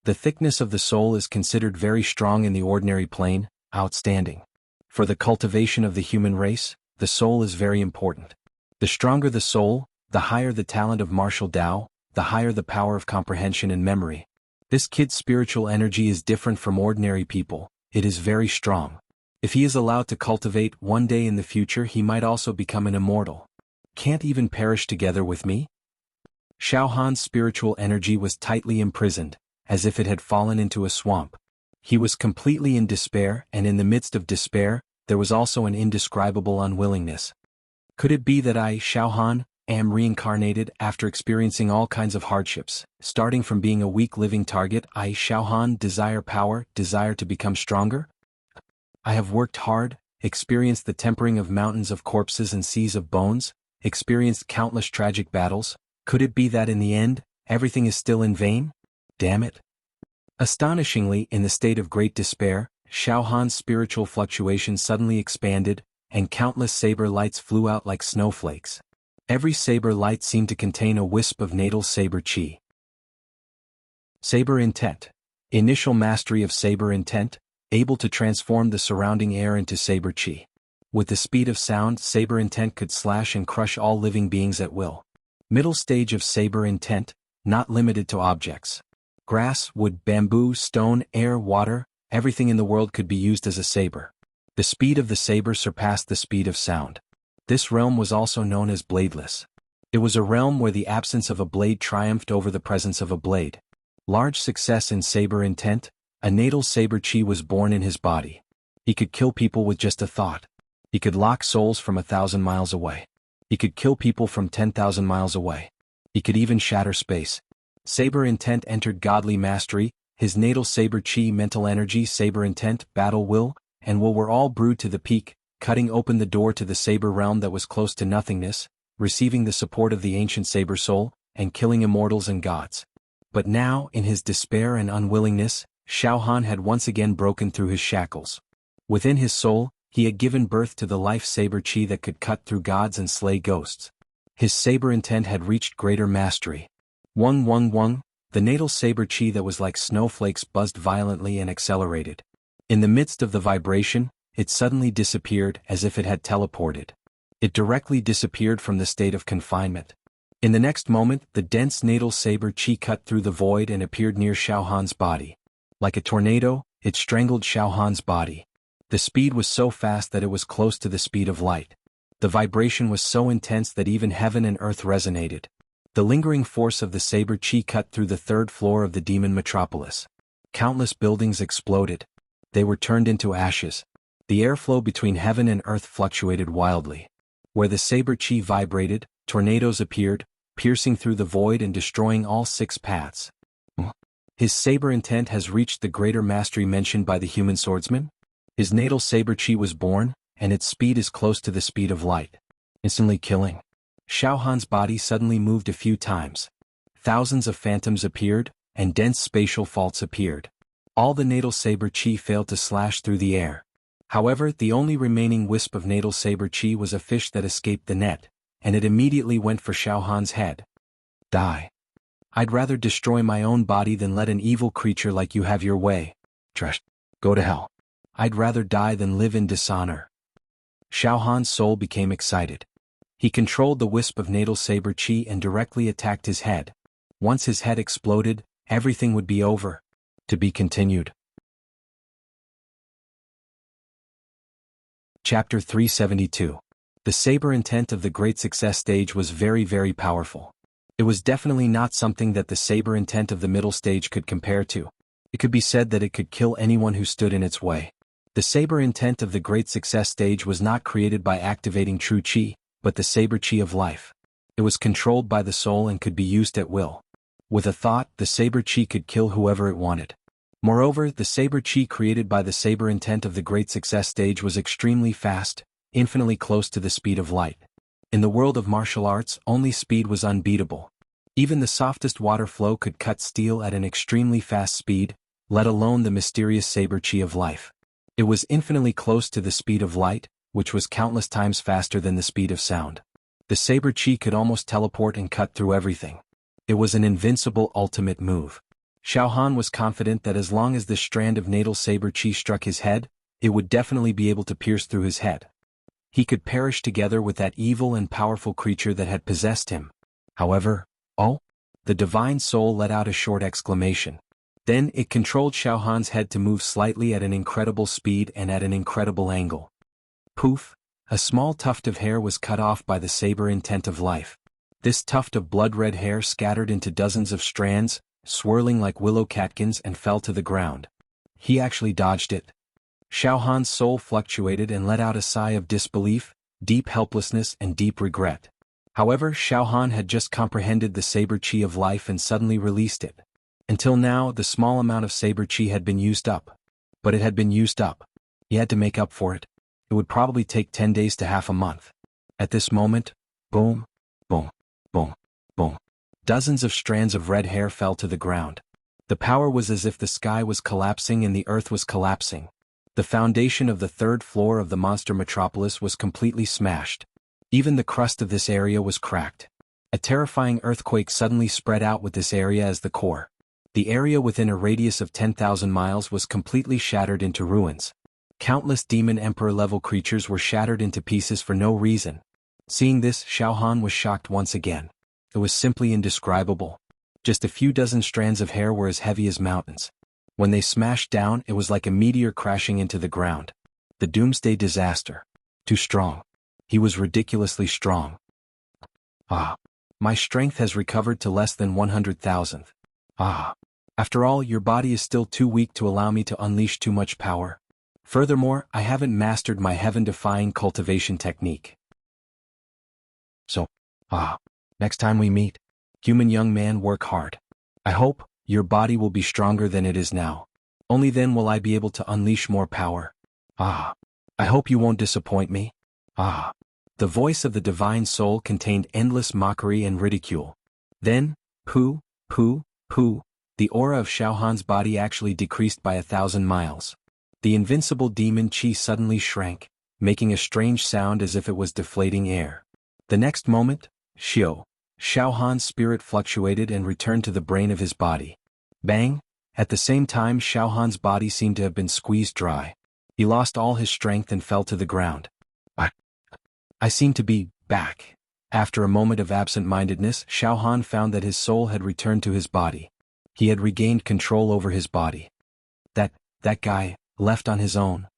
The thickness of the soul is considered very strong in the ordinary plane, outstanding. For the cultivation of the human race, the soul is very important. The stronger the soul, the higher the talent of martial Tao, the higher the power of comprehension and memory. This kid's spiritual energy is different from ordinary people. It is very strong. If he is allowed to cultivate, one day in the future he might also become an immortal. Can't even perish together with me? Xiao Han's spiritual energy was tightly imprisoned, as if it had fallen into a swamp. He was completely in despair, and in the midst of despair, there was also an indescribable unwillingness. Could it be that I, Xiao Han, am reincarnated after experiencing all kinds of hardships? Starting from being a weak living target, I, Xiao Han, desire power, desire to become stronger? I have worked hard, experienced the tempering of mountains of corpses and seas of bones, experienced countless tragic battles. Could it be that in the end, everything is still in vain? Damn it. Astonishingly, in the state of great despair, Xiao Han's spiritual fluctuation suddenly expanded, and countless saber lights flew out like snowflakes. Every saber light seemed to contain a wisp of natal saber chi. Saber intent. Initial mastery of saber intent, able to transform the surrounding air into saber chi. With the speed of sound, saber intent could slash and crush all living beings at will. Middle stage of saber intent, not limited to objects. Grass, wood, bamboo, stone, air, water, everything in the world could be used as a saber. The speed of the saber surpassed the speed of sound. This realm was also known as bladeless. It was a realm where the absence of a blade triumphed over the presence of a blade. Large success in saber intent, a natal saber chi was born in his body. He could kill people with just a thought. He could lock souls from 1,000 miles away. He could kill people from 10,000 miles away. He could even shatter space. Saber intent entered godly mastery, his natal saber chi, mental energy, saber intent, battle will, and will were all brewed to the peak, cutting open the door to the saber realm that was close to nothingness, receiving the support of the ancient saber soul, and killing immortals and gods. But now, in his despair and unwillingness, Xiao Han had once again broken through his shackles. Within his soul, he had given birth to the life saber chi that could cut through gods and slay ghosts. His saber intent had reached greater mastery. Wung wung wung, the natal saber chi that was like snowflakes buzzed violently and accelerated. In the midst of the vibration, it suddenly disappeared as if it had teleported. It directly disappeared from the state of confinement. In the next moment, the dense natal saber chi cut through the void and appeared near Xiao Han's body. Like a tornado, it strangled Xiao Han's body. The speed was so fast that it was close to the speed of light. The vibration was so intense that even heaven and earth resonated. The lingering force of the saber chi cut through the third floor of the demon metropolis. Countless buildings exploded. They were turned into ashes. The airflow between heaven and earth fluctuated wildly. Where the saber chi vibrated, tornadoes appeared, piercing through the void and destroying all 6 paths. His saber intent has reached the greater mastery mentioned by the human swordsman. His natal saber chi was born, and its speed is close to the speed of light, instantly killing. Xiao Han's body suddenly moved a few times. Thousands of phantoms appeared, and dense spatial faults appeared. All the natal saber chi failed to slash through the air. However, the only remaining wisp of natal saber chi was a fish that escaped the net, and it immediately went for Xiao Han's head. Die. I'd rather destroy my own body than let an evil creature like you have your way. Trash. Go to hell. I'd rather die than live in dishonor. Xiao Han's soul became excited. He controlled the wisp of natal saber chi and directly attacked his head. Once his head exploded, everything would be over. To be continued. Chapter 372. The saber intent of the Great Success stage was very, very powerful. It was definitely not something that the saber intent of the middle stage could compare to. It could be said that it could kill anyone who stood in its way. The saber intent of the Great Success stage was not created by activating true chi, but the saber chi of life. It was controlled by the soul and could be used at will. With a thought, the saber chi could kill whoever it wanted. Moreover, the saber chi created by the saber intent of the Great Success stage was extremely fast, infinitely close to the speed of light. In the world of martial arts, only speed was unbeatable. Even the softest water flow could cut steel at an extremely fast speed, let alone the mysterious saber chi of life. It was infinitely close to the speed of light, which was countless times faster than the speed of sound. The saber chi could almost teleport and cut through everything. It was an invincible ultimate move. Xiao Han was confident that as long as this strand of natal saber chi struck his head, it would definitely be able to pierce through his head. He could perish together with that evil and powerful creature that had possessed him. However, the divine soul let out a short exclamation. Then it controlled Xiao Han's head to move slightly at an incredible speed and at an incredible angle. Poof! A small tuft of hair was cut off by the saber intent of life. This tuft of blood-red hair scattered into dozens of strands, swirling like willow catkins, and fell to the ground. He actually dodged it. Xiao Han's soul fluctuated and let out a sigh of disbelief, deep helplessness and deep regret. However, Xiao Han had just comprehended the saber chi of life and suddenly released it. Until now, the small amount of saber chi had been used up. But it had been used up. He had to make up for it. It would probably take 10 days to half a month. At this moment, boom, boom, boom, boom. Dozens of strands of red hair fell to the ground. The power was as if the sky was collapsing and the earth was collapsing. The foundation of the 3rd floor of the monster metropolis was completely smashed. Even the crust of this area was cracked. A terrifying earthquake suddenly spread out with this area as the core. The area within a radius of 10,000 miles was completely shattered into ruins. Countless demon emperor-level creatures were shattered into pieces for no reason. Seeing this, Xiao Han was shocked once again. It was simply indescribable. Just a few dozen strands of hair were as heavy as mountains. When they smashed down, it was like a meteor crashing into the ground. The doomsday disaster. Too strong. He was ridiculously strong. My strength has recovered to less than 100,000th. After all, your body is still too weak to allow me to unleash too much power. Furthermore, I haven't mastered my heaven-defying cultivation technique. So, next time we meet, human young man, work hard. I hope your body will be stronger than it is now. Only then will I be able to unleash more power. I hope you won't disappoint me. The voice of the divine soul contained endless mockery and ridicule. Then, pooh, the aura of Xiaohan's body actually decreased by 1,000 miles. The invincible demon qi suddenly shrank, making a strange sound as if it was deflating air. The next moment, Xiaohan's spirit fluctuated and returned to the brain of his body. Bang! At the same time, Xiaohan's body seemed to have been squeezed dry. He lost all his strength and fell to the ground. I seem to be back. After a moment of absent-mindedness, Xiaohan found that his soul had returned to his body. He had regained control over his body. That guy, left on his own.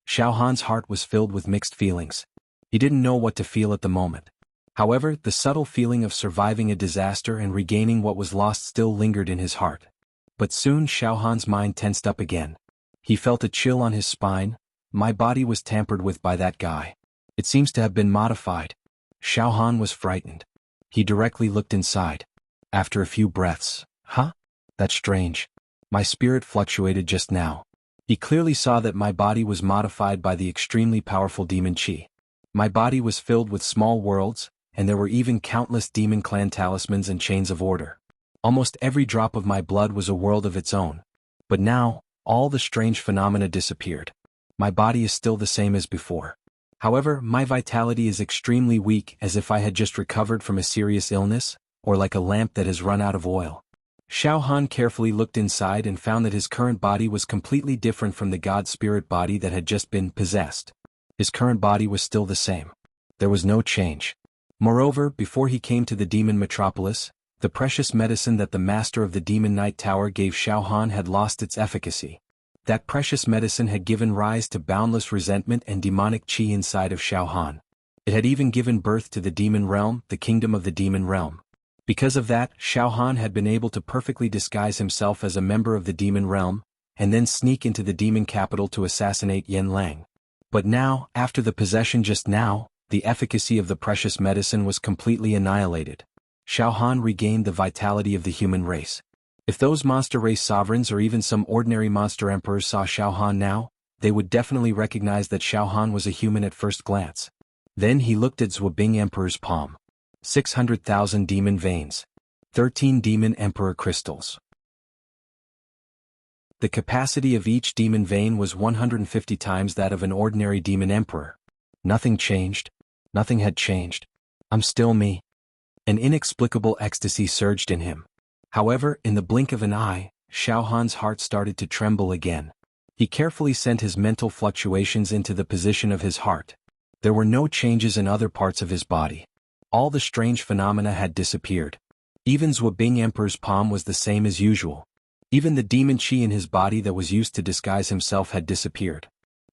Xiaohan's heart was filled with mixed feelings. He didn't know what to feel at the moment. However, the subtle feeling of surviving a disaster and regaining what was lost still lingered in his heart. But soon Xiaohan's mind tensed up again. He felt a chill on his spine. My body was tampered with by that guy. It seems to have been modified. Xiaohan was frightened. He directly looked inside. After a few breaths, that's strange. My spirit fluctuated just now. He clearly saw that my body was modified by the extremely powerful demon qi. My body was filled with small worlds, and there were even countless demon clan talismans and chains of order. Almost every drop of my blood was a world of its own. But now, all the strange phenomena disappeared. My body is still the same as before. However, my vitality is extremely weak, as if I had just recovered from a serious illness, or like a lamp that has run out of oil. Xiaohan carefully looked inside and found that his current body was completely different from the god spirit body that had just been possessed. His current body was still the same. There was no change. Moreover, before he came to the demon metropolis, the precious medicine that the master of the demon night tower gave Xiaohan had lost its efficacy. That precious medicine had given rise to boundless resentment and demonic qi inside of Xiaohan. It had even given birth to the demon realm, the kingdom of the demon realm. Because of that, Xiaohan had been able to perfectly disguise himself as a member of the demon realm, and then sneak into the demon capital to assassinate Yanlang. But now, after the possession just now, the efficacy of the precious medicine was completely annihilated. Xiaohan regained the vitality of the human race. If those monster race sovereigns or even some ordinary monster emperors saw Xiaohan now, they would definitely recognize that Xiaohan was a human at first glance. Then he looked at Zhuobing Emperor's palm. 600,000 demon veins. 13 demon emperor crystals. The capacity of each demon vein was 150 times that of an ordinary demon emperor. Nothing changed. Nothing had changed. I'm still me. An inexplicable ecstasy surged in him. However, in the blink of an eye, Xiaohan's heart started to tremble again. He carefully sent his mental fluctuations into the position of his heart. There were no changes in other parts of his body. All the strange phenomena had disappeared. Even Zhuobing Emperor's palm was the same as usual. Even the demon qi in his body that was used to disguise himself had disappeared.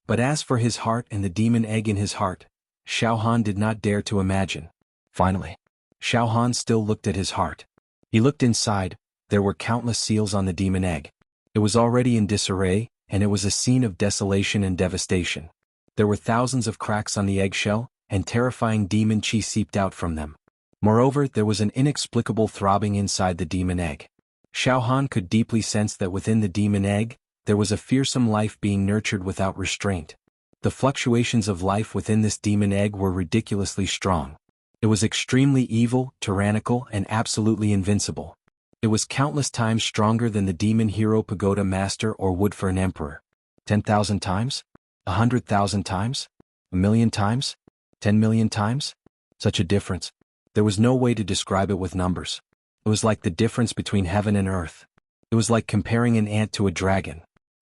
But as for his heart and the demon egg in his heart, Xiaohan did not dare to imagine. Finally, Xiaohan still looked at his heart. He looked inside. There were countless seals on the demon egg. It was already in disarray, and it was a scene of desolation and devastation. There were thousands of cracks on the eggshell, and terrifying demon qi seeped out from them. Moreover, there was an inexplicable throbbing inside the demon egg. Xiaohan could deeply sense that within the demon egg, there was a fearsome life being nurtured without restraint. The fluctuations of life within this demon egg were ridiculously strong. It was extremely evil, tyrannical, and absolutely invincible. It was countless times stronger than the demon hero pagoda master or wood for an emperor. 10,000 times? 100,000 times? 1,000,000 times? 10,000,000 times? Such a difference. There was no way to describe it with numbers. It was like the difference between heaven and earth. It was like comparing an ant to a dragon.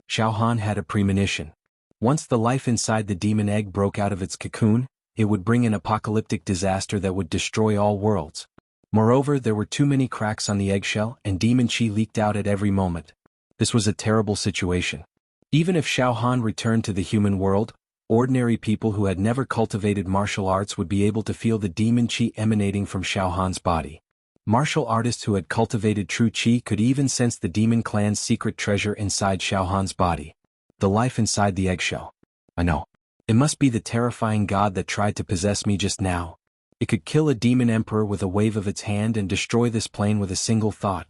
Xiaohan had a premonition. Once the life inside the demon egg broke out of its cocoon, it would bring an apocalyptic disaster that would destroy all worlds. Moreover, there were too many cracks on the eggshell, and demon qi leaked out at every moment. This was a terrible situation. Even if Xiaohan returned to the human world, ordinary people who had never cultivated martial arts would be able to feel the demon qi emanating from Xiaohan's body. Martial artists who had cultivated true qi could even sense the demon clan's secret treasure inside Xiaohan's body. The life inside the eggshell. I know. It must be the terrifying god that tried to possess me just now. It could kill a demon emperor with a wave of its hand and destroy this plane with a single thought.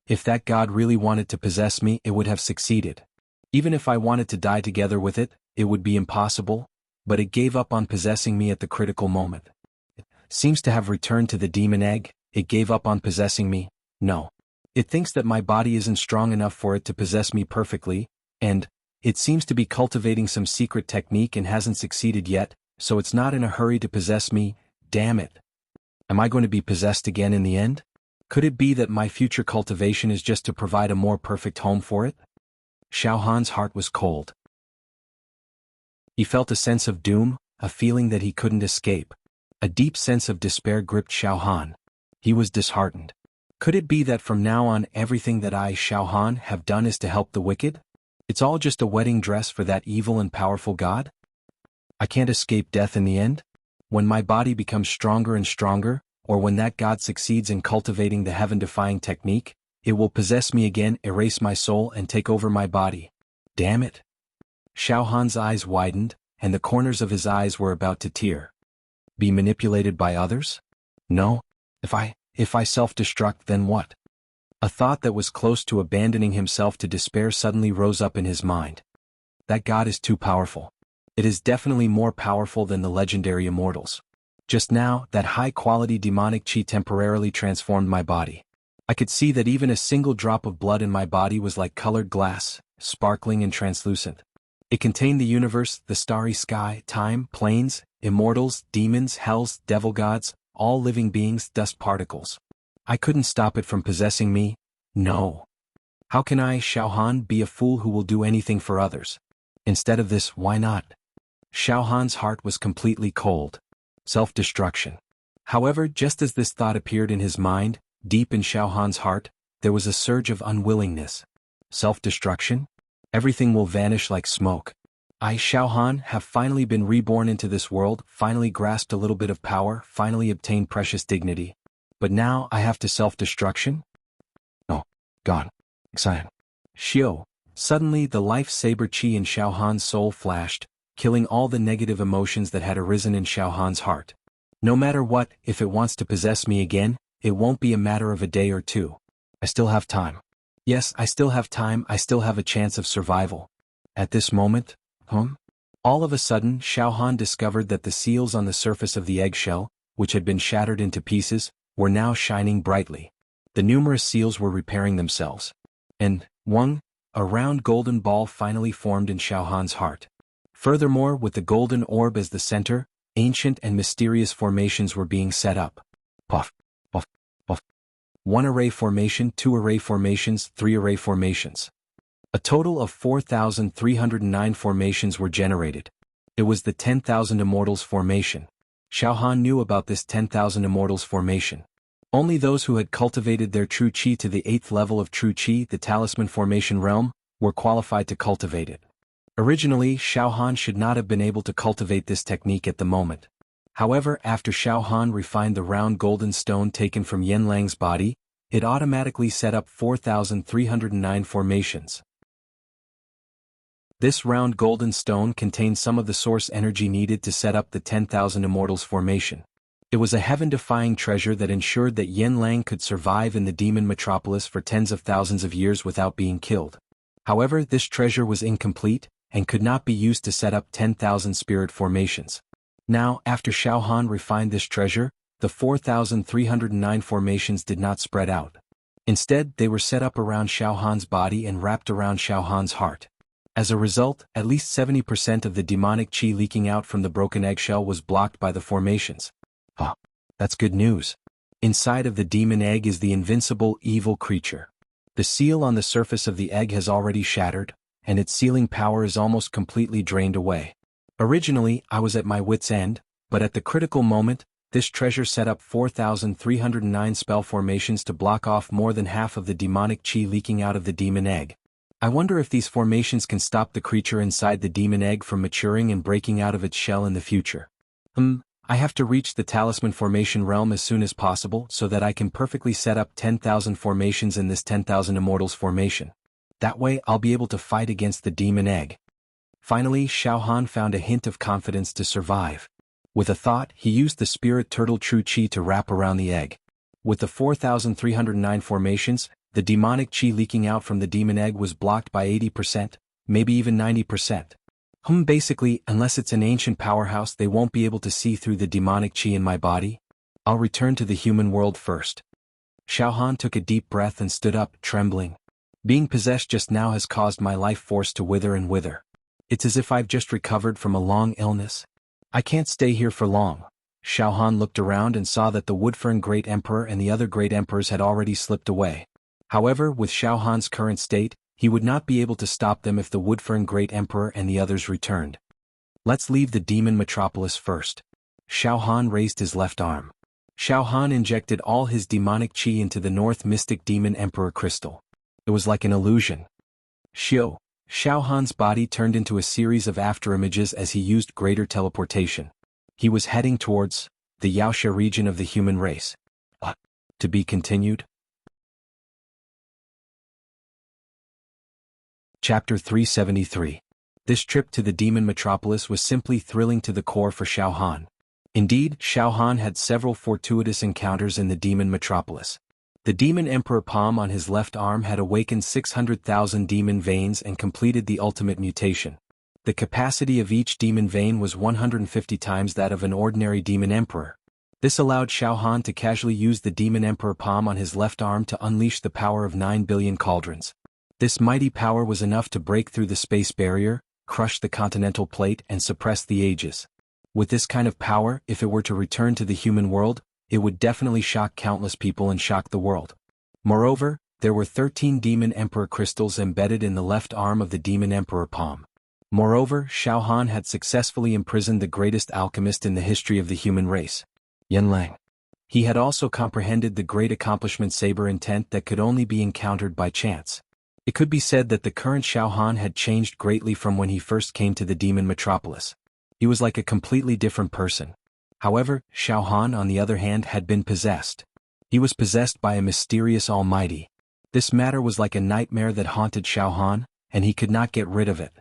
If that god really wanted to possess me, it would have succeeded. Even if I wanted to die together with it, it would be impossible, but it gave up on possessing me at the critical moment. It seems to have returned to the demon egg. It gave up on possessing me. No. It thinks that my body isn't strong enough for it to possess me perfectly, and it seems to be cultivating some secret technique and hasn't succeeded yet, so it's not in a hurry to possess me. Damn it. Am I going to be possessed again in the end? Could it be that my future cultivation is just to provide a more perfect home for it? Xiao Han's heart was cold. He felt a sense of doom, a feeling that he couldn't escape. A deep sense of despair gripped Xiao Han. He was disheartened. Could it be that from now on everything that I, Xiao Han, have done is to help the wicked? It's all just a wedding dress for that evil and powerful god? I can't escape death in the end? When my body becomes stronger and stronger, or when that god succeeds in cultivating the heaven-defying technique, it will possess me again, erase my soul and take over my body. Damn it. Xiao Han's eyes widened, and the corners of his eyes were about to tear. Be manipulated by others? No. If I self-destruct, then what? A thought that was close to abandoning himself to despair suddenly rose up in his mind. That god is too powerful. It is definitely more powerful than the legendary immortals. Just now, that high-quality demonic chi temporarily transformed my body. I could see that even a single drop of blood in my body was like colored glass, sparkling and translucent. It contained the universe, the starry sky, time, planes, immortals, demons, hells, devil gods, all living beings, dust particles. I couldn't stop it from possessing me. No. How can I, Xiao Han, be a fool who will do anything for others? Instead of this, why not? Xiao Han's heart was completely cold. Self-destruction. However, just as this thought appeared in his mind, deep in Xiao Han's heart, there was a surge of unwillingness. Self-destruction? Everything will vanish like smoke. I, Xiao Han, have finally been reborn into this world, finally grasped a little bit of power, finally obtained precious dignity. But now I have to self-destruction? No. Gone. Excited. Xiao. Suddenly the life-saber chi in Xiao Han's soul flashed, killing all the negative emotions that had arisen in Xiao Han's heart. No matter what, if it wants to possess me again, it won't be a matter of a day or two. I still have time. Yes, I still have time, I still have a chance of survival. At this moment, all of a sudden, Xiao Han discovered that the seals on the surface of the eggshell, which had been shattered into pieces, were now shining brightly. The numerous seals were repairing themselves. And, a round golden ball finally formed in Xiao Han's heart. Furthermore, with the golden orb as the center, ancient and mysterious formations were being set up. Puff, puff, puff. 1 array formation, 2 array formations, 3 array formations. A total of 4,309 formations were generated. It was the 10,000 Immortals formation. Xiao Han knew about this 10,000 Immortals formation. Only those who had cultivated their true chi to the 8th level of true chi, the talisman formation realm, were qualified to cultivate it. Originally, Xiao Han should not have been able to cultivate this technique at the moment. However, after Xiao Han refined the round golden stone taken from Yanlang's body, it automatically set up 4,309 formations. This round golden stone contained some of the source energy needed to set up the 10,000 Immortals formation. It was a heaven-defying treasure that ensured that Yanlang could survive in the demon metropolis for tens of thousands of years without being killed. However, this treasure was incomplete, and could not be used to set up 10,000 spirit formations. Now, after Xiao Han refined this treasure, the 4,309 formations did not spread out. Instead, they were set up around Xiao Han's body and wrapped around Xiao Han's heart. As a result, at least 70% of the demonic chi leaking out from the broken eggshell was blocked by the formations. That's good news. Inside of the demon egg is the invincible evil creature. The seal on the surface of the egg has already shattered, and its sealing power is almost completely drained away. Originally, I was at my wit's end, but at the critical moment, this treasure set up 4,309 spell formations to block off more than half of the demonic chi leaking out of the demon egg. I wonder if these formations can stop the creature inside the demon egg from maturing and breaking out of its shell in the future. I have to reach the talisman formation realm as soon as possible so that I can perfectly set up 10,000 formations in this 10,000 Immortals formation. That way I'll be able to fight against the demon egg. Finally, Xiao Han found a hint of confidence to survive. With a thought, he used the spirit turtle true chi to wrap around the egg. With the 4,309 formations, the demonic chi leaking out from the demon egg was blocked by 80%, maybe even 90%. Basically, unless it's an ancient powerhouse, they won't be able to see through the demonic chi in my body. I'll return to the human world first. Xiao Han took a deep breath and stood up, trembling. Being possessed just now has caused my life force to wither and wither. It's as if I've just recovered from a long illness. I can't stay here for long. Xiao Han looked around and saw that the Woodfern Great Emperor and the other great emperors had already slipped away. However, with Xiao Han's current state, he would not be able to stop them if the Woodfern Great Emperor and the others returned. Let's leave the demon metropolis first. Xiao Han raised his left arm. Xiao Han injected all his demonic chi into the North Mystic Demon Emperor crystal. It was like an illusion. Xiao Han's body turned into a series of afterimages as he used greater teleportation. He was heading towards the Yaoxia region of the human race. To be continued. Chapter 373. This trip to the demon metropolis was simply thrilling to the core for Xiao Han. Indeed, Xiao Han had several fortuitous encounters in the demon metropolis. The demon emperor palm on his left arm had awakened 600,000 demon veins and completed the ultimate mutation. The capacity of each demon vein was 150 times that of an ordinary demon emperor. This allowed Xiao Han to casually use the demon emperor palm on his left arm to unleash the power of 9 billion cauldrons. This mighty power was enough to break through the space barrier, crush the continental plate and suppress the ages. With this kind of power, if it were to return to the human world, it would definitely shock countless people and shock the world. Moreover, there were 13 demon emperor crystals embedded in the left arm of the demon emperor palm. Moreover, Xiao Han had successfully imprisoned the greatest alchemist in the history of the human race, Yanlang. He had also comprehended the great accomplishment saber intent that could only be encountered by chance. It could be said that the current Xiao Han had changed greatly from when he first came to the demon metropolis. He was like a completely different person. However, Xiao Han on the other hand had been possessed. He was possessed by a mysterious almighty. This matter was like a nightmare that haunted Xiao Han, and he could not get rid of it.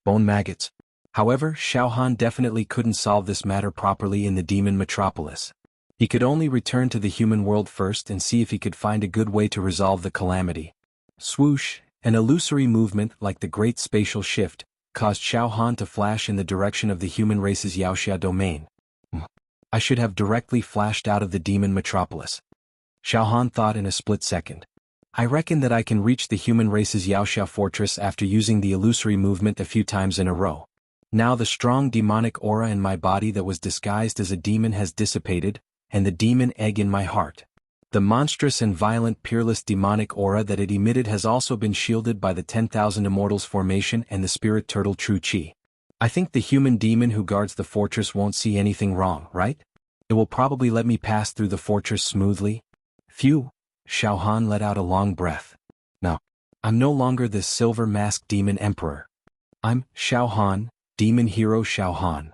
Bone maggots. However, Xiao Han definitely couldn't solve this matter properly in the demon metropolis. He could only return to the human world first and see if he could find a good way to resolve the calamity. Swoosh, an illusory movement like the Great Spatial Shift, caused Xiao Han to flash in the direction of the human race's Yaoxia domain. I should have directly flashed out of the demon metropolis. Xiao Han thought in a split second. I reckon that I can reach the human race's Yaoxia fortress after using the illusory movement a few times in a row. Now the strong demonic aura in my body that was disguised as a demon has dissipated, and the demon egg in my heart. The monstrous and violent peerless demonic aura that it emitted has also been shielded by the 10,000 Immortals formation and the spirit turtle true chi. I think the human demon who guards the fortress won't see anything wrong, right? It will probably let me pass through the fortress smoothly. Phew! Xiao Han let out a long breath. Now, I'm no longer this silver-masked demon emperor. I'm Xiao Han, demon hero Xiao Han.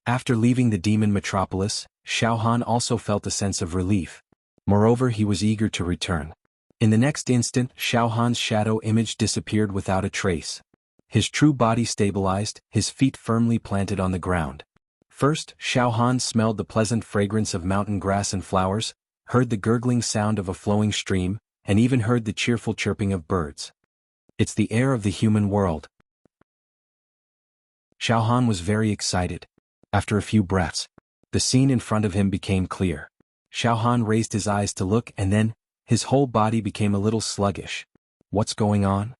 After leaving the demon metropolis, Xiao Han also felt a sense of relief. Moreover, he was eager to return. In the next instant, Xiao Han's shadow image disappeared without a trace. His true body stabilized, his feet firmly planted on the ground. First, Xiao Han smelled the pleasant fragrance of mountain grass and flowers, heard the gurgling sound of a flowing stream, and even heard the cheerful chirping of birds. It's the air of the human world. Xiao Han was very excited. After a few breaths, the scene in front of him became clear. Xiao Han raised his eyes to look and then, his whole body became a little sluggish. What's going on?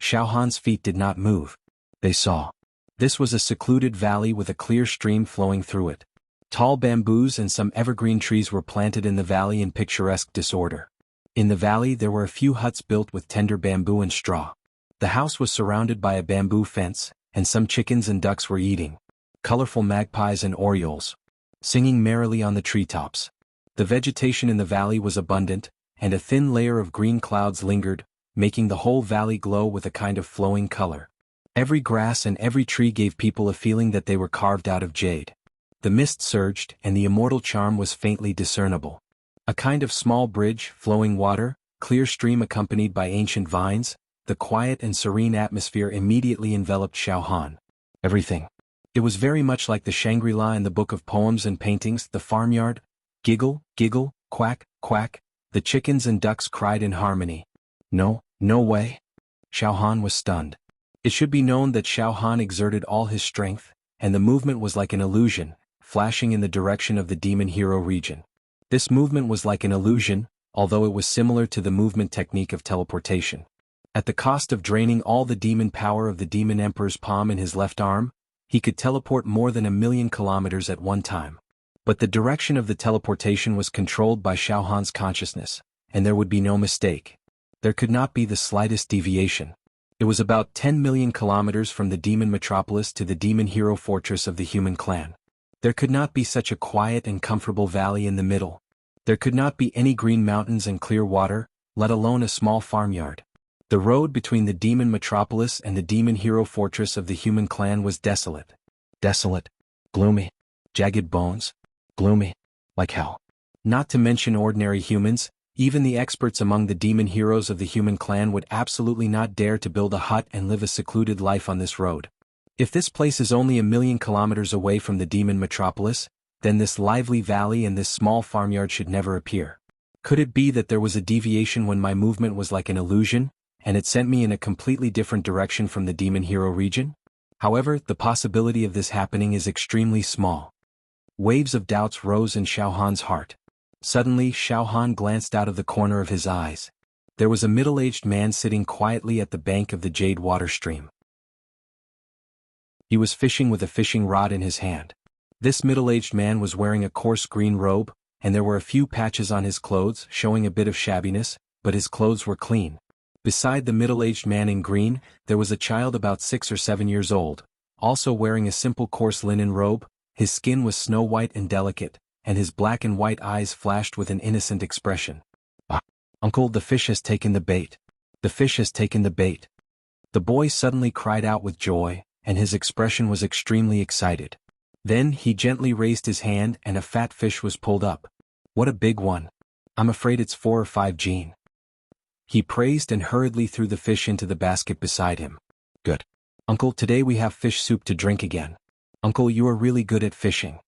Xiao Han's feet did not move. They saw. This was a secluded valley with a clear stream flowing through it. Tall bamboos and some evergreen trees were planted in the valley in picturesque disorder. In the valley there were a few huts built with tender bamboo and straw. The house was surrounded by a bamboo fence, and some chickens and ducks were eating. Colorful magpies and orioles, singing merrily on the treetops. The vegetation in the valley was abundant, and a thin layer of green clouds lingered, making the whole valley glow with a kind of flowing color. Every grass and every tree gave people a feeling that they were carved out of jade. The mist surged, and the immortal charm was faintly discernible. A kind of small bridge, flowing water, clear stream accompanied by ancient vines, the quiet and serene atmosphere immediately enveloped Xiao Han. Everything. It was very much like the Shangri-La in the book of poems and paintings, the farmyard. Giggle, giggle, quack, quack. The chickens and ducks cried in harmony. No, no way. Xiao Han was stunned. It should be known that Xiao Han exerted all his strength, and the movement was like an illusion, flashing in the direction of the demon hero region. This movement was like an illusion, although it was similar to the movement technique of teleportation. At the cost of draining all the demon power of the demon emperor's palm in his left arm, he could teleport more than 1,000,000 kilometers at one time. But the direction of the teleportation was controlled by Xiao Han's consciousness, and there would be no mistake. There could not be the slightest deviation. It was about 10 million kilometers from the demon metropolis to the demon hero fortress of the human clan. There could not be such a quiet and comfortable valley in the middle. There could not be any green mountains and clear water, let alone a small farmyard. The road between the demon metropolis and the demon hero fortress of the human clan was desolate. Desolate. Gloomy. Jagged bones. Gloomy. Like hell. Not to mention ordinary humans, even the experts among the demon heroes of the human clan would absolutely not dare to build a hut and live a secluded life on this road. If this place is only 1,000,000 kilometers away from the demon metropolis, then this lively valley and this small farmyard should never appear. Could it be that there was a deviation when my movement was like an illusion, and it sent me in a completely different direction from the demon hero region? However, the possibility of this happening is extremely small. Waves of doubts rose in Xiao Han's heart. Suddenly, Xiao Han glanced out of the corner of his eyes. There was a middle-aged man sitting quietly at the bank of the jade water stream. He was fishing with a fishing rod in his hand. This middle-aged man was wearing a coarse green robe, and there were a few patches on his clothes showing a bit of shabbiness, but his clothes were clean. Beside the middle-aged man in green, there was a child about 6 or 7 years old, also wearing a simple coarse linen robe. His skin was snow-white and delicate, and his black and white eyes flashed with an innocent expression. "Ah, Uncle, the fish has taken the bait. The fish has taken the bait." The boy suddenly cried out with joy, and his expression was extremely excited. Then he gently raised his hand and a fat fish was pulled up. "What a big one. I'm afraid it's 4 or 5 Gene." He praised and hurriedly threw the fish into the basket beside him. "Good. Uncle, today we have fish soup to drink again. Uncle, you are really good at fishing."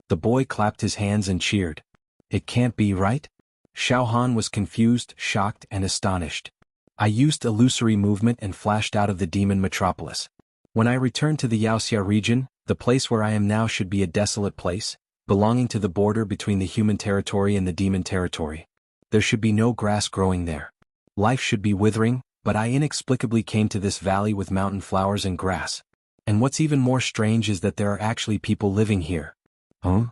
The boy clapped his hands and cheered. "It can't be right?" Xiao Han was confused, shocked, and astonished. "I used illusory movement and flashed out of the demon metropolis. When I return to the Yaoxia region, the place where I am now should be a desolate place, belonging to the border between the human territory and the demon territory. There should be no grass growing there. Life should be withering, but I inexplicably came to this valley with mountain flowers and grass. And what's even more strange is that there are actually people living here." Huh?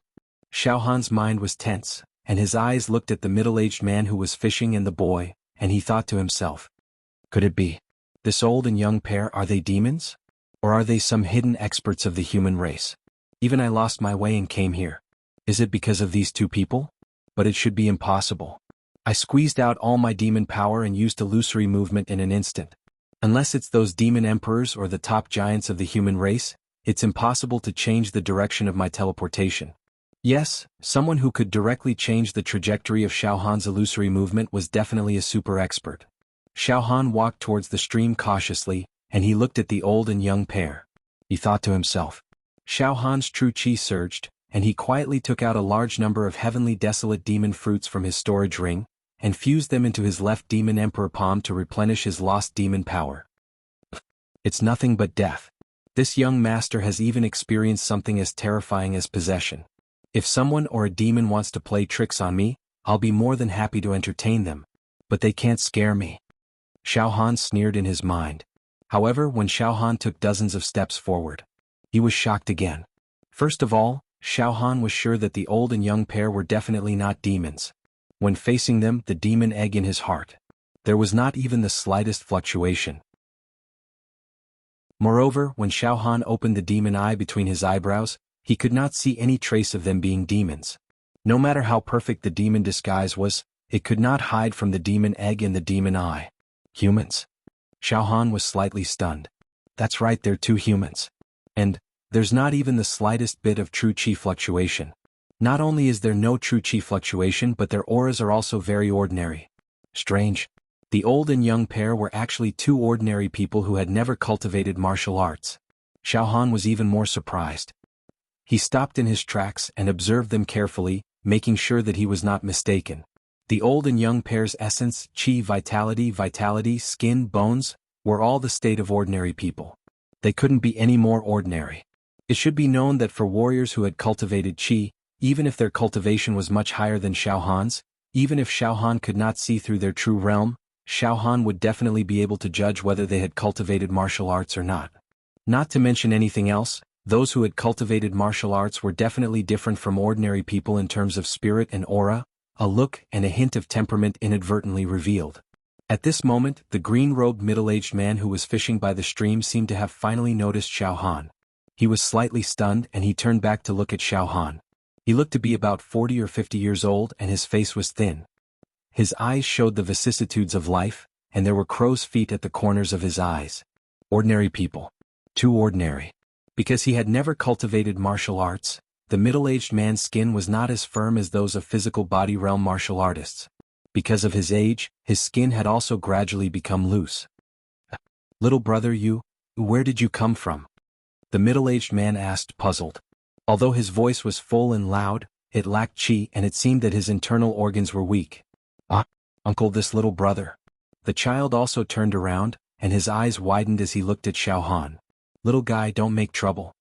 Xiao Han's mind was tense, and his eyes looked at the middle-aged man who was fishing and the boy, and he thought to himself, "Could it be? This old and young pair, are they demons? Or are they some hidden experts of the human race? Even I lost my way and came here. Is it because of these two people? But it should be impossible. I squeezed out all my demon power and used illusory movement in an instant. Unless it's those demon emperors or the top giants of the human race, it's impossible to change the direction of my teleportation." Yes, someone who could directly change the trajectory of Xiao Han's illusory movement was definitely a super expert. Xiao Han walked towards the stream cautiously, and he looked at the old and young pair. He thought to himself. Xiao Han's true chi surged, and he quietly took out a large number of heavenly desolate demon fruits from his storage ring, and fused them into his left demon emperor palm to replenish his lost demon power. It's nothing but death. This young master has even experienced something as terrifying as possession. If someone or a demon wants to play tricks on me, I'll be more than happy to entertain them. But they can't scare me. Xiao Han sneered in his mind. However, when Xiao Han took dozens of steps forward, he was shocked again. First of all, Xiao Han was sure that the old and young pair were definitely not demons. When facing them, the demon egg in his heart, there was not even the slightest fluctuation. Moreover, when Xiao Han opened the demon eye between his eyebrows, he could not see any trace of them being demons. No matter how perfect the demon disguise was, it could not hide from the demon egg in the demon eye. Humans? Xiao Han was slightly stunned. That's right, they're 2 humans. And there's not even the slightest bit of true chi fluctuation. Not only is there no true chi fluctuation, but their auras are also very ordinary. Strange. The old and young pair were actually 2 ordinary people who had never cultivated martial arts. Xiao Han was even more surprised. He stopped in his tracks and observed them carefully, making sure that he was not mistaken. The old and young pair's essence, qi, vitality, skin, bones, were all the state of ordinary people. They couldn't be any more ordinary. It should be known that for warriors who had cultivated qi, even if their cultivation was much higher than Xiao Han's, even if Xiao Han could not see through their true realm, Xiao Han would definitely be able to judge whether they had cultivated martial arts or not. Not to mention anything else, those who had cultivated martial arts were definitely different from ordinary people in terms of spirit and aura, a look and a hint of temperament inadvertently revealed. At this moment, the green-robed middle-aged man who was fishing by the stream seemed to have finally noticed Xiao Han. He was slightly stunned and he turned back to look at Xiao Han. He looked to be about 40 or 50 years old and his face was thin. His eyes showed the vicissitudes of life, and there were crow's feet at the corners of his eyes. Ordinary people. Too ordinary. Because he had never cultivated martial arts, the middle-aged man's skin was not as firm as those of physical body realm martial artists. Because of his age, his skin had also gradually become loose. "Little brother, where did you come from?" The middle-aged man asked, puzzled. Although his voice was full and loud, it lacked qi and it seemed that his internal organs were weak. Uncle, this little brother." The child also turned around, and his eyes widened as he looked at Xiao Han. "Little guy, don't make trouble."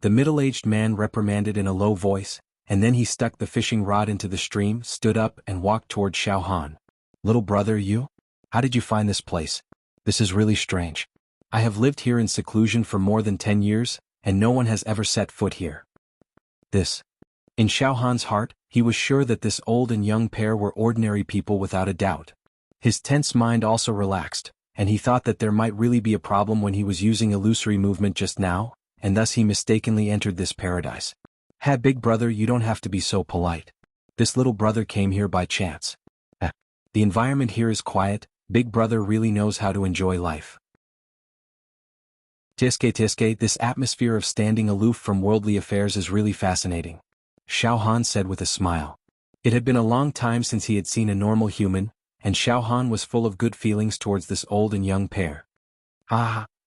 The middle-aged man reprimanded in a low voice, and then he stuck the fishing rod into the stream, stood up and walked toward Xiao Han. "Little brother, how did you find this place? This is really strange. I have lived here in seclusion for more than 10 years, and no one has ever set foot here." In Xiao Han's heart, he was sure that this old and young pair were ordinary people without a doubt. His tense mind also relaxed, and he thought that there might really be a problem when he was using illusory movement just now, and thus he mistakenly entered this paradise. Big brother, you don't have to be so polite. This little brother came here by chance. The environment here is quiet, big brother really knows how to enjoy life. Tiske, this atmosphere of standing aloof from worldly affairs is really fascinating. Xiao Han said with a smile. It had been a long time since he had seen a normal human, and Xiao Han was full of good feelings towards this old and young pair.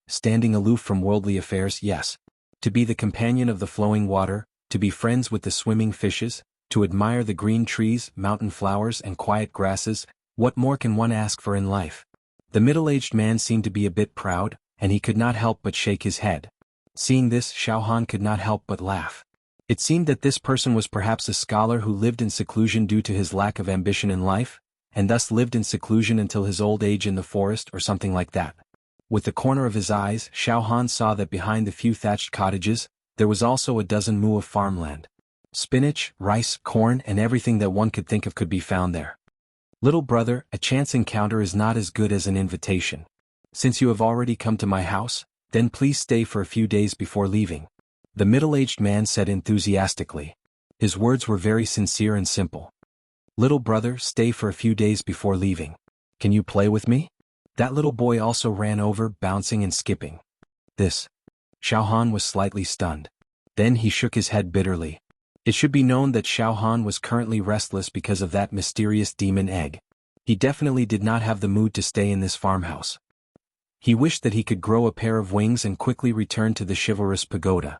Standing aloof from worldly affairs, yes. To be the companion of the flowing water, to be friends with the swimming fishes, to admire the green trees, mountain flowers and quiet grasses, what more can one ask for in life? The middle-aged man seemed to be a bit proud, and he could not help but shake his head. Seeing this, Xiao Han could not help but laugh. It seemed that this person was perhaps a scholar who lived in seclusion due to his lack of ambition in life, and thus lived in seclusion until his old age in the forest or something like that. With the corner of his eyes, Xiao Han saw that behind the few thatched cottages, there was also a dozen mu of farmland. Spinach, rice, corn and everything that one could think of could be found there. "Little brother, a chance encounter is not as good as an invitation. Since you have already come to my house, then please stay for a few days before leaving," the middle-aged man said enthusiastically. His words were very sincere and simple. "Little brother, stay for a few days before leaving. Can you play with me?" That little boy also ran over, bouncing and skipping. Xiao Han was slightly stunned. Then he shook his head bitterly. It should be known that Xiao Han was currently restless because of that mysterious demon egg. He definitely did not have the mood to stay in this farmhouse. He wished that he could grow a pair of wings and quickly return to the chivalrous pagoda.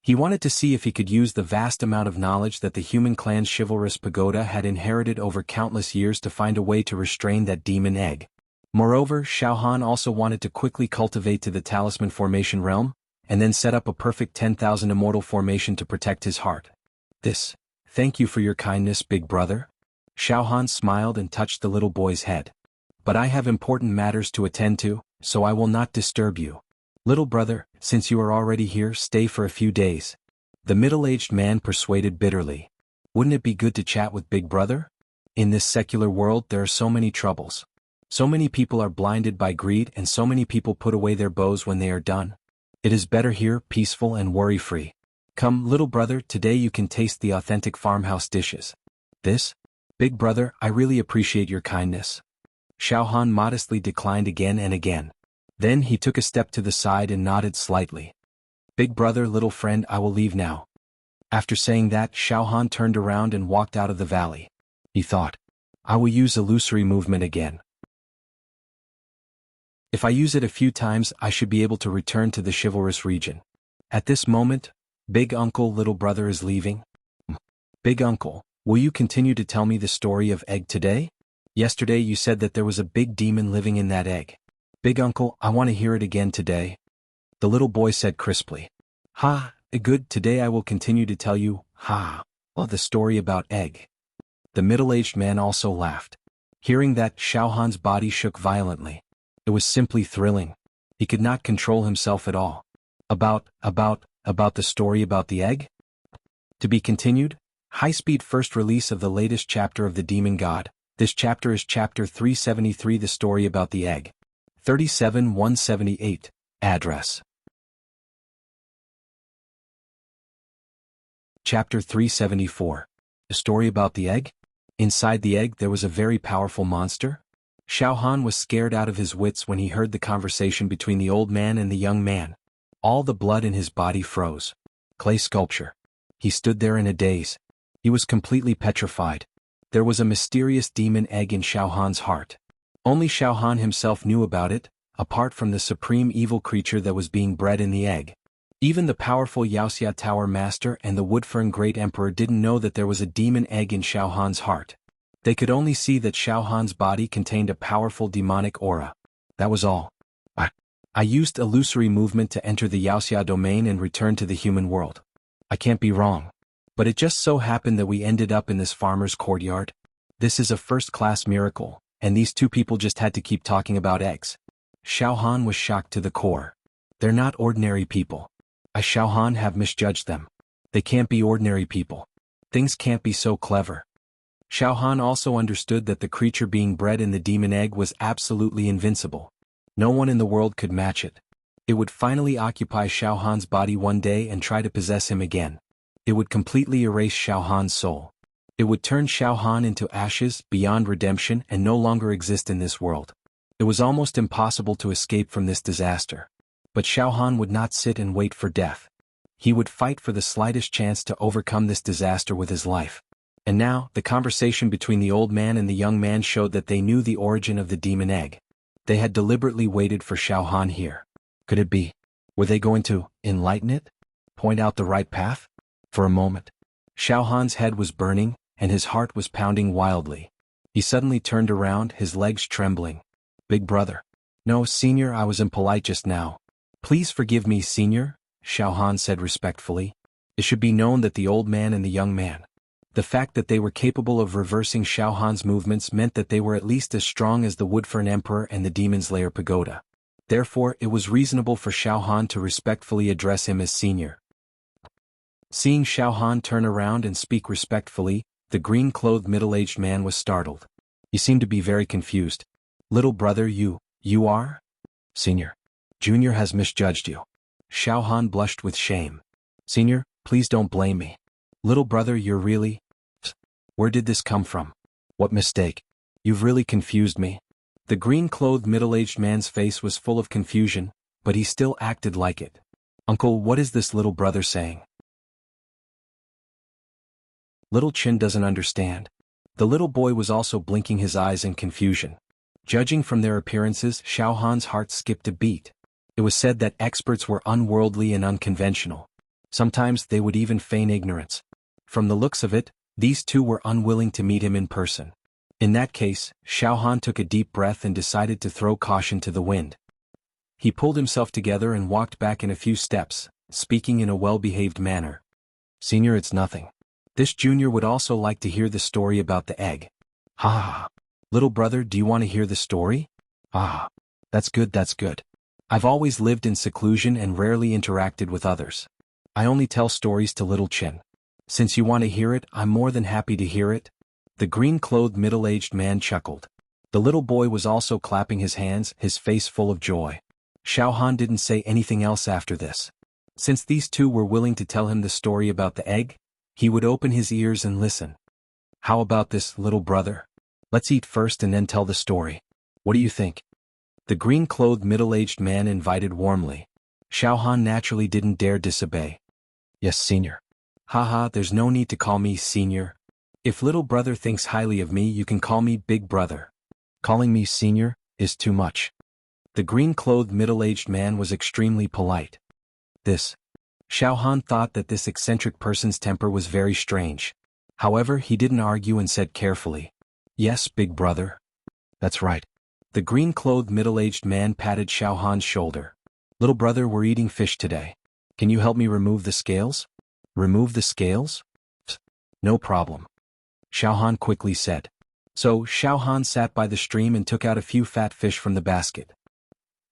He wanted to see if he could use the vast amount of knowledge that the human clan's chivalrous pagoda had inherited over countless years to find a way to restrain that demon egg. Moreover, Xiao Han also wanted to quickly cultivate to the talisman formation realm, and then set up a perfect 10,000 immortal formation to protect his heart. Thank you for your kindness, big brother." Xiao Han smiled and touched the little boy's head. "But I have important matters to attend to, so I will not disturb you. Little brother, since you are already here, stay for a few days," the middle-aged man persuaded bitterly. "Wouldn't it be good to chat with big brother? In this secular world there are so many troubles. So many people are blinded by greed and so many people put away their bows when they are done. It is better here, peaceful and worry-free. Come, little brother, today you can taste the authentic farmhouse dishes." Big brother, I really appreciate your kindness." Xiao Han modestly declined again and again. Then he took a step to the side and nodded slightly. "Big brother, little friend, I will leave now." After saying that, Xiao Han turned around and walked out of the valley. He thought, "I will use illusory movement again. If I use it a few times, I should be able to return to the chivalrous region." At this moment, Big Uncle Little Brother is leaving. Big Uncle, will you continue to tell me the story of egg today? Yesterday you said that there was a big demon living in that egg. Big Uncle, I want to hear it again today. The little boy said crisply. Ha, good, today I will continue to tell you, the story about egg. The middle-aged man also laughed. Hearing that, Xiaohan's body shook violently. It was simply thrilling. He could not control himself at all. About the story about the egg? To be continued? High-speed first release of the latest chapter of The Demon God. This chapter is chapter 373, the story about the egg. 37-178. Address. Chapter 374. The story about the egg? Inside the egg there was a very powerful monster? Xiaohan was scared out of his wits when he heard the conversation between the old man and the young man. All the blood in his body froze. Clay sculpture. He stood there in a daze. He was completely petrified. There was a mysterious demon egg in Xiaohan's heart. Only Xiaohan himself knew about it, apart from the supreme evil creature that was being bred in the egg. Even the powerful Wuxia Tower Master and the Woodfern Great Emperor didn't know that there was a demon egg in Xiaohan's heart. They could only see that Xiaohan's body contained a powerful demonic aura. That was all. I used illusory movement to enter the Wuxia domain and return to the human world. I can't be wrong. But it just so happened that we ended up in this farmer's courtyard. This is a first-class miracle, and these two people just had to keep talking about eggs. Xiaohan was shocked to the core. They're not ordinary people. Xiaohan have misjudged them. They can't be ordinary people. Things can't be so clever. Xiaohan also understood that the creature being bred in the demon egg was absolutely invincible. No one in the world could match it. It would finally occupy Xiaohan's body one day and try to possess him again. It would completely erase Xiaohan's soul. It would turn Xiaohan into ashes, beyond redemption, and no longer exist in this world. It was almost impossible to escape from this disaster. But Xiaohan would not sit and wait for death. He would fight for the slightest chance to overcome this disaster with his life. And now, the conversation between the old man and the young man showed that they knew the origin of the demon egg. They had deliberately waited for Xiaohan here. Could it be? Were they going to enlighten it? Point out the right path? For a moment, Xiaohan's head was burning, and his heart was pounding wildly. He suddenly turned around, his legs trembling. Big brother. No, senior, I was impolite just now. Please forgive me, senior, Xiaohan said respectfully. It should be known that the old man and the young man. The fact that they were capable of reversing Xiaohan's movements meant that they were at least as strong as the Woodfern Emperor and the Demon's Lair Pagoda. Therefore, it was reasonable for Xiaohan to respectfully address him as senior. Seeing Xiaohan turn around and speak respectfully, the green-clothed middle-aged man was startled. He seemed to be very confused. Little brother, you are? Senior. Junior has misjudged you. Xiaohan blushed with shame. Senior, please don't blame me. Little brother, you're really... Where did this come from? What mistake? You've really confused me. The green-clothed middle-aged man's face was full of confusion, but he still acted like it. Uncle, what is this little brother saying? Little Chin doesn't understand. The little boy was also blinking his eyes in confusion. Judging from their appearances, Xiaohan's heart skipped a beat. It was said that experts were unworldly and unconventional. Sometimes they would even feign ignorance. From the looks of it, these two were unwilling to meet him in person. In that case, Xiaohan took a deep breath and decided to throw caution to the wind. He pulled himself together and walked back in a few steps, speaking in a well-behaved manner. Senior, it's nothing. This junior would also like to hear the story about the egg. Ha! Little brother, do you want to hear the story? Ah, that's good, that's good. I've always lived in seclusion and rarely interacted with others. I only tell stories to Little Chin. Since you want to hear it, I'm more than happy to hear it. The green-clothed middle-aged man chuckled. The little boy was also clapping his hands, his face full of joy. Xiaohan didn't say anything else after this. Since these two were willing to tell him the story about the egg, he would open his ears and listen. How about this, little brother? Let's eat first and then tell the story. What do you think? The green-clothed middle-aged man invited warmly. Xiaohan naturally didn't dare disobey. Yes, senior. Haha, there's no need to call me senior. If little brother thinks highly of me, you can call me big brother. Calling me senior is too much. The green-clothed middle-aged man was extremely polite. This Xiao Han thought that this eccentric person's temper was very strange. However, he didn't argue and said carefully, "Yes, big brother." "That's right." The green-clothed middle-aged man patted Xiao Han's shoulder. "Little brother, we're eating fish today. Can you help me remove the scales?" "Remove the scales?" "No problem," Xiao Han quickly said. So, Xiao Han sat by the stream and took out a few fat fish from the basket.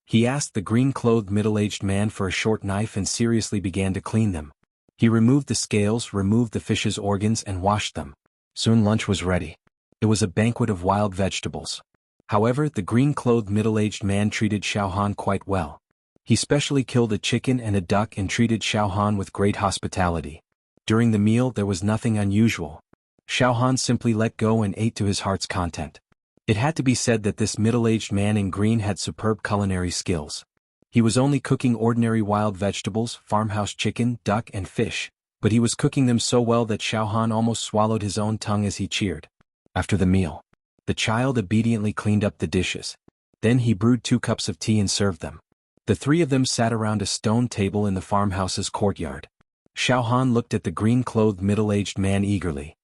He asked the green-clothed middle-aged man for a short knife and seriously began to clean them. He removed the scales, removed the fish's organs and washed them. Soon lunch was ready. It was a banquet of wild vegetables. However, the green-clothed middle-aged man treated Xiao Han quite well. He specially killed a chicken and a duck and treated Xiao Han with great hospitality. During the meal there was nothing unusual. Xiao Han simply let go and ate to his heart's content. It had to be said that this middle-aged man in green had superb culinary skills. He was only cooking ordinary wild vegetables, farmhouse chicken, duck and fish, but he was cooking them so well that Xiao Han almost swallowed his own tongue as he cheered. After the meal, the child obediently cleaned up the dishes. Then he brewed 2 cups of tea and served them. The 3 of them sat around a stone table in the farmhouse's courtyard. Xiao Han looked at the green-clothed middle-aged man eagerly.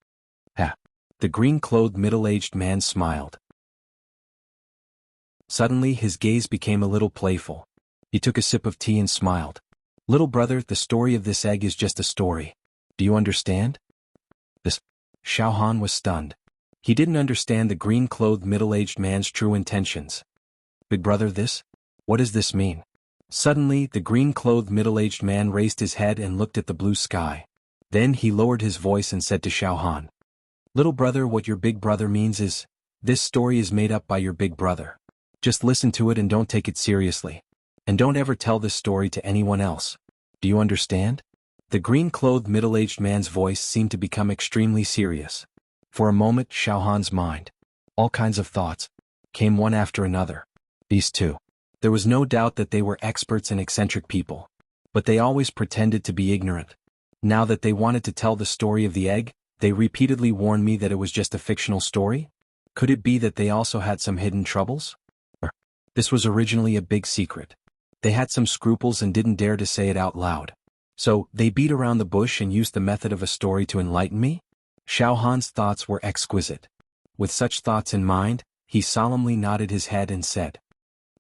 "Ha!" The green-clothed middle-aged man smiled. Suddenly his gaze became a little playful. He took a sip of tea and smiled. "Little brother, the story of this egg is just a story. Do you understand?" This. Xiao Han was stunned. He didn't understand the green-clothed middle-aged man's true intentions. "Big brother, this? What does this mean?" Suddenly, the green-clothed middle-aged man raised his head and looked at the blue sky. Then he lowered his voice and said to Xiao Han, "Little brother, what your big brother means is, this story is made up by your big brother. Just listen to it and don't take it seriously. And don't ever tell this story to anyone else. Do you understand?" The green-clothed middle-aged man's voice seemed to become extremely serious. For a moment, Xiao Han's mind, all kinds of thoughts, came one after another. These two. There was no doubt that they were experts and eccentric people. But they always pretended to be ignorant. Now that they wanted to tell the story of the egg, they repeatedly warned me that it was just a fictional story? Could it be that they also had some hidden troubles? This was originally a big secret. They had some scruples and didn't dare to say it out loud. So, they beat around the bush and used the method of a story to enlighten me? Xiao Han's thoughts were exquisite. With such thoughts in mind, he solemnly nodded his head and said,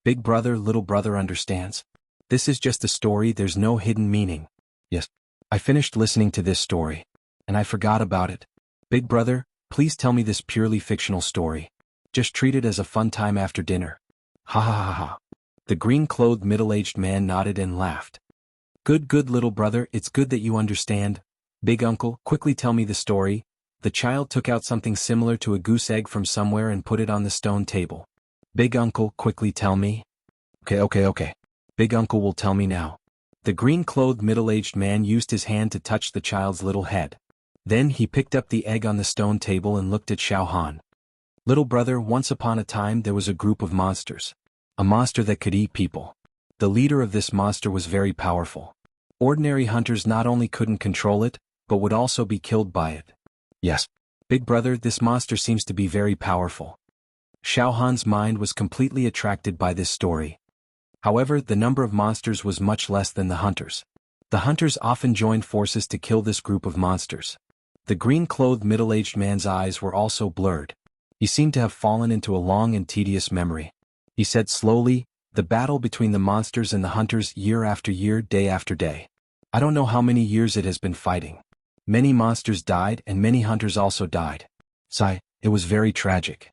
"Big brother, little brother understands. This is just a story, there's no hidden meaning." "Yes. I finished listening to this story. And I forgot about it. Big brother, please tell me this purely fictional story. Just treat it as a fun time after dinner." "Ha ha ha ha." The green-clothed middle-aged man nodded and laughed. Good little brother, it's good that you understand. Big uncle, quickly tell me the story." The child took out something similar to a goose egg from somewhere and put it on the stone table. "Big uncle, quickly tell me." Okay. Big uncle will tell me now." The green-clothed middle-aged man used his hand to touch the child's little head. Then he picked up the egg on the stone table and looked at Xiao Han. "Little brother, once upon a time there was a group of monsters. A monster that could eat people. The leader of this monster was very powerful. Ordinary hunters not only couldn't control it, but would also be killed by it." "Yes. Big brother, this monster seems to be very powerful." Xiao Han's mind was completely attracted by this story. However, the number of monsters was much less than the hunters. The hunters often joined forces to kill this group of monsters. The green-clothed middle-aged man's eyes were also blurred. He seemed to have fallen into a long and tedious memory. He said slowly, "The battle between the monsters and the hunters year after year, day after day. I don't know how many years it has been fighting. Many monsters died and many hunters also died. Sigh, it was very tragic.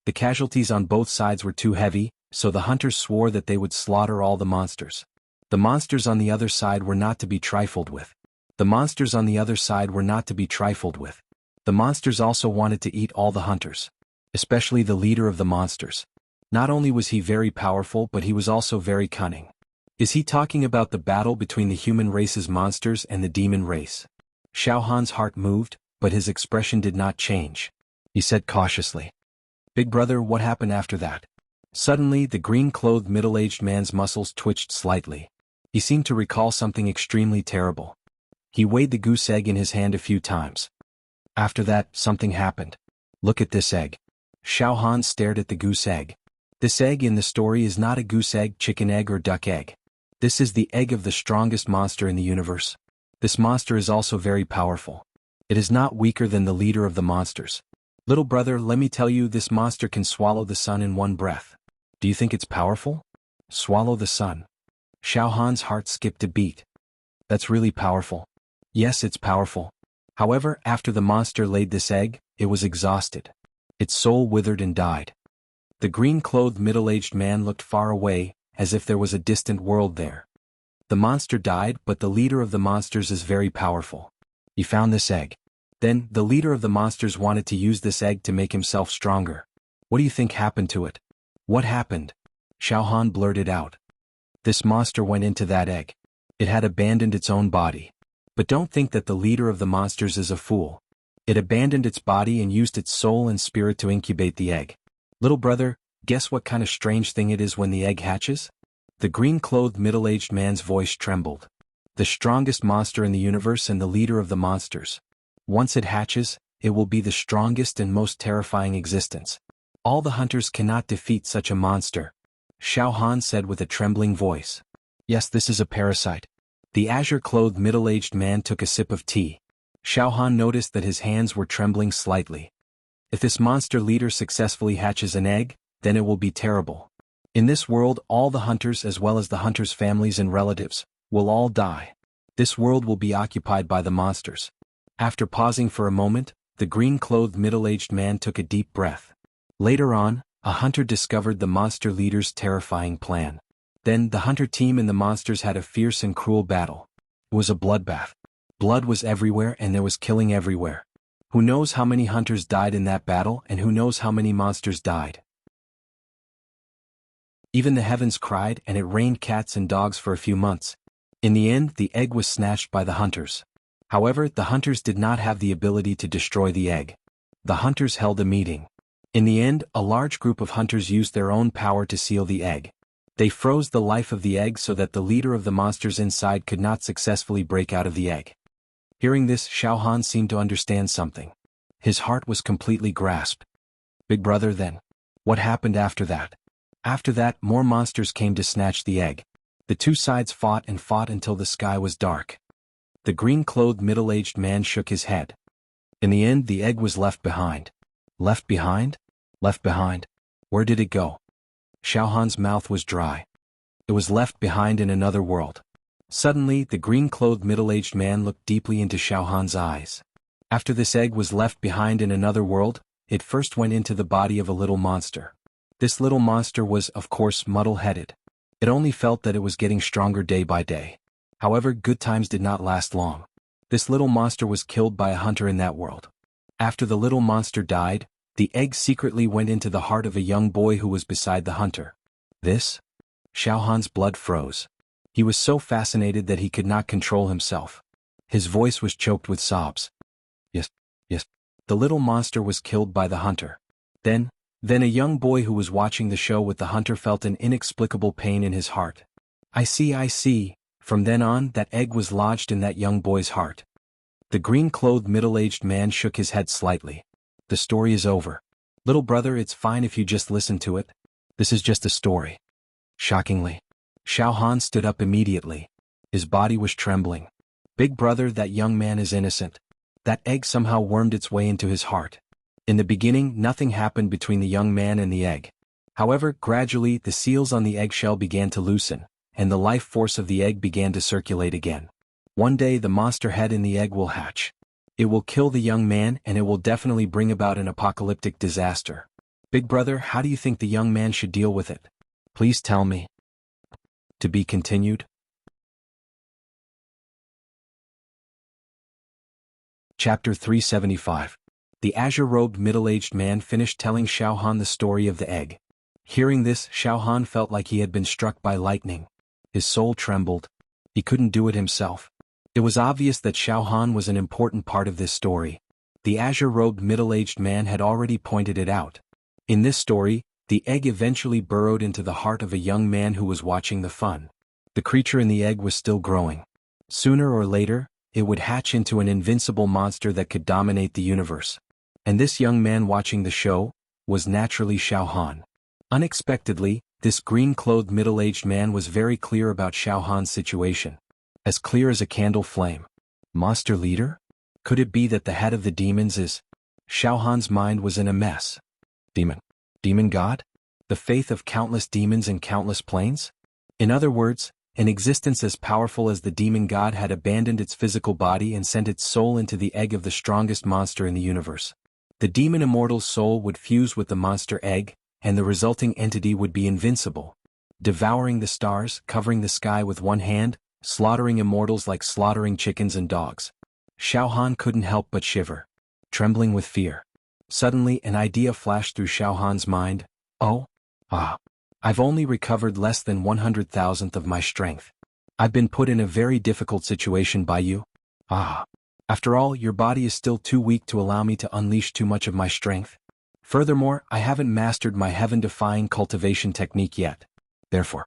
The casualties on both sides were too heavy, so the hunters swore that they would slaughter all the monsters. The monsters on the other side were not to be trifled with. The monsters on the other side were not to be trifled with. The monsters also wanted to eat all the hunters. Especially the leader of the monsters. Not only was he very powerful but he was also very cunning. Is he talking about the battle between the human race's monsters and the demon race?" Xiao Han's heart moved, but his expression did not change. He said cautiously, "Big brother, what happened after that?" Suddenly the green-clothed middle-aged man's muscles twitched slightly. He seemed to recall something extremely terrible. He weighed the goose egg in his hand a few times. "After that, something happened. Look at this egg." Xiao Han stared at the goose egg. This egg in the story is not a goose egg, chicken egg or duck egg. This is the egg of the strongest monster in the universe. This monster is also very powerful. It is not weaker than the leader of the monsters. Little brother, let me tell you, this monster can swallow the sun in one breath. Do you think it's powerful? Swallow the sun. Xiao Han's heart skipped a beat. That's really powerful. Yes, it's powerful. However, after the monster laid this egg, it was exhausted. Its soul withered and died. The green-clothed middle-aged man looked far away, as if there was a distant world there. The monster died, but the leader of the monsters is very powerful. He found this egg. Then, the leader of the monsters wanted to use this egg to make himself stronger. What do you think happened to it? What happened? Xiao Han blurted out. This monster went into that egg. It had abandoned its own body. But don't think that the leader of the monsters is a fool. It abandoned its body and used its soul and spirit to incubate the egg. Little brother, guess what kind of strange thing it is when the egg hatches? The green-clothed middle-aged man's voice trembled. The strongest monster in the universe and the leader of the monsters. Once it hatches, it will be the strongest and most terrifying existence. All the hunters cannot defeat such a monster. Xiao Han said with a trembling voice. Yes, this is a parasite. The azure-clothed middle-aged man took a sip of tea. Xiao Han noticed that his hands were trembling slightly. If this monster leader successfully hatches an egg, then it will be terrible. In this world, all the hunters as well as the hunters' families and relatives will all die. This world will be occupied by the monsters. After pausing for a moment, the green-clothed middle-aged man took a deep breath. Later on, a hunter discovered the monster leader's terrifying plan. Then the hunter team and the monsters had a fierce and cruel battle. It was a bloodbath. Blood was everywhere and there was killing everywhere. Who knows how many hunters died in that battle and who knows how many monsters died. Even the heavens cried and it rained cats and dogs for a few months. In the end, the egg was snatched by the hunters. However, the hunters did not have the ability to destroy the egg. The hunters held a meeting. In the end, a large group of hunters used their own power to seal the egg. They froze the life of the egg so that the leader of the monsters inside could not successfully break out of the egg. Hearing this, Xiao Han seemed to understand something. His heart was completely grasped. Big brother, then. What happened after that? After that, more monsters came to snatch the egg. The two sides fought and fought until the sky was dark. The green-clothed middle-aged man shook his head. In the end, the egg was left behind. Left behind? Left behind? Where did it go? Xiao Han's mouth was dry. It was left behind in another world. Suddenly, the green-clothed middle-aged man looked deeply into Xiao Han's eyes. After this egg was left behind in another world, it first went into the body of a little monster. This little monster was, of course, muddle-headed. It only felt that it was getting stronger day by day. However, good times did not last long. This little monster was killed by a hunter in that world. After the little monster died, the egg secretly went into the heart of a young boy who was beside the hunter. This? Xiao Han's blood froze. He was so fascinated that he could not control himself. His voice was choked with sobs. Yes. The little monster was killed by the hunter. Then a young boy who was watching the show with the hunter felt an inexplicable pain in his heart. I see. From then on, that egg was lodged in that young boy's heart. The green-clothed middle-aged man shook his head slightly. The story is over. Little brother, it's fine if you just listen to it. This is just a story. Shockingly, Xiao Han stood up immediately. His body was trembling. Big brother, that young man is innocent. That egg somehow wormed its way into his heart. In the beginning, nothing happened between the young man and the egg. However, gradually, the seals on the eggshell began to loosen, and the life force of the egg began to circulate again. One day, the monster head in the egg will hatch. It will kill the young man and it will definitely bring about an apocalyptic disaster. Big brother, how do you think the young man should deal with it? Please tell me. To be continued. Chapter 375. The azure-robed middle-aged man finished telling Xiao Han the story of the egg. Hearing this, Xiao Han felt like he had been struck by lightning. His soul trembled. He couldn't do it himself. It was obvious that Xiao Han was an important part of this story. The azure-robed middle-aged man had already pointed it out. In this story, the egg eventually burrowed into the heart of a young man who was watching the fun. The creature in the egg was still growing. Sooner or later, it would hatch into an invincible monster that could dominate the universe. And this young man watching the show was naturally Xiao Han. Unexpectedly, This green-clothed middle-aged man was very clear about Xiao Han's situation. As clear as a candle flame. Monster leader? Could it be that the head of the demons is... Xiao Han's mind was in a mess. Demon. Demon god? The faith of countless demons in countless planes? In other words, an existence as powerful as the demon god had abandoned its physical body and sent its soul into the egg of the strongest monster in the universe. The demon immortal's soul would fuse with the monster egg, and the resulting entity would be invincible. Devouring the stars, covering the sky with one hand, slaughtering immortals like slaughtering chickens and dogs. Xiao Han couldn't help but shiver, trembling with fear. Suddenly an idea flashed through Xiao Han's mind. I've only recovered less than 100,000th of my strength. I've been put in a very difficult situation by you. After all, your body is still too weak to allow me to unleash too much of my strength. Furthermore, I haven't mastered my heaven-defying cultivation technique yet. Therefore,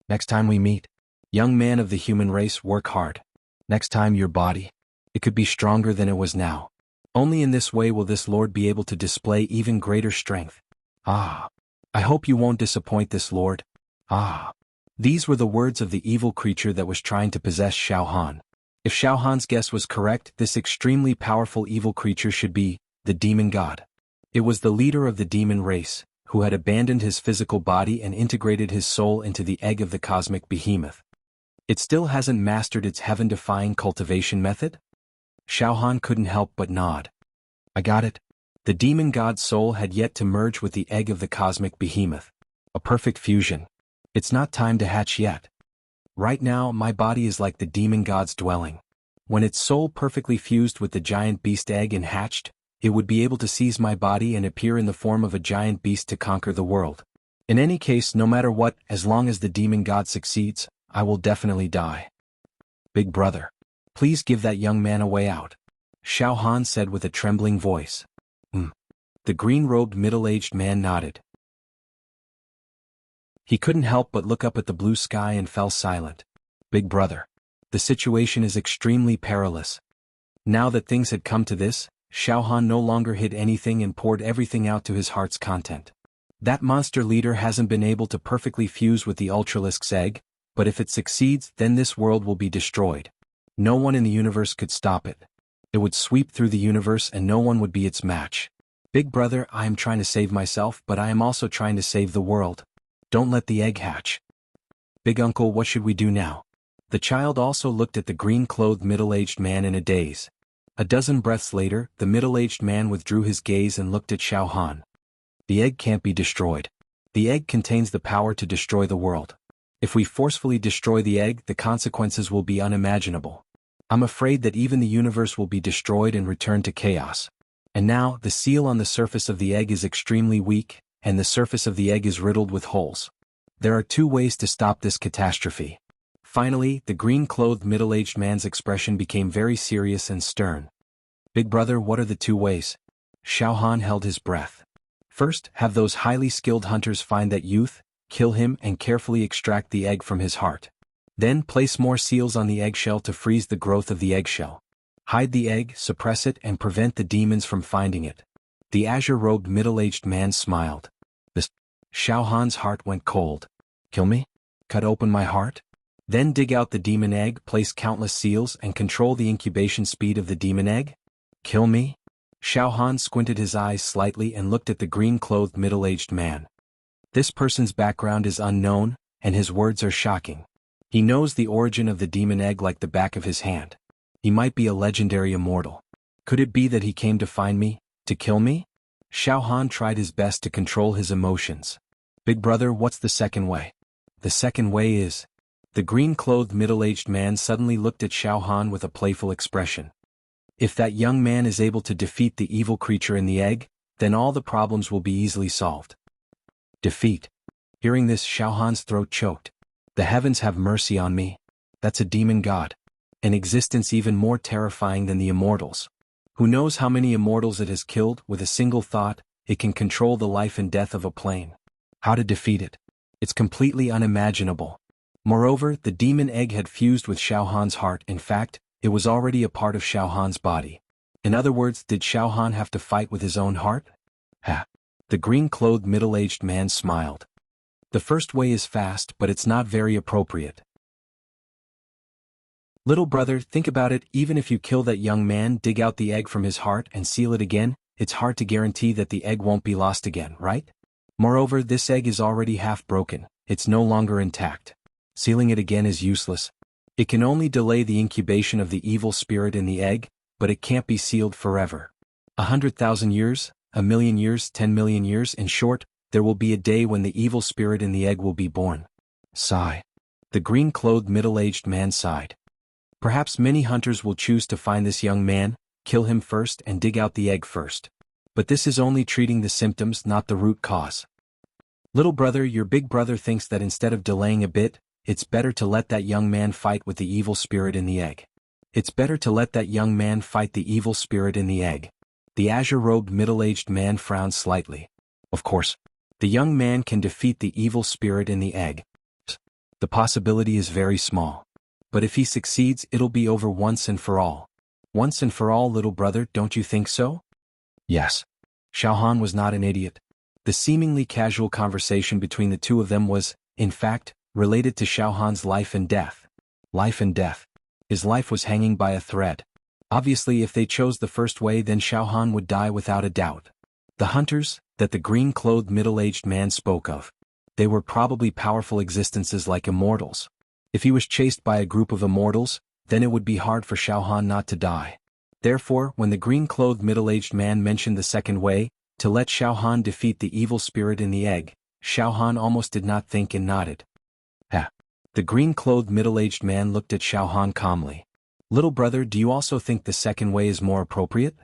next time we meet, young man of the human race, work hard. Next time your body, it could be stronger than it was now. Only in this way will this Lord be able to display even greater strength. I hope you won't disappoint this Lord. These were the words of the evil creature that was trying to possess Xiao Han. If Xiao Han's guess was correct, this extremely powerful evil creature should be the demon god. It was the leader of the demon race, who had abandoned his physical body and integrated his soul into the egg of the cosmic behemoth. It still hasn't mastered its heaven-defying cultivation method? Xiao Han couldn't help but nod. I got it. The demon god's soul had yet to merge with the egg of the cosmic behemoth. A perfect fusion. It's not time to hatch yet. Right now, my body is like the demon god's dwelling. When its soul perfectly fused with the giant beast egg and hatched, it would be able to seize my body and appear in the form of a giant beast to conquer the world. In any case, no matter what, as long as the demon god succeeds, I will definitely die. Big brother, please give that young man a way out. Xiao Han said with a trembling voice. The green-robed middle-aged man nodded. He couldn't help but look up at the blue sky and fell silent. Big brother, the situation is extremely perilous. Now that things had come to this, Xiao Han no longer hid anything and poured everything out to his heart's content. That monster leader hasn't been able to perfectly fuse with the Ultralisk's egg, but if it succeeds, then this world will be destroyed. No one in the universe could stop it. It would sweep through the universe and no one would be its match. Big brother, I am trying to save myself, but I am also trying to save the world. Don't let the egg hatch. Big uncle, what should we do now? The child also looked at the green-clothed middle-aged man in a daze. A dozen breaths later, the middle-aged man withdrew his gaze and looked at Xiao Han. The egg can't be destroyed. The egg contains the power to destroy the world. If we forcefully destroy the egg, the consequences will be unimaginable. I'm afraid that even the universe will be destroyed and return to chaos. And now, the seal on the surface of the egg is extremely weak, and the surface of the egg is riddled with holes. There are two ways to stop this catastrophe. Finally, the green-clothed middle-aged man's expression became very serious and stern. Big brother, what are the two ways? Xiao Han held his breath. First, have those highly skilled hunters find that youth, kill him and carefully extract the egg from his heart. Then place more seals on the eggshell to freeze the growth of the eggshell. Hide the egg, suppress it, and prevent the demons from finding it. The azure-robed middle-aged man smiled. Xiao Han's heart went cold. Kill me? Cut open my heart? Then dig out the demon egg, place countless seals, and control the incubation speed of the demon egg? Kill me? Xiao Han squinted his eyes slightly and looked at the green-clothed middle-aged man. This person's background is unknown, and his words are shocking. He knows the origin of the demon egg like the back of his hand. He might be a legendary immortal. Could it be that he came to find me, to kill me? Xiao Han tried his best to control his emotions. Big brother, what's the second way? The second way is... The green-clothed middle-aged man suddenly looked at Xiao Han with a playful expression. If that young man is able to defeat the evil creature in the egg, then all the problems will be easily solved. Defeat. Hearing this, Xiao Han's throat choked. The heavens have mercy on me. That's a demon god. An existence even more terrifying than the immortals. Who knows how many immortals it has killed? With a single thought, it can control the life and death of a plane. How to defeat it? It's completely unimaginable. Moreover, the demon egg had fused with Xiao Han's heart. In fact, it was already a part of Xiao Han's body. In other words, did Xiao Han have to fight with his own heart? The green-clothed middle-aged man smiled. The first way is fast, but it's not very appropriate. Little brother, think about it, even if you kill that young man, dig out the egg from his heart and seal it again, it's hard to guarantee that the egg won't be lost again, right? Moreover, this egg is already half broken, it's no longer intact. Sealing it again is useless. It can only delay the incubation of the evil spirit in the egg, but it can't be sealed forever. 100,000 years, 1,000,000 years, 10,000,000 years, in short, there will be a day when the evil spirit in the egg will be born. Sigh. The green-clothed middle-aged man sighed. Perhaps many hunters will choose to find this young man, kill him first and dig out the egg first. But this is only treating the symptoms, not the root cause. Little brother, your big brother thinks that instead of delaying a bit, it's better to let that young man fight with the evil spirit in the egg. It's better to let that young man fight the evil spirit in the egg. The azure-robed middle-aged man frowned slightly. Of course, the young man can defeat the evil spirit in the egg. The possibility is very small. But if he succeeds, it'll be over once and for all. Once and for all, little brother, don't you think so? Yes. Xiaohan was not an idiot. The seemingly casual conversation between the two of them was, in fact, related to Xiaohan's life and death. Life and death. His life was hanging by a thread. Obviously, if they chose the first way, then Xiaohan would die without a doubt. The hunters, that the green-clothed middle-aged man spoke of. They were probably powerful existences like immortals. If he was chased by a group of immortals, then it would be hard for Xiaohan not to die. Therefore, when the green-clothed middle-aged man mentioned the second way, to let Xiaohan defeat the evil spirit in the egg, Xiaohan almost did not think and nodded. The green-clothed middle-aged man looked at Xiaohan calmly. Little brother, do you also think the second way is more appropriate?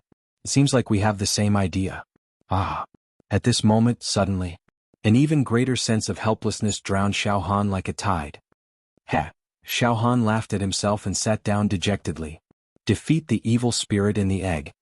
It seems like we have the same idea. Ah. At this moment, suddenly, an even greater sense of helplessness drowned Xiaohan like a tide. Xiaohan laughed at himself and sat down dejectedly. Defeat the evil spirit in the egg.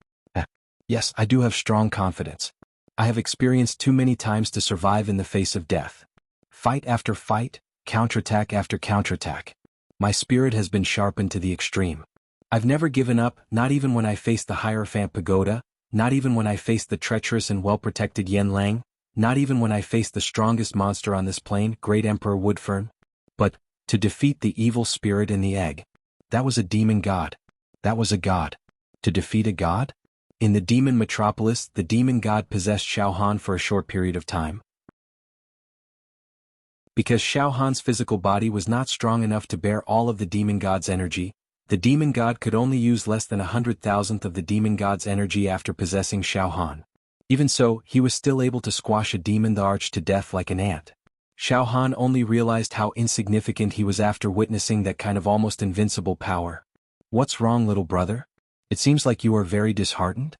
Yes, I do have strong confidence. I have experienced too many times to survive in the face of death. Fight after fight, counterattack after counterattack. My spirit has been sharpened to the extreme. I've never given up, not even when I faced the Hierophant Pagoda, not even when I faced the treacherous and well-protected Yanlang, not even when I faced the strongest monster on this plane, Great Emperor Woodfern. But, to defeat the evil spirit in the egg. That was a demon god. That was a god. To defeat a god? In the demon metropolis, the demon god possessed Xiaohan for a short period of time. Because Xiaohan's physical body was not strong enough to bear all of the demon god's energy, the demon god could only use less than 100,000th of the demon god's energy after possessing Xiaohan. Even so, he was still able to squash a demon the arch to death like an ant. Xiaohan only realized how insignificant he was after witnessing that kind of almost invincible power. What's wrong, little brother? It seems like you are very disheartened?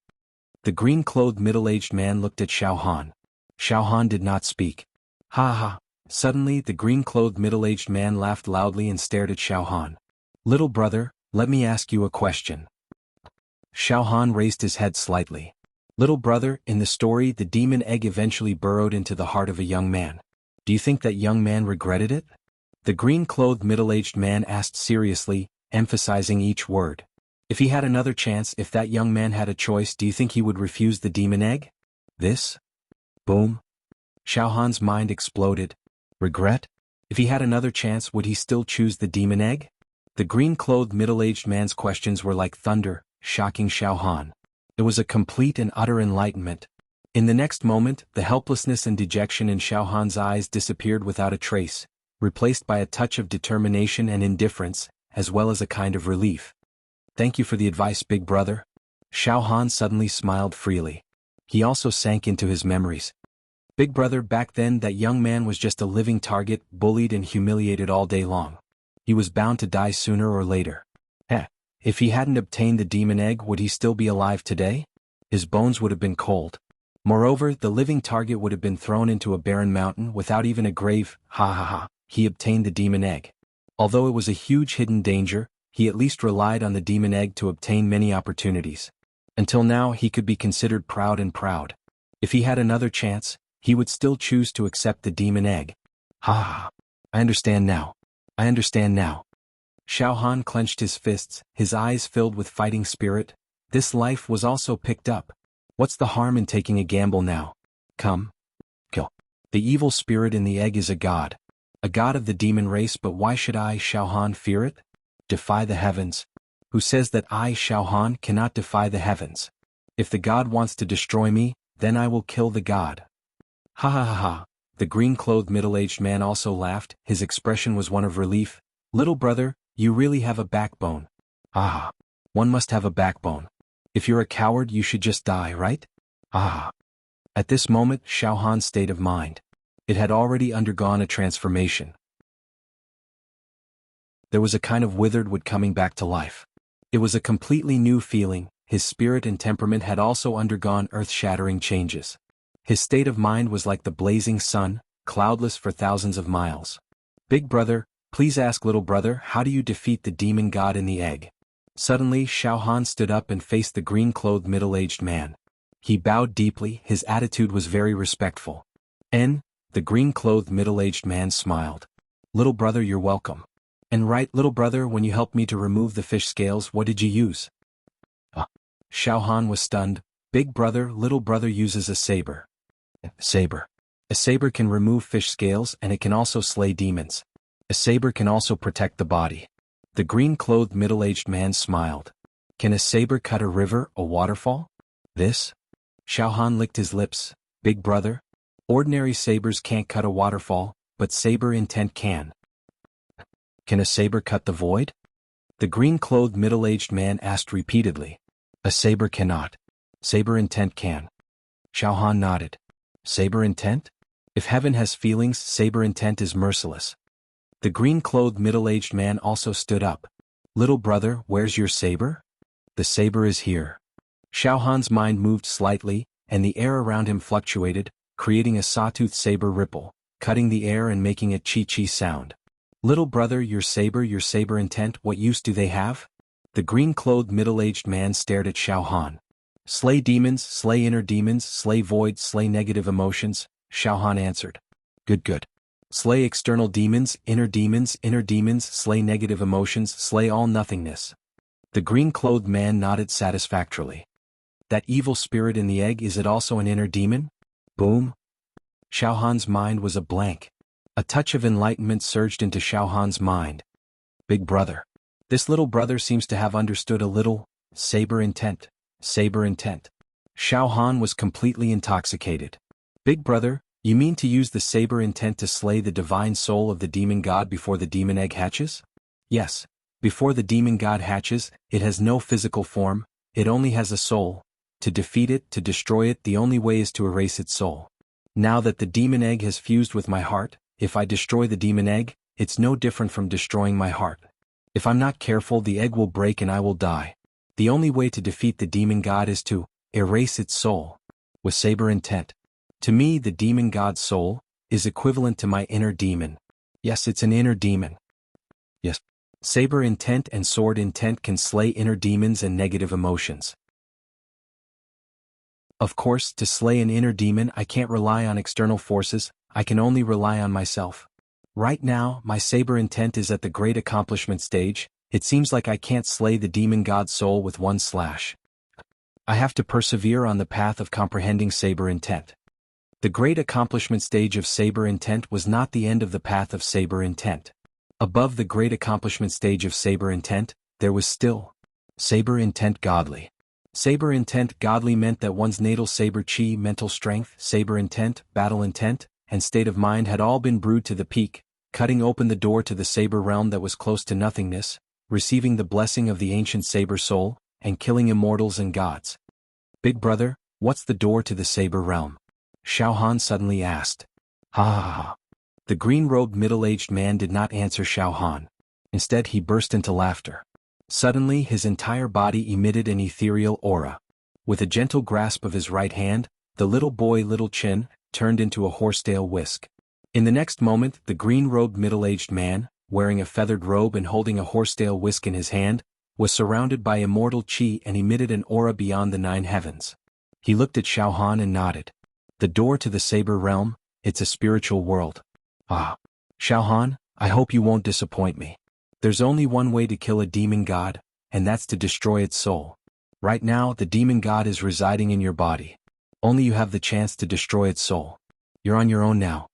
The green-clothed middle-aged man looked at Xiaohan. Xiaohan did not speak. Ha ha. Suddenly, the green-clothed middle-aged man laughed loudly and stared at Xiaohan. Little brother, let me ask you a question. Xiaohan raised his head slightly. Little brother, in the story, the demon egg eventually burrowed into the heart of a young man. Do you think that young man regretted it? The green-clothed middle-aged man asked seriously, emphasizing each word. If he had another chance, if that young man had a choice, do you think he would refuse the demon egg? This? Boom. Xiaohan's mind exploded. Regret? If he had another chance, would he still choose the demon egg? The green-clothed middle-aged man's questions were like thunder, shocking Xiaohan. It was a complete and utter enlightenment. In the next moment, the helplessness and dejection in Xiaohan's eyes disappeared without a trace, replaced by a touch of determination and indifference, as well as a kind of relief. Thank you for the advice, big brother. Xiaohan suddenly smiled freely. He also sank into his memories. Big brother, back then that young man was just a living target, bullied and humiliated all day long. He was bound to die sooner or later. If he hadn't obtained the demon egg, would he still be alive today? His bones would have been cold. Moreover, the living target would have been thrown into a barren mountain without even a grave. He obtained the demon egg. Although it was a huge hidden danger, he at least relied on the demon egg to obtain many opportunities. Until now, he could be considered proud. If he had another chance, he would still choose to accept the demon egg. I understand now. Xiaohan clenched his fists, his eyes filled with fighting spirit. This life was also picked up. What's the harm in taking a gamble now? Come. Kill. The evil spirit in the egg is a god of the demon race, but why should I, Xiao Han, fear it? Defy the heavens? Who says that I, Xiao Han, cannot defy the heavens? If the god wants to destroy me, then I will kill the god. Ha ha ha ha. The green-clothed middle-aged man also laughed. His expression was one of relief. Little brother, you really have a backbone. Ah. One must have a backbone. If you're a coward, you should just die, right? Ah. At this moment, Xiao Han's state of mind. It had already undergone a transformation. There was a kind of withered wood coming back to life. It was a completely new feeling. His spirit and temperament had also undergone earth-shattering changes. His state of mind was like the blazing sun, cloudless for thousands of miles. Big brother, please ask little brother, how do you defeat the demon god in the egg? Suddenly Xiao Han stood up and faced the green-clothed middle-aged man. He bowed deeply, his attitude was very respectful. The green-clothed middle-aged man smiled. Little brother, you're welcome. And right, little brother, when you helped me to remove the fish scales, what did you use? Xiao Han was stunned. Big brother, little brother uses a saber. Saber. A saber can remove fish scales and it can also slay demons. A saber can also protect the body. The green-clothed middle-aged man smiled. Can a saber cut a river, a waterfall? This? Xiao Han licked his lips. Big brother? Ordinary sabers can't cut a waterfall, but saber intent can. Can a saber cut the void? The green-clothed middle-aged man asked repeatedly. A saber cannot. Saber intent can. Xiao Han nodded. Saber intent? If heaven has feelings, saber intent is merciless. The green-clothed middle-aged man also stood up. Little brother, where's your saber? The saber is here. Xiao Han's mind moved slightly, and the air around him fluctuated, creating a sawtooth saber ripple, cutting the air and making a chi-chi sound. Little brother, your saber intent, what use do they have? The green-clothed middle-aged man stared at Xiao Han. Slay demons, slay inner demons, slay voids, slay negative emotions, Xiao Han answered. Good. Slay external demons, slay negative emotions, slay all nothingness. The green-clothed man nodded satisfactorily. That evil spirit in the egg, is it also an inner demon? Boom. Xiao Han's mind was a blank. A touch of enlightenment surged into Xiao Han's mind. Big brother. This little brother seems to have understood a little. Saber intent. Xiao Han was completely intoxicated. Big brother, you mean to use the saber intent to slay the divine soul of the demon god before the demon egg hatches? Yes. Before the demon god hatches, it has no physical form, it only has a soul. To defeat it, to destroy it, the only way is to erase its soul. Now that the demon egg has fused with my heart, if I destroy the demon egg, it's no different from destroying my heart. If I'm not careful, the egg will break and I will die. The only way to defeat the demon god is to erase its soul. With saber intent. To me, the demon god's soul is equivalent to my inner demon. Yes, it's an inner demon. Yes. Saber intent and sword intent can slay inner demons and negative emotions. Of course, to slay an inner demon, I can't rely on external forces, I can only rely on myself. Right now, my saber intent is at the great accomplishment stage. It seems like I can't slay the demon god's soul with one slash. I have to persevere on the path of comprehending saber intent. The great accomplishment stage of saber intent was not the end of the path of saber intent. Above the great accomplishment stage of saber intent, there was still saber intent godly. Saber intent godly meant that one's natal saber chi, mental strength, saber intent, battle intent, and state of mind had all been brewed to the peak, cutting open the door to the saber realm that was close to nothingness, receiving the blessing of the ancient saber soul, and killing immortals and gods. Big brother, what's the door to the saber realm? Xiao Han suddenly asked. Ha ha ha. The green-robed middle-aged man did not answer Xiao Han. Instead he burst into laughter. Suddenly his entire body emitted an ethereal aura. With a gentle grasp of his right hand, the little boy Little Chin turned into a horsetail whisk. In the next moment, the green-robed middle-aged man, wearing a feathered robe and holding a horsetail whisk in his hand, was surrounded by immortal chi and emitted an aura beyond the 9 heavens. He looked at Xiao Han and nodded. The door to the saber realm, it's a spiritual world. Ah. Xiao Han, I hope you won't disappoint me. There's only one way to kill a demon god, and that's to destroy its soul. Right now, the demon god is residing in your body. Only you have the chance to destroy its soul. You're on your own now."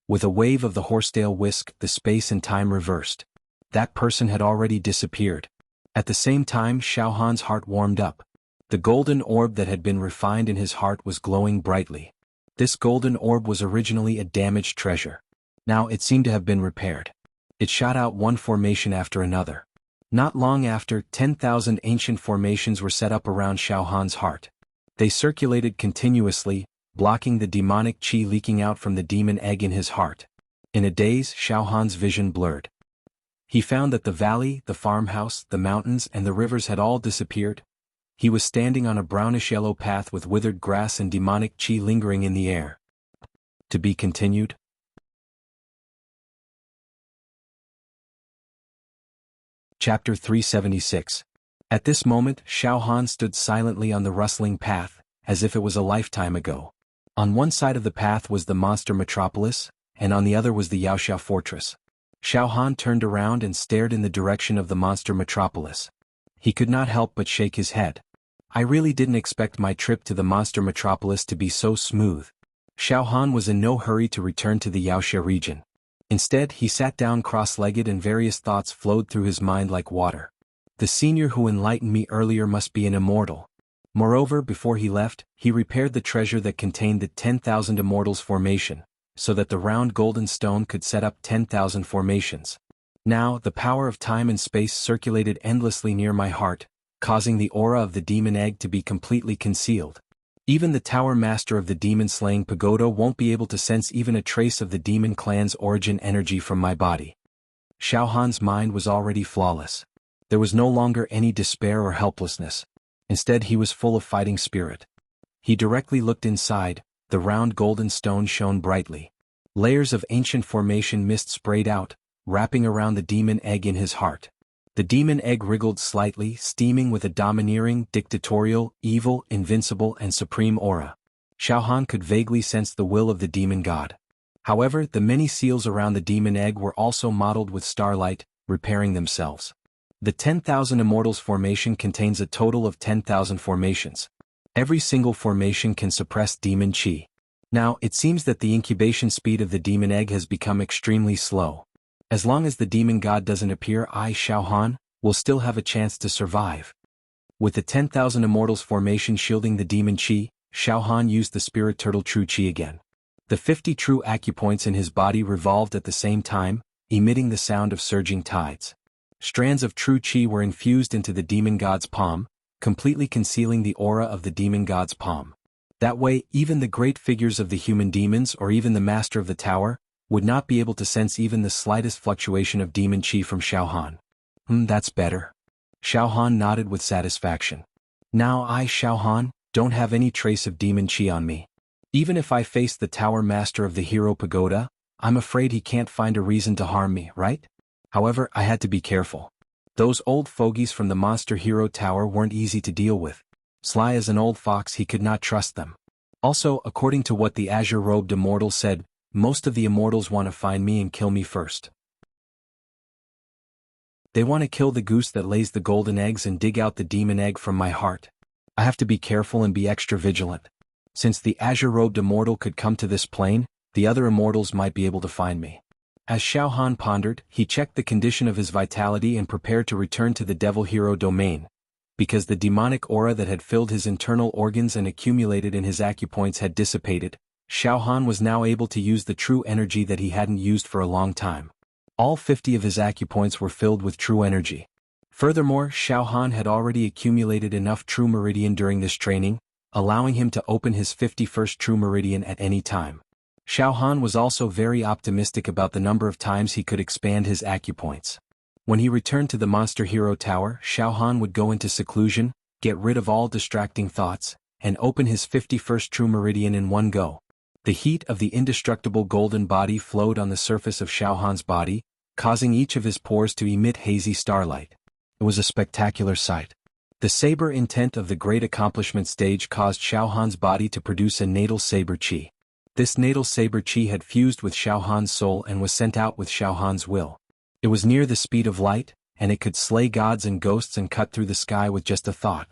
With a wave of the horsetail whisk, the space and time reversed. That person had already disappeared. At the same time, Xiao Han's heart warmed up. The golden orb that had been refined in his heart was glowing brightly. This golden orb was originally a damaged treasure. Now it seemed to have been repaired. It shot out one formation after another. Not long after, 10,000 ancient formations were set up around Xiao Han's heart. They circulated continuously, blocking the demonic qi leaking out from the demon egg in his heart. In a daze, Xiao Han's vision blurred. He found that the valley, the farmhouse, the mountains, and the rivers had all disappeared. He was standing on a brownish-yellow path with withered grass and demonic qi lingering in the air. To be continued. Chapter 376. At this moment, Xiao Han stood silently on the rustling path, as if it was a lifetime ago. On one side of the path was the monster metropolis, and on the other was the Yaoxiao fortress. Xiao Han turned around and stared in the direction of the monster metropolis. He could not help but shake his head. I really didn't expect my trip to the monster metropolis to be so smooth. Xiao Han was in no hurry to return to the Yaoxia region. Instead, he sat down cross-legged and various thoughts flowed through his mind like water. The senior who enlightened me earlier must be an immortal. Moreover, before he left, he repaired the treasure that contained the 10,000 immortals formation, so that the round golden stone could set up 10,000 formations. Now, the power of time and space circulated endlessly near my heart, causing the aura of the demon egg to be completely concealed. Even the tower master of the demon-slaying pagoda won't be able to sense even a trace of the demon clan's origin energy from my body. Xiao Han's mind was already flawless. There was no longer any despair or helplessness. Instead, he was full of fighting spirit. He directly looked inside. The round golden stone shone brightly. Layers of ancient formation mist sprayed out, wrapping around the demon egg in his heart. The demon egg wriggled slightly, steaming with a domineering, dictatorial, evil, invincible, and supreme aura. Xiao Han could vaguely sense the will of the demon god. However, the many seals around the demon egg were also mottled with starlight, repairing themselves. The 10,000 immortals formation contains a total of 10,000 formations. Every single formation can suppress demon qi. Now, it seems that the incubation speed of the demon egg has become extremely slow. As long as the demon god doesn't appear, I, Xiao Han, will still have a chance to survive. With the 10,000 immortals formation shielding the demon qi, Xiao Han used the spirit turtle true qi again. The 50 true acupoints in his body revolved at the same time, emitting the sound of surging tides. Strands of true qi were infused into the demon god's palm, completely concealing the aura of the demon god's palm. That way, even the great figures of the human demons or even the master of the tower would not be able to sense even the slightest fluctuation of demon qi from Xiao Han. That's better. Xiao Han nodded with satisfaction. Now I, Xiao Han, don't have any trace of demon qi on me. Even if I face the tower master of the hero pagoda, I'm afraid he can't find a reason to harm me, right? However, I had to be careful. Those old fogies from the monster hero tower weren't easy to deal with. Sly as an old fox, he could not trust them. Also, according to what the azure-robed immortal said, most of the immortals want to find me and kill me first. They want to kill the goose that lays the golden eggs and dig out the demon egg from my heart. I have to be careful and be extra vigilant. Since the azure-robed immortal could come to this plane, the other immortals might be able to find me. As Xiao Han pondered, he checked the condition of his vitality and prepared to return to the devil hero domain. Because the demonic aura that had filled his internal organs and accumulated in his acupoints had dissipated, Xiao Han was now able to use the true energy that he hadn't used for a long time. All 50 of his acupoints were filled with true energy. Furthermore, Xiao Han had already accumulated enough true meridian during this training, allowing him to open his 51st true meridian at any time. Xiao Han was also very optimistic about the number of times he could expand his acupoints. When he returned to the Monster Hero Tower, Xiao Han would go into seclusion, get rid of all distracting thoughts, and open his 51st true meridian in one go. The heat of the indestructible golden body flowed on the surface of Xiao Han's body, causing each of his pores to emit hazy starlight. It was a spectacular sight. The saber intent of the great accomplishment stage caused Xiao Han's body to produce a natal saber qi. This natal saber qi had fused with Xiao Han's soul and was sent out with Xiao Han's will. It was near the speed of light, and it could slay gods and ghosts and cut through the sky with just a thought.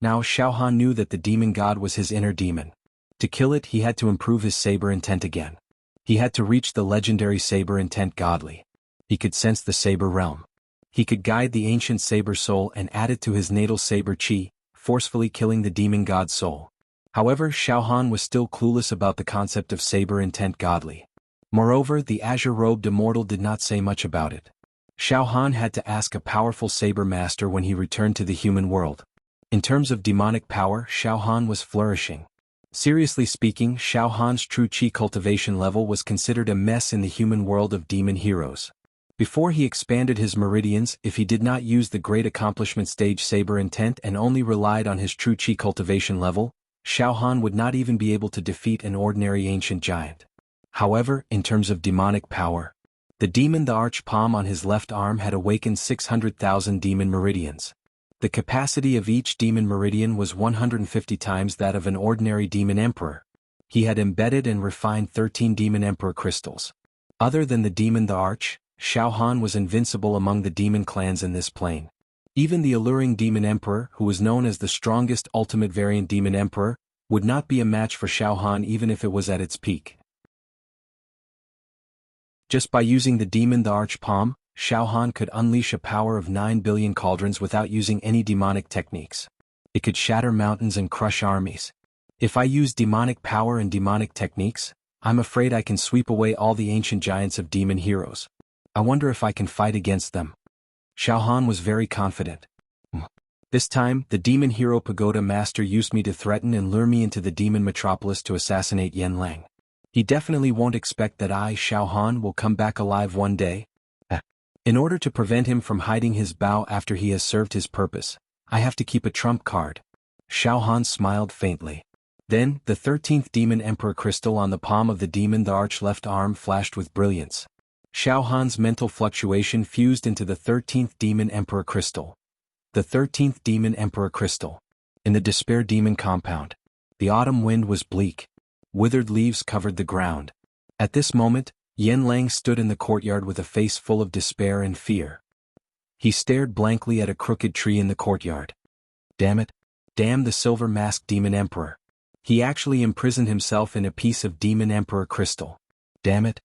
Now Xiao Han knew that the demon god was his inner demon. To kill it, he had to improve his saber intent again. He had to reach the legendary saber intent godly. He could sense the saber realm. He could guide the ancient saber soul and add it to his natal saber chi, forcefully killing the demon god soul. However, Xiao Han was still clueless about the concept of saber intent godly. Moreover, the azure-robed immortal did not say much about it. Xiao Han had to ask a powerful saber master when he returned to the human world. In terms of demonic power, Xiao Han was flourishing. Seriously speaking, Xiao Han's true chi cultivation level was considered a mess in the human world of demon heroes. Before he expanded his meridians, if he did not use the great accomplishment stage saber intent and only relied on his true chi cultivation level, Xiao Han would not even be able to defeat an ordinary ancient giant. However, in terms of demonic power, the arch palm on his left arm had awakened 600,000 demon meridians. The capacity of each demon meridian was 150 times that of an ordinary demon emperor. He had embedded and refined 13 demon emperor crystals. Other than the arch, Xiao Han was invincible among the demon clans in this plane. Even the alluring demon emperor, who was known as the strongest ultimate variant demon emperor, would not be a match for Xiao Han even if it was at its peak. Just by using the arch palm, Xiao Han could unleash a power of 9 billion cauldrons without using any demonic techniques. It could shatter mountains and crush armies. If I use demonic power and demonic techniques, I'm afraid I can sweep away all the ancient giants of demon heroes. I wonder if I can fight against them. Xiao Han was very confident. This time, the demon hero pagoda master used me to threaten and lure me into the demon metropolis to assassinate Yanlang. He definitely won't expect that I, Xiao Han, will come back alive one day. In order to prevent him from hiding his bow after he has served his purpose, I have to keep a trump card. Xiao Han smiled faintly. Then, the 13th demon emperor crystal on the palm of the arch left arm flashed with brilliance. Xiao Han's mental fluctuation fused into the 13th demon emperor crystal. The 13th demon emperor crystal. In the despair demon compound. The autumn wind was bleak. Withered leaves covered the ground. At this moment, Yanlang stood in the courtyard with a face full of despair and fear. He stared blankly at a crooked tree in the courtyard. Damn it. Damn the silver-masked demon emperor. He actually imprisoned himself in a piece of demon emperor crystal. Damn it.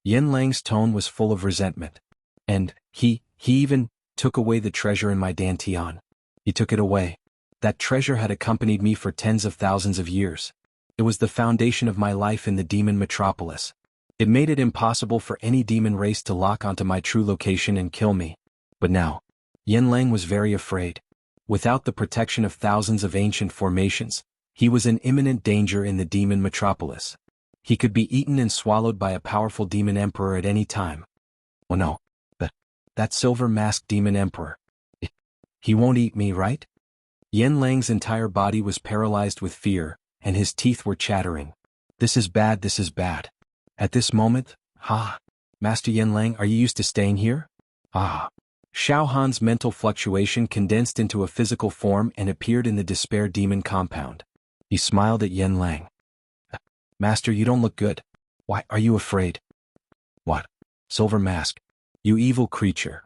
Yanlang's tone was full of resentment. And, he even took away the treasure in my dantian. He took it away. That treasure had accompanied me for tens of thousands of years. It was the foundation of my life in the demon metropolis. It made it impossible for any demon race to lock onto my true location and kill me. But now, Yanlang was very afraid. Without the protection of thousands of ancient formations, he was in imminent danger in the demon metropolis. He could be eaten and swallowed by a powerful demon emperor at any time. Oh no. That silver-masked demon emperor. He won't eat me, right? Yanlang's entire body was paralyzed with fear, and his teeth were chattering. This is bad, this is bad. At this moment, Master Yanlang, are you used to staying here? Xiao Han's mental fluctuation condensed into a physical form and appeared in the despair demon compound. He smiled at Yanlang. Master, you don't look good. Why are you afraid? What? Silver Mask. You evil creature.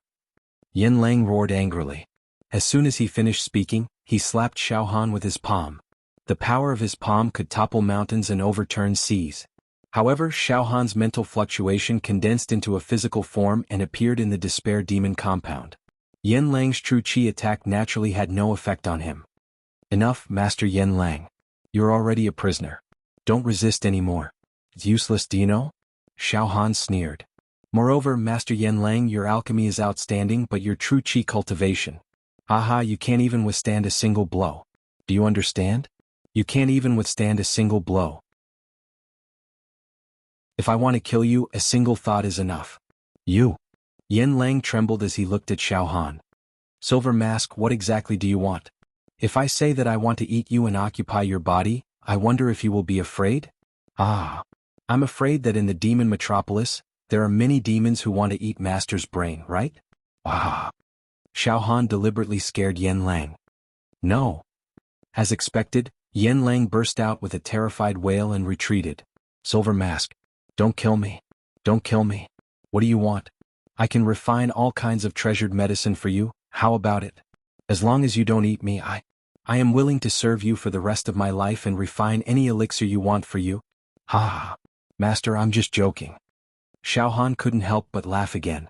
Yanlang roared angrily. As soon as he finished speaking, he slapped Xiao Han with his palm. The power of his palm could topple mountains and overturn seas. However, Xiao Han's mental fluctuation condensed into a physical form and appeared in the despair demon compound. Yanlang's true chi attack naturally had no effect on him. Enough, Master Yanlang. You're already a prisoner. Don't resist anymore. It's useless, do you know? Xiao Han sneered. Moreover, Master Yanlang, your alchemy is outstanding, but your true chi cultivation. You can't even withstand a single blow. Do you understand? You can't even withstand a single blow. If I want to kill you, a single thought is enough. You. Yanlang trembled as he looked at Xiao Han. Silver Mask, what exactly do you want? If I say that I want to eat you and occupy your body, I wonder if you will be afraid? I'm afraid that in the demon metropolis, there are many demons who want to eat Master's brain, right? Xiao Han deliberately scared Yanlang. No. As expected, Yanlang burst out with a terrified wail and retreated. Silver Mask. Don't kill me. Don't kill me. What do you want? I can refine all kinds of treasured medicine for you, how about it? As long as you don't eat me, I am willing to serve you for the rest of my life and refine any elixir you want for you. Ha! Master, I'm just joking. Xiaohan couldn't help but laugh again.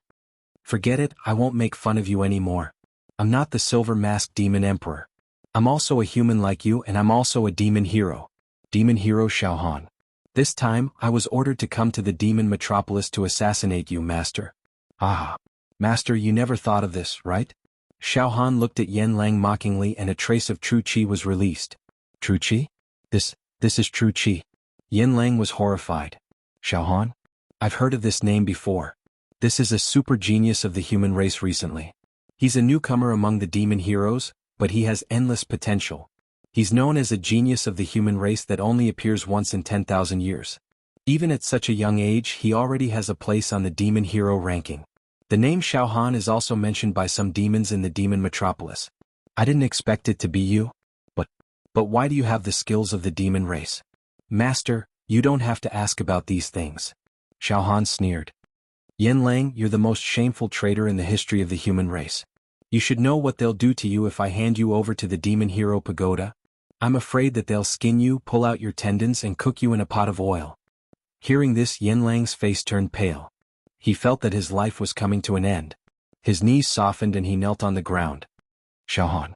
Forget it, I won't make fun of you anymore. I'm not the silver-masked demon emperor. I'm also a human like you, and I'm also a demon hero. Demon hero Xiaohan. This time, I was ordered to come to the demon metropolis to assassinate you, Master. Ah. Master, you never thought of this, right? Xiaohan looked at Yan Lang mockingly, and a trace of true qi was released. True qi? This is true qi. Yan Lang was horrified. Xiaohan? I've heard of this name before. This is a super genius of the human race recently. He's a newcomer among the demon heroes, but he has endless potential. He's known as a genius of the human race that only appears once in 10,000 years. Even at such a young age, he already has a place on the demon hero ranking. The name Xiaohan is also mentioned by some demons in the demon metropolis. I didn't expect it to be you. But why do you have the skills of the demon race? Master, you don't have to ask about these things. Xiaohan sneered. Yan Lang, you're the most shameful traitor in the history of the human race. You should know what they'll do to you if I hand you over to the demon hero pagoda. I'm afraid that they'll skin you, pull out your tendons, and cook you in a pot of oil. Hearing this, Yan Lang's face turned pale. He felt that his life was coming to an end. His knees softened and he knelt on the ground. Xiaohan,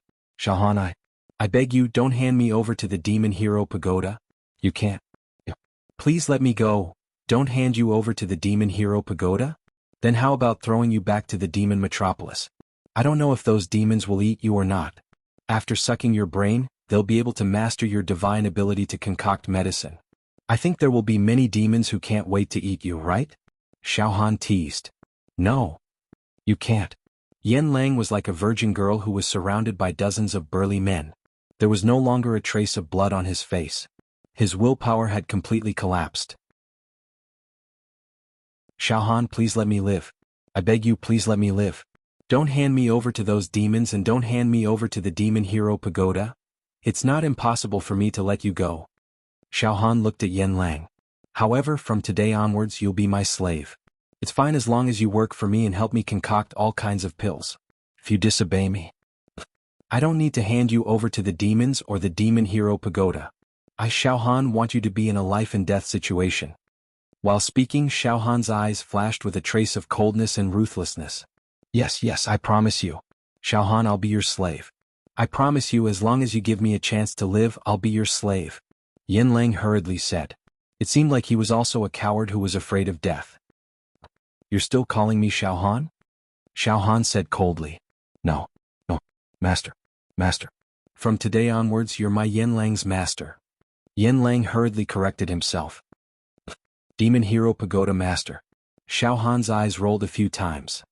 I beg you, don't hand me over to the demon hero pagoda. You can't. Please let me go. Don't hand you over to the demon hero pagoda? Then how about throwing you back to the demon metropolis? I don't know if those demons will eat you or not. After sucking your brain, they'll be able to master your divine ability to concoct medicine. I think there will be many demons who can't wait to eat you, right? Xiaohan teased. No. You can't. Yan Lang was like a virgin girl who was surrounded by dozens of burly men. There was no longer a trace of blood on his face. His willpower had completely collapsed. Xiaohan, please let me live. I beg you, please let me live. Don't hand me over to those demons and don't hand me over to the demon hero pagoda. It's not impossible for me to let you go. Xiaohan looked at Yan Lang. However, from today onwards you'll be my slave. It's fine as long as you work for me and help me concoct all kinds of pills. If you disobey me, I don't need to hand you over to the demons or the demon hero pagoda. I, Xiaohan, want you to be in a life and death situation. While speaking, Xiaohan's eyes flashed with a trace of coldness and ruthlessness. Yes, I promise you. Xiaohan, I'll be your slave. I promise you, as long as you give me a chance to live, I'll be your slave. Yan Lang hurriedly said. It seemed like he was also a coward who was afraid of death. You're still calling me Xiaohan? Xiaohan said coldly. No, master. From today onwards you're my Yan Lang's master. Yan Lang hurriedly corrected himself. Demon hero pagoda master. Xiaohan's eyes rolled a few times.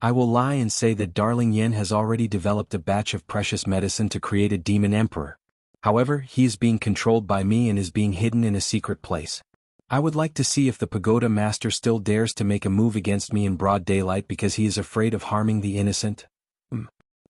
I will lie and say that darling Yan has already developed a batch of precious medicine to create a demon emperor. However, he is being controlled by me and is being hidden in a secret place. I would like to see if the pagoda master still dares to make a move against me in broad daylight because he is afraid of harming the innocent.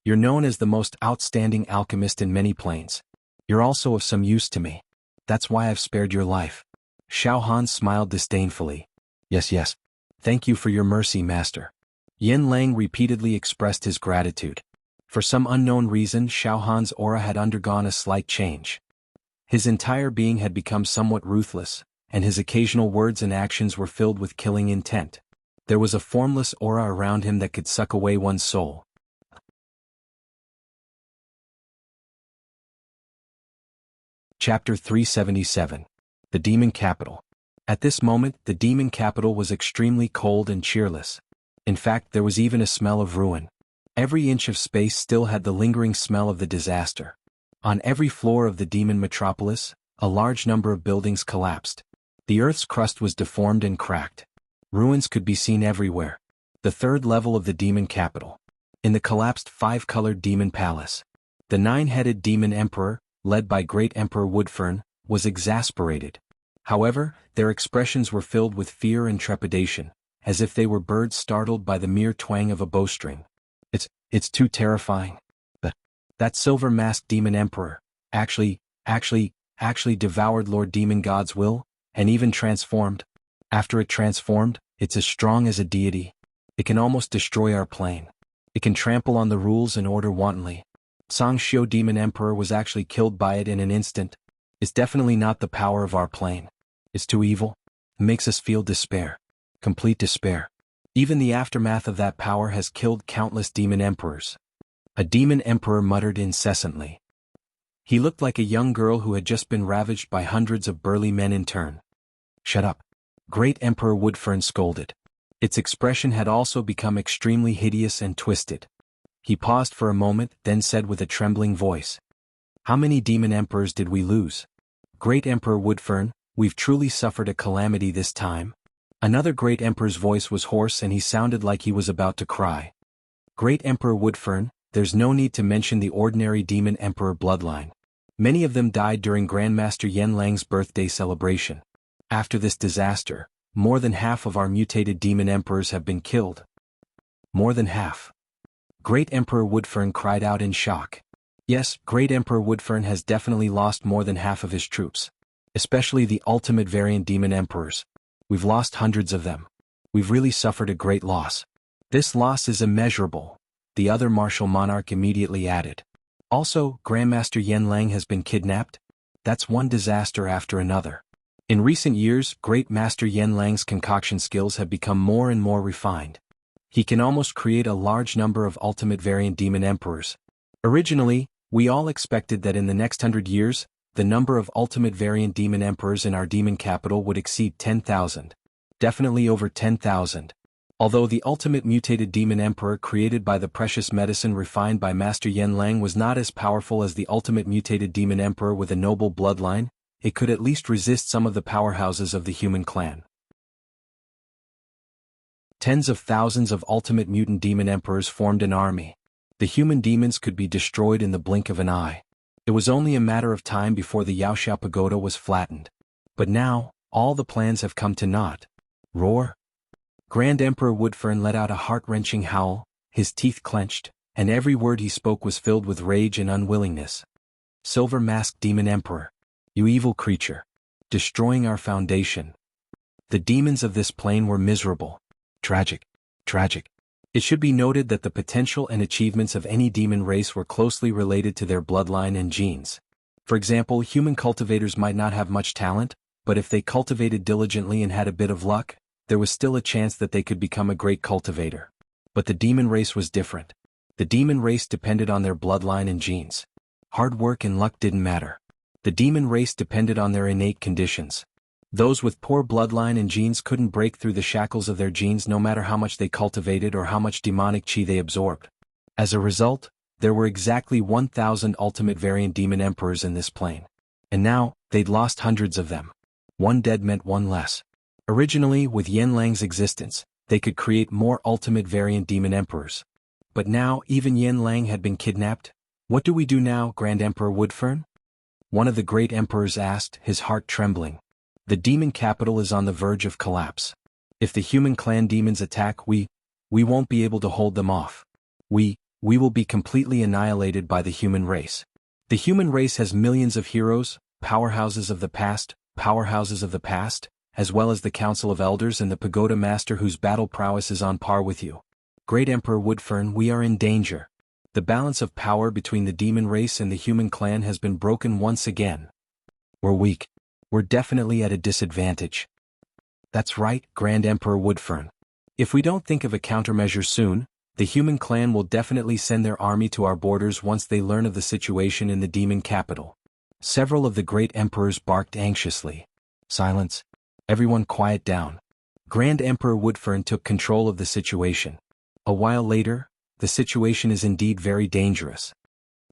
You're known as the most outstanding alchemist in many planes. You're also of some use to me. That's why I've spared your life. Xiaohan smiled disdainfully. Yes. Thank you for your mercy, master. Yan Lang repeatedly expressed his gratitude. For some unknown reason, Xiaohan's aura had undergone a slight change. His entire being had become somewhat ruthless, and his occasional words and actions were filled with killing intent. There was a formless aura around him that could suck away one's soul. Chapter 377. The Demon Capital. At this moment, the demon capital was extremely cold and cheerless. In fact, there was even a smell of ruin. Every inch of space still had the lingering smell of the disaster. On every floor of the demon metropolis, a large number of buildings collapsed. The earth's crust was deformed and cracked. Ruins could be seen everywhere. The third level of the demon capital. In the collapsed five-colored demon palace. The nine-headed demon emperor, led by Great Emperor Woodfern, was exasperated. However, their expressions were filled with fear and trepidation, as if they were birds startled by the mere twang of a bowstring. It's too terrifying. That silver-masked demon emperor, actually devoured Lord Demon God's will, and even transformed. After it transformed, it's as strong as a deity. It can almost destroy our plane. It can trample on the rules and order wantonly. Shio Demon Emperor was actually killed by it in an instant. It's definitely not the power of our plane. It's too evil. It makes us feel despair. Complete despair. Even the aftermath of that power has killed countless demon emperors. A demon emperor muttered incessantly. He looked like a young girl who had just been ravaged by hundreds of burly men in turn. Shut up. Great Emperor Woodfern scolded. Its expression had also become extremely hideous and twisted. He paused for a moment, then said with a trembling voice. How many demon emperors did we lose? Great Emperor Woodfern, we've truly suffered a calamity this time. Another great emperor's voice was hoarse and he sounded like he was about to cry. Great Emperor Woodfern, there's no need to mention the ordinary demon emperor bloodline. Many of them died during Grandmaster Yen Lang's birthday celebration. After this disaster, more than half of our mutated demon emperors have been killed. More than half. Great Emperor Woodfern cried out in shock. Yes, Great Emperor Woodfern has definitely lost more than half of his troops. Especially the ultimate variant demon emperors. We've lost hundreds of them. We've really suffered a great loss. This loss is immeasurable, the other martial monarch immediately added. Also, Grandmaster Yen Lang has been kidnapped? That's one disaster after another. In recent years, Great Master Yen Lang's concoction skills have become more and more refined. He can almost create a large number of ultimate variant demon emperors. Originally, we all expected that in the next 100 years, the number of ultimate variant demon emperors in our demon capital would exceed 10,000. Definitely over 10,000. Although the ultimate mutated demon emperor created by the precious medicine refined by Master Yen Lang was not as powerful as the ultimate mutated demon emperor with a noble bloodline, it could at least resist some of the powerhouses of the human clan. Tens of thousands of ultimate mutant demon emperors formed an army. The human demons could be destroyed in the blink of an eye. It was only a matter of time before the Yaoxiao Pagoda was flattened. But now, all the plans have come to naught. Roar! Grand Emperor Woodfern let out a heart-wrenching howl, his teeth clenched, and every word he spoke was filled with rage and unwillingness. Silver Masked Demon Emperor! You evil creature! Destroying our foundation. The demons of this plane were miserable. Tragic. Tragic. It should be noted that the potential and achievements of any demon race were closely related to their bloodline and genes. For example, human cultivators might not have much talent, but if they cultivated diligently and had a bit of luck, there was still a chance that they could become a great cultivator. But the demon race was different. The demon race depended on their bloodline and genes. Hard work and luck didn't matter. The demon race depended on their innate conditions. Those with poor bloodline and genes couldn't break through the shackles of their genes no matter how much they cultivated or how much demonic chi they absorbed. As a result, there were exactly 1,000 ultimate variant demon emperors in this plane. And now, they'd lost hundreds of them. One dead meant one less. Originally, with Yen Lang's existence, they could create more ultimate variant demon emperors. But now, even Yen Lang had been kidnapped. What do we do now, Grand Emperor Woodfern? One of the great emperors asked, his heart trembling. The demon capital is on the verge of collapse. If the human clan demons attack, we won't be able to hold them off. We will be completely annihilated by the human race. The human race has millions of heroes, powerhouses of the past, as well as the Council of Elders and the Pagoda Master whose battle prowess is on par with you. Great Emperor Woodfern, we are in danger. The balance of power between the demon race and the human clan has been broken once again. We're weak. We're definitely at a disadvantage. That's right, Grand Emperor Woodfern. If we don't think of a countermeasure soon, the human clan will definitely send their army to our borders once they learn of the situation in the demon capital. Several of the great emperors barked anxiously. Silence. Everyone quiet down. Grand Emperor Woodfern took control of the situation. A while later, the situation is indeed very dangerous.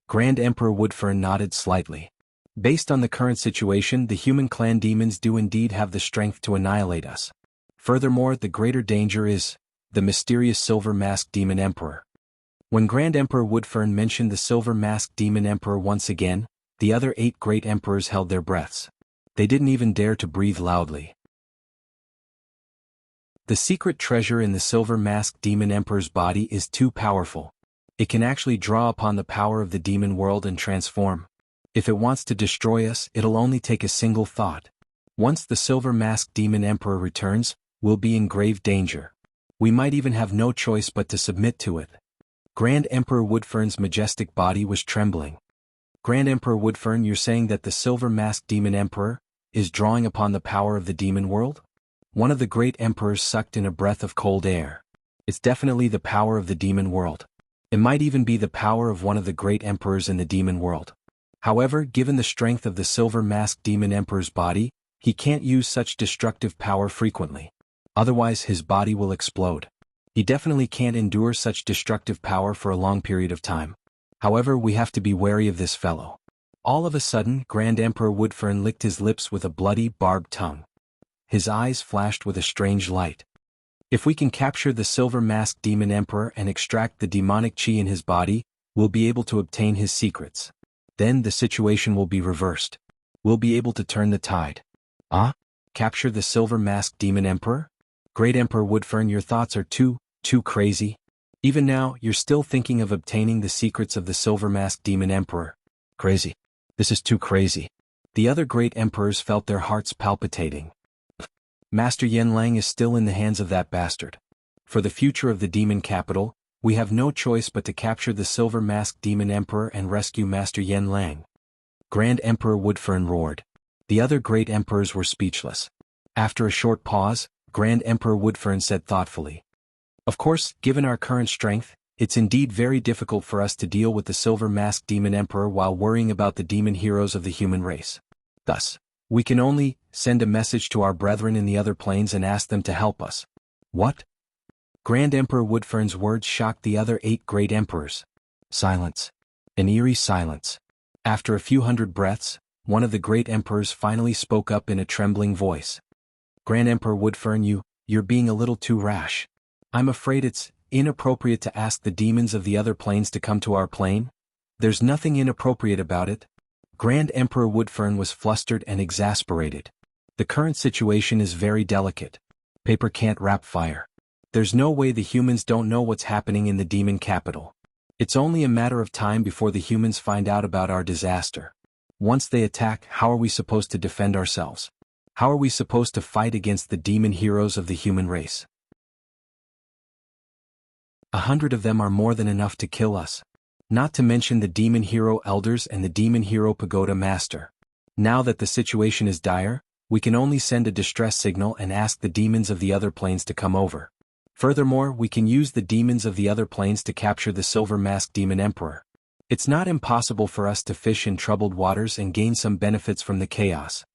Grand Emperor Woodfern nodded slightly. Based on the current situation, the human clan demons do indeed have the strength to annihilate us. Furthermore, the greater danger is the mysterious Silver Masked Demon Emperor. When Grand Emperor Woodfern mentioned the Silver Masked Demon Emperor once again, the other 8 great emperors held their breaths. They didn't even dare to breathe loudly. The secret treasure in the Silver Masked Demon Emperor's body is too powerful. It can actually draw upon the power of the demon world and transform. If it wants to destroy us, it'll only take a single thought. Once the Silver Masked Demon Emperor returns, we'll be in grave danger. We might even have no choice but to submit to it. Grand Emperor Woodfern's majestic body was trembling. Grand Emperor Woodfern, you're saying that the silver-masked demon emperor is drawing upon the power of the demon world? One of the great emperors sucked in a breath of cold air. It's definitely the power of the demon world. It might even be the power of one of the great emperors in the demon world. However, given the strength of the silver-masked demon emperor's body, he can't use such destructive power frequently. Otherwise his body will explode. He definitely can't endure such destructive power for a long period of time. However, we have to be wary of this fellow. All of a sudden, Grand Emperor Woodfern licked his lips with a bloody, barbed tongue. His eyes flashed with a strange light. If we can capture the silver-masked demon emperor and extract the demonic chi in his body, we'll be able to obtain his secrets. Then the situation will be reversed. We'll be able to turn the tide. Capture the silver-masked demon emperor? Great Emperor Woodfern, your thoughts are too crazy. Even now, you're still thinking of obtaining the secrets of the silver-masked demon emperor. Crazy. This is too crazy. The other great emperors felt their hearts palpitating. Master Yanlang is still in the hands of that bastard. For the future of the demon capital, we have no choice but to capture the silver-masked demon emperor and rescue Master Yanlang. Grand Emperor Woodfern roared. The other great emperors were speechless. After a short pause, Grand Emperor Woodfern said thoughtfully, "Of course, given our current strength, it's indeed very difficult for us to deal with the silver-masked demon emperor while worrying about the demon heroes of the human race. Thus, we can only send a message to our brethren in the other planes and ask them to help us." What? Grand Emperor Woodfern's words shocked the other 8 great emperors. Silence. An eerie silence. After a few hundred breaths, one of the great emperors finally spoke up in a trembling voice. Grand Emperor Woodfern, you're being a little too rash. I'm afraid it's inappropriate to ask the demons of the other planes to come to our plane. There's nothing inappropriate about it. Grand Emperor Woodfern was flustered and exasperated. The current situation is very delicate. Paper can't wrap fire. There's no way the humans don't know what's happening in the demon capital. It's only a matter of time before the humans find out about our disaster. Once they attack, how are we supposed to defend ourselves? How are we supposed to fight against the demon heroes of the human race? 100 of them are more than enough to kill us. Not to mention the demon hero elders and the demon hero pagoda master. Now that the situation is dire, we can only send a distress signal and ask the demons of the other planes to come over. Furthermore, we can use the demons of the other planes to capture the silver-masked demon emperor. It's not impossible for us to fish in troubled waters and gain some benefits from the chaos.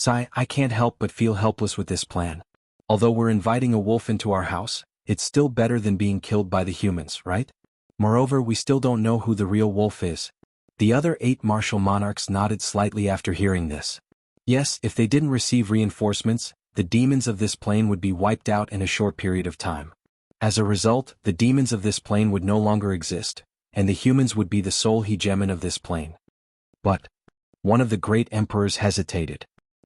I can't help but feel helpless with this plan. Although we're inviting a wolf into our house, it's still better than being killed by the humans, right? Moreover, we still don't know who the real wolf is. The other 8 martial monarchs nodded slightly after hearing this. Yes, if they didn't receive reinforcements, the demons of this plane would be wiped out in a short period of time. As a result, the demons of this plane would no longer exist, and the humans would be the sole hegemon of this plane. But one of the great emperors hesitated.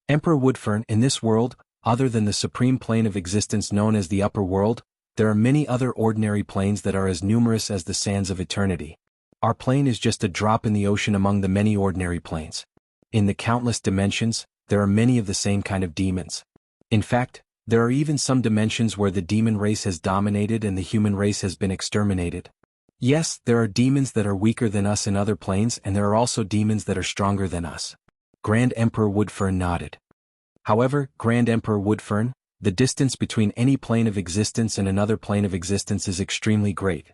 Emperor Woodfern, in this world, other than the supreme plane of existence known as the upper world, there are many other ordinary planes that are as numerous as the sands of eternity. Our plane is just a drop in the ocean among the many ordinary planes. In the countless dimensions, there are many of the same kind of demons. In fact, there are even some dimensions where the demon race has dominated and the human race has been exterminated. Yes, there are demons that are weaker than us in other planes, and there are also demons that are stronger than us. Grand Emperor Woodfern nodded. However, Grand Emperor Woodfern, the distance between any plane of existence and another plane of existence is extremely great.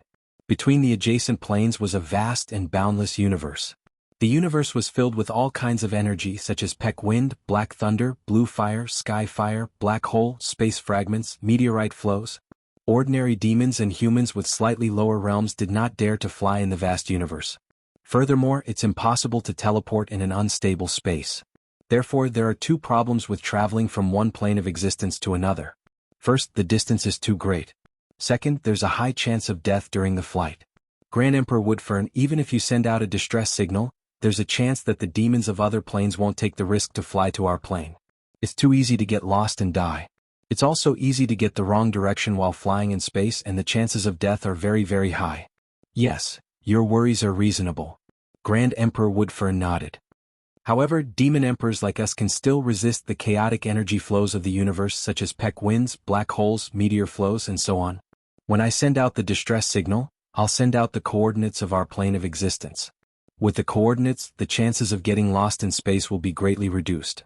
Between the adjacent planes was a vast and boundless universe. The universe was filled with all kinds of energy such as peck wind, black thunder, blue fire, sky fire, black hole, space fragments, meteorite flows. Ordinary demons and humans with slightly lower realms did not dare to fly in the vast universe. Furthermore, it's impossible to teleport in an unstable space. Therefore, there are 2 problems with traveling from one plane of existence to another. First, the distance is too great. Second, there's a high chance of death during the flight. Grand Emperor Woodfern, even if you send out a distress signal, there's a chance that the demons of other planes won't take the risk to fly to our plane. It's too easy to get lost and die. It's also easy to get the wrong direction while flying in space, and the chances of death are very, very high. Yes, your worries are reasonable. Grand Emperor Woodfern nodded. However, demon emperors like us can still resist the chaotic energy flows of the universe such as peck winds, black holes, meteor flows, and so on. When I send out the distress signal, I'll send out the coordinates of our plane of existence. With the coordinates, the chances of getting lost in space will be greatly reduced.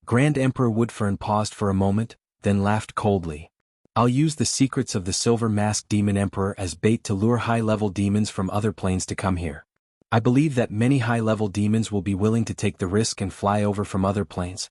Grand Emperor Woodfern paused for a moment, then laughed coldly. I'll use the secrets of the silver-masked demon emperor as bait to lure high-level demons from other planes to come here. I believe that many high-level demons will be willing to take the risk and fly over from other planes.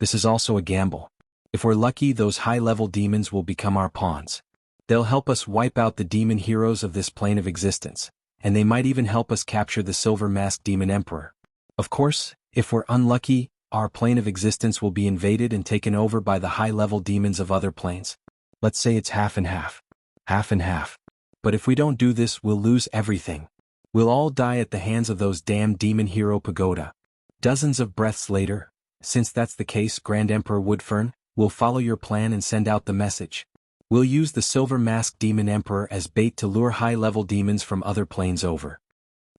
This is also a gamble. If we're lucky, those high-level demons will become our pawns. They'll help us wipe out the demon heroes of this plane of existence, and they might even help us capture the silver-masked demon emperor. Of course, if we're unlucky, our plane of existence will be invaded and taken over by the high-level demons of other planes. Let's say it's half and half. Half and half. But if we don't do this, we'll lose everything. We'll all die at the hands of those damn demon hero pagoda. Dozens of breaths later, since that's the case, Grand Emperor Woodfern, we'll follow your plan and send out the message. We'll use the silver-masked demon emperor as bait to lure high-level demons from other planes over.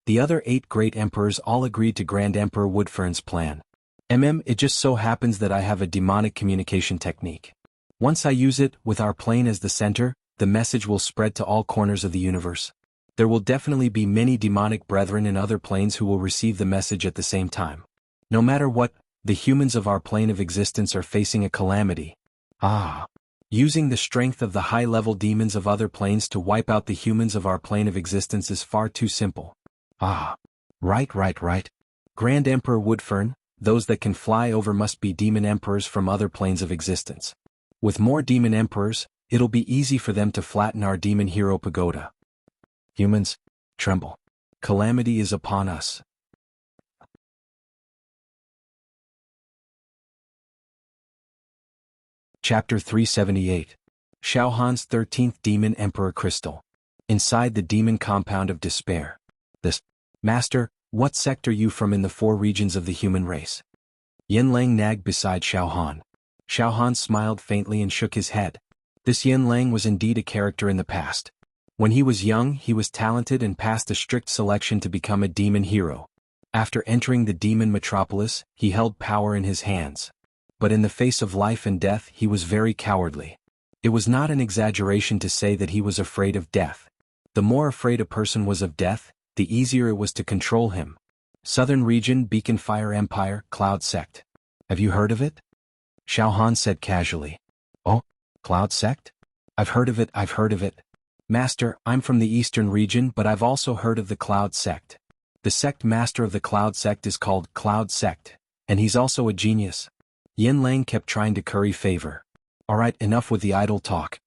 The other 8 great emperors all agreed to Grand Emperor Woodfern's plan. It just so happens that I have a demonic communication technique. Once I use it, with our plane as the center, the message will spread to all corners of the universe. There will definitely be many demonic brethren in other planes who will receive the message at the same time. No matter what, the humans of our plane of existence are facing a calamity. Using the strength of the high-level demons of other planes to wipe out the humans of our plane of existence is far too simple. Right. Grand Emperor Woodfern, those that can fly over must be demon emperors from other planes of existence. With more demon emperors, it'll be easy for them to flatten our demon hero pagoda. Humans, tremble. Calamity is upon us. Chapter 378. Xiaohan's 13th Demon Emperor Crystal. Inside the demon compound of despair. Master, what sect are you from in the 4 regions of the human race? Yanlang nagged beside Xiaohan. Xiaohan smiled faintly and shook his head. This Yanlang was indeed a character in the past. When he was young, he was talented and passed a strict selection to become a demon hero. After entering the demon metropolis, he held power in his hands. But in the face of life and death, he was very cowardly. It was not an exaggeration to say that he was afraid of death. The more afraid a person was of death, the easier it was to control him. Southern region, Beacon Fire Empire, Cloud Sect. Have you heard of it? Xiaohan said casually. Oh, Cloud Sect? I've heard of it. Master, I'm from the eastern region, but I've also heard of the Cloud Sect. The sect master of the Cloud Sect is called Cloud Sect, and he's also a genius. Yanlang kept trying to curry favor. Alright, enough with the idle talk.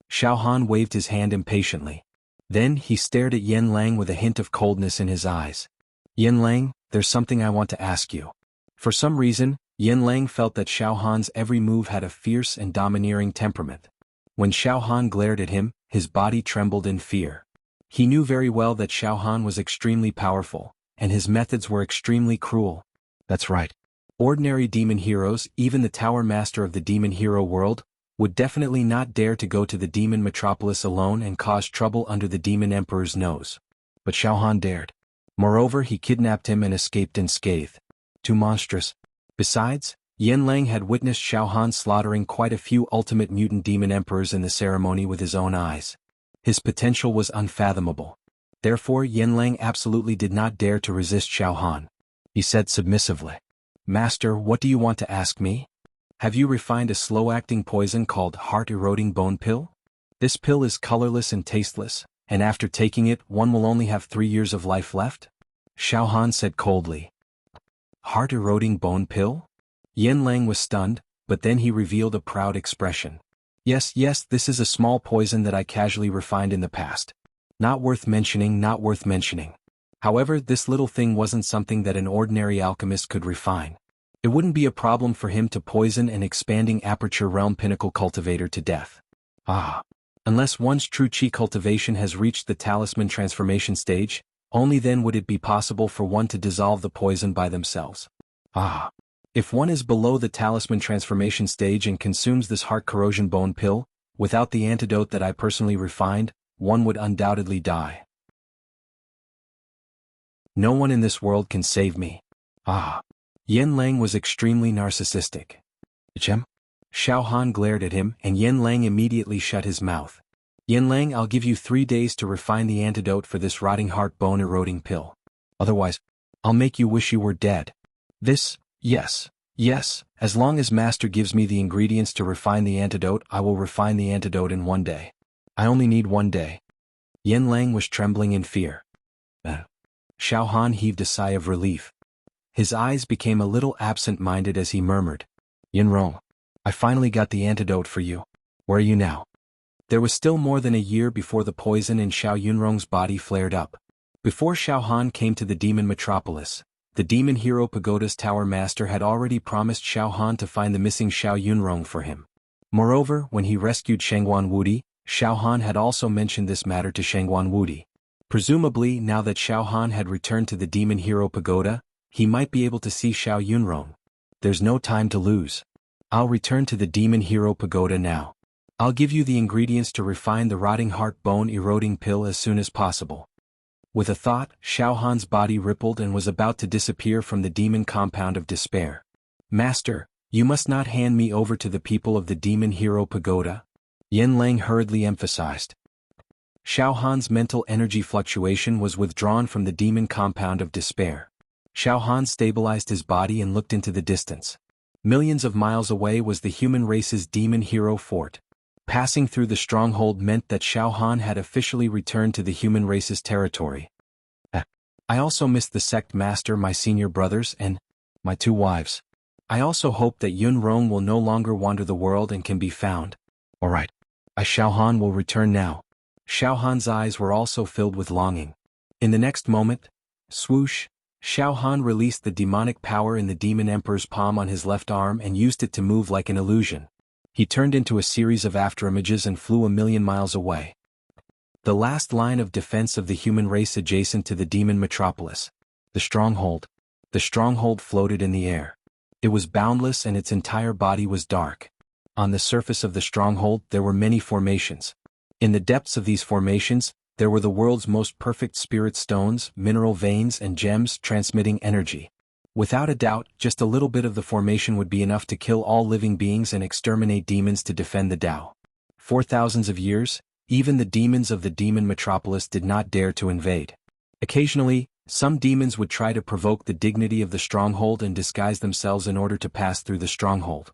Xiaohan waved his hand impatiently. Then he stared at Yanlang with a hint of coldness in his eyes. Yanlang, there's something I want to ask you. For some reason, Yanlang felt that Xiaohan's every move had a fierce and domineering temperament. When Xiaohan glared at him, his body trembled in fear. He knew very well that Xiaohan was extremely powerful, and his methods were extremely cruel. That's right. Ordinary demon heroes, even the Tower Master of the demon hero world, would definitely not dare to go to the demon metropolis alone and cause trouble under the demon emperor's nose. But Xiaohan dared. Moreover, he kidnapped him and escaped unscathed. Too monstrous. Besides, Yanlang had witnessed Xiaohan slaughtering quite a few ultimate mutant demon emperors in the ceremony with his own eyes. His potential was unfathomable. Therefore, Yanlang absolutely did not dare to resist Xiaohan. He said submissively, Master, what do you want to ask me? Have you refined a slow-acting poison called heart-eroding bone pill? This pill is colorless and tasteless, and after taking it, one will only have 3 years of life left? Xiaohan said coldly. Heart-eroding bone pill? Yanlang was stunned, but then he revealed a proud expression. Yes, this is a small poison that I casually refined in the past. Not worth mentioning. However, this little thing wasn't something that an ordinary alchemist could refine. It wouldn't be a problem for him to poison an expanding aperture realm pinnacle cultivator to death. Unless one's true chi cultivation has reached the talisman transformation stage, only then would it be possible for one to dissolve the poison by themselves. If one is below the talisman transformation stage and consumes this heart corrosion bone pill, without the antidote that I personally refined, one would undoubtedly die. No one in this world can save me. Yanlang was extremely narcissistic. Xiao Han glared at him and Yan Lang immediately shut his mouth. Yan Lang, I'll give you 3 days to refine the antidote for this rotting heart bone eroding pill. Otherwise, I'll make you wish you were dead. Yes, as long as Master gives me the ingredients to refine the antidote, I will refine the antidote in 1 day. I only need 1 day. Yan Lang was trembling in fear. Xiao Han heaved a sigh of relief. His eyes became a little absent-minded as he murmured, Yunrong, I finally got the antidote for you. Where are you now? There was still more than a year before the poison in Xiao Yunrong's body flared up. Before Xiao Han came to the demon metropolis, the demon hero Pagoda's tower master had already promised Xiao Han to find the missing Xiao Yunrong for him. Moreover, when he rescued Shangguan Wudi, Xiao Han had also mentioned this matter to Shangguan Wudi. Presumably, now that Xiao Han had returned to the demon hero Pagoda, he might be able to see Xiao Yunrong. There's no time to lose. I'll return to the demon hero Pagoda now. I'll give you the ingredients to refine the rotting heart bone eroding pill as soon as possible. With a thought, Xiao Han's body rippled and was about to disappear from the demon compound of despair. Master, you must not hand me over to the people of the demon hero Pagoda, Yan Lang hurriedly emphasized. Xiao Han's mental energy fluctuation was withdrawn from the demon compound of despair. Xiao Han stabilized his body and looked into the distance. Millions of miles away was the human race's demon hero fort. Passing through the stronghold meant that Xiao Han had officially returned to the human race's territory. I also missed the sect master, my senior brothers, and my 2 wives. I also hope that Yun Rong will no longer wander the world and can be found. Alright. Xiao Han will return now. Xiao Han's eyes were also filled with longing. In the next moment, swoosh, Xiao Han released the demonic power in the demon emperor's palm on his left arm and used it to move like an illusion. He turned into a series of afterimages and flew 1,000,000 miles away. The last line of defense of the human race adjacent to the demon metropolis. The stronghold. The stronghold floated in the air. It was boundless and its entire body was dark. On the surface of the stronghold there were many formations. In the depths of these formations, there were the world's most perfect spirit stones, mineral veins and gems transmitting energy. Without a doubt, just a little bit of the formation would be enough to kill all living beings and exterminate demons to defend the Tao. For thousands of years, even the demons of the demon metropolis did not dare to invade. Occasionally, some demons would try to provoke the dignity of the stronghold and disguise themselves in order to pass through the stronghold.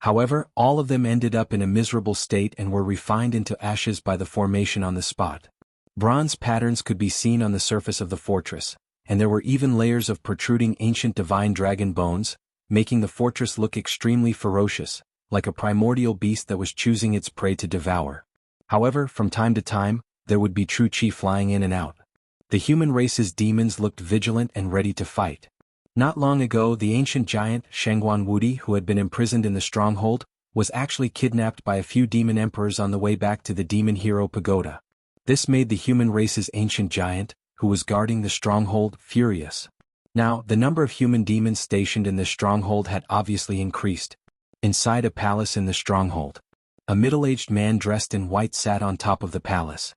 However, all of them ended up in a miserable state and were refined into ashes by the formation on the spot. Bronze patterns could be seen on the surface of the fortress, and there were even layers of protruding ancient divine dragon bones, making the fortress look extremely ferocious, like a primordial beast that was choosing its prey to devour. However, from time to time, there would be true chi flying in and out. The human race's demons looked vigilant and ready to fight. Not long ago, the ancient giant, Shangguan Wudi, who had been imprisoned in the stronghold, was actually kidnapped by a few demon emperors on the way back to the demon hero Pagoda. This made the human race's ancient giant, who was guarding the stronghold, furious. Now, the number of human demons stationed in this stronghold had obviously increased. Inside a palace in the stronghold, a middle-aged man dressed in white sat on top of the palace.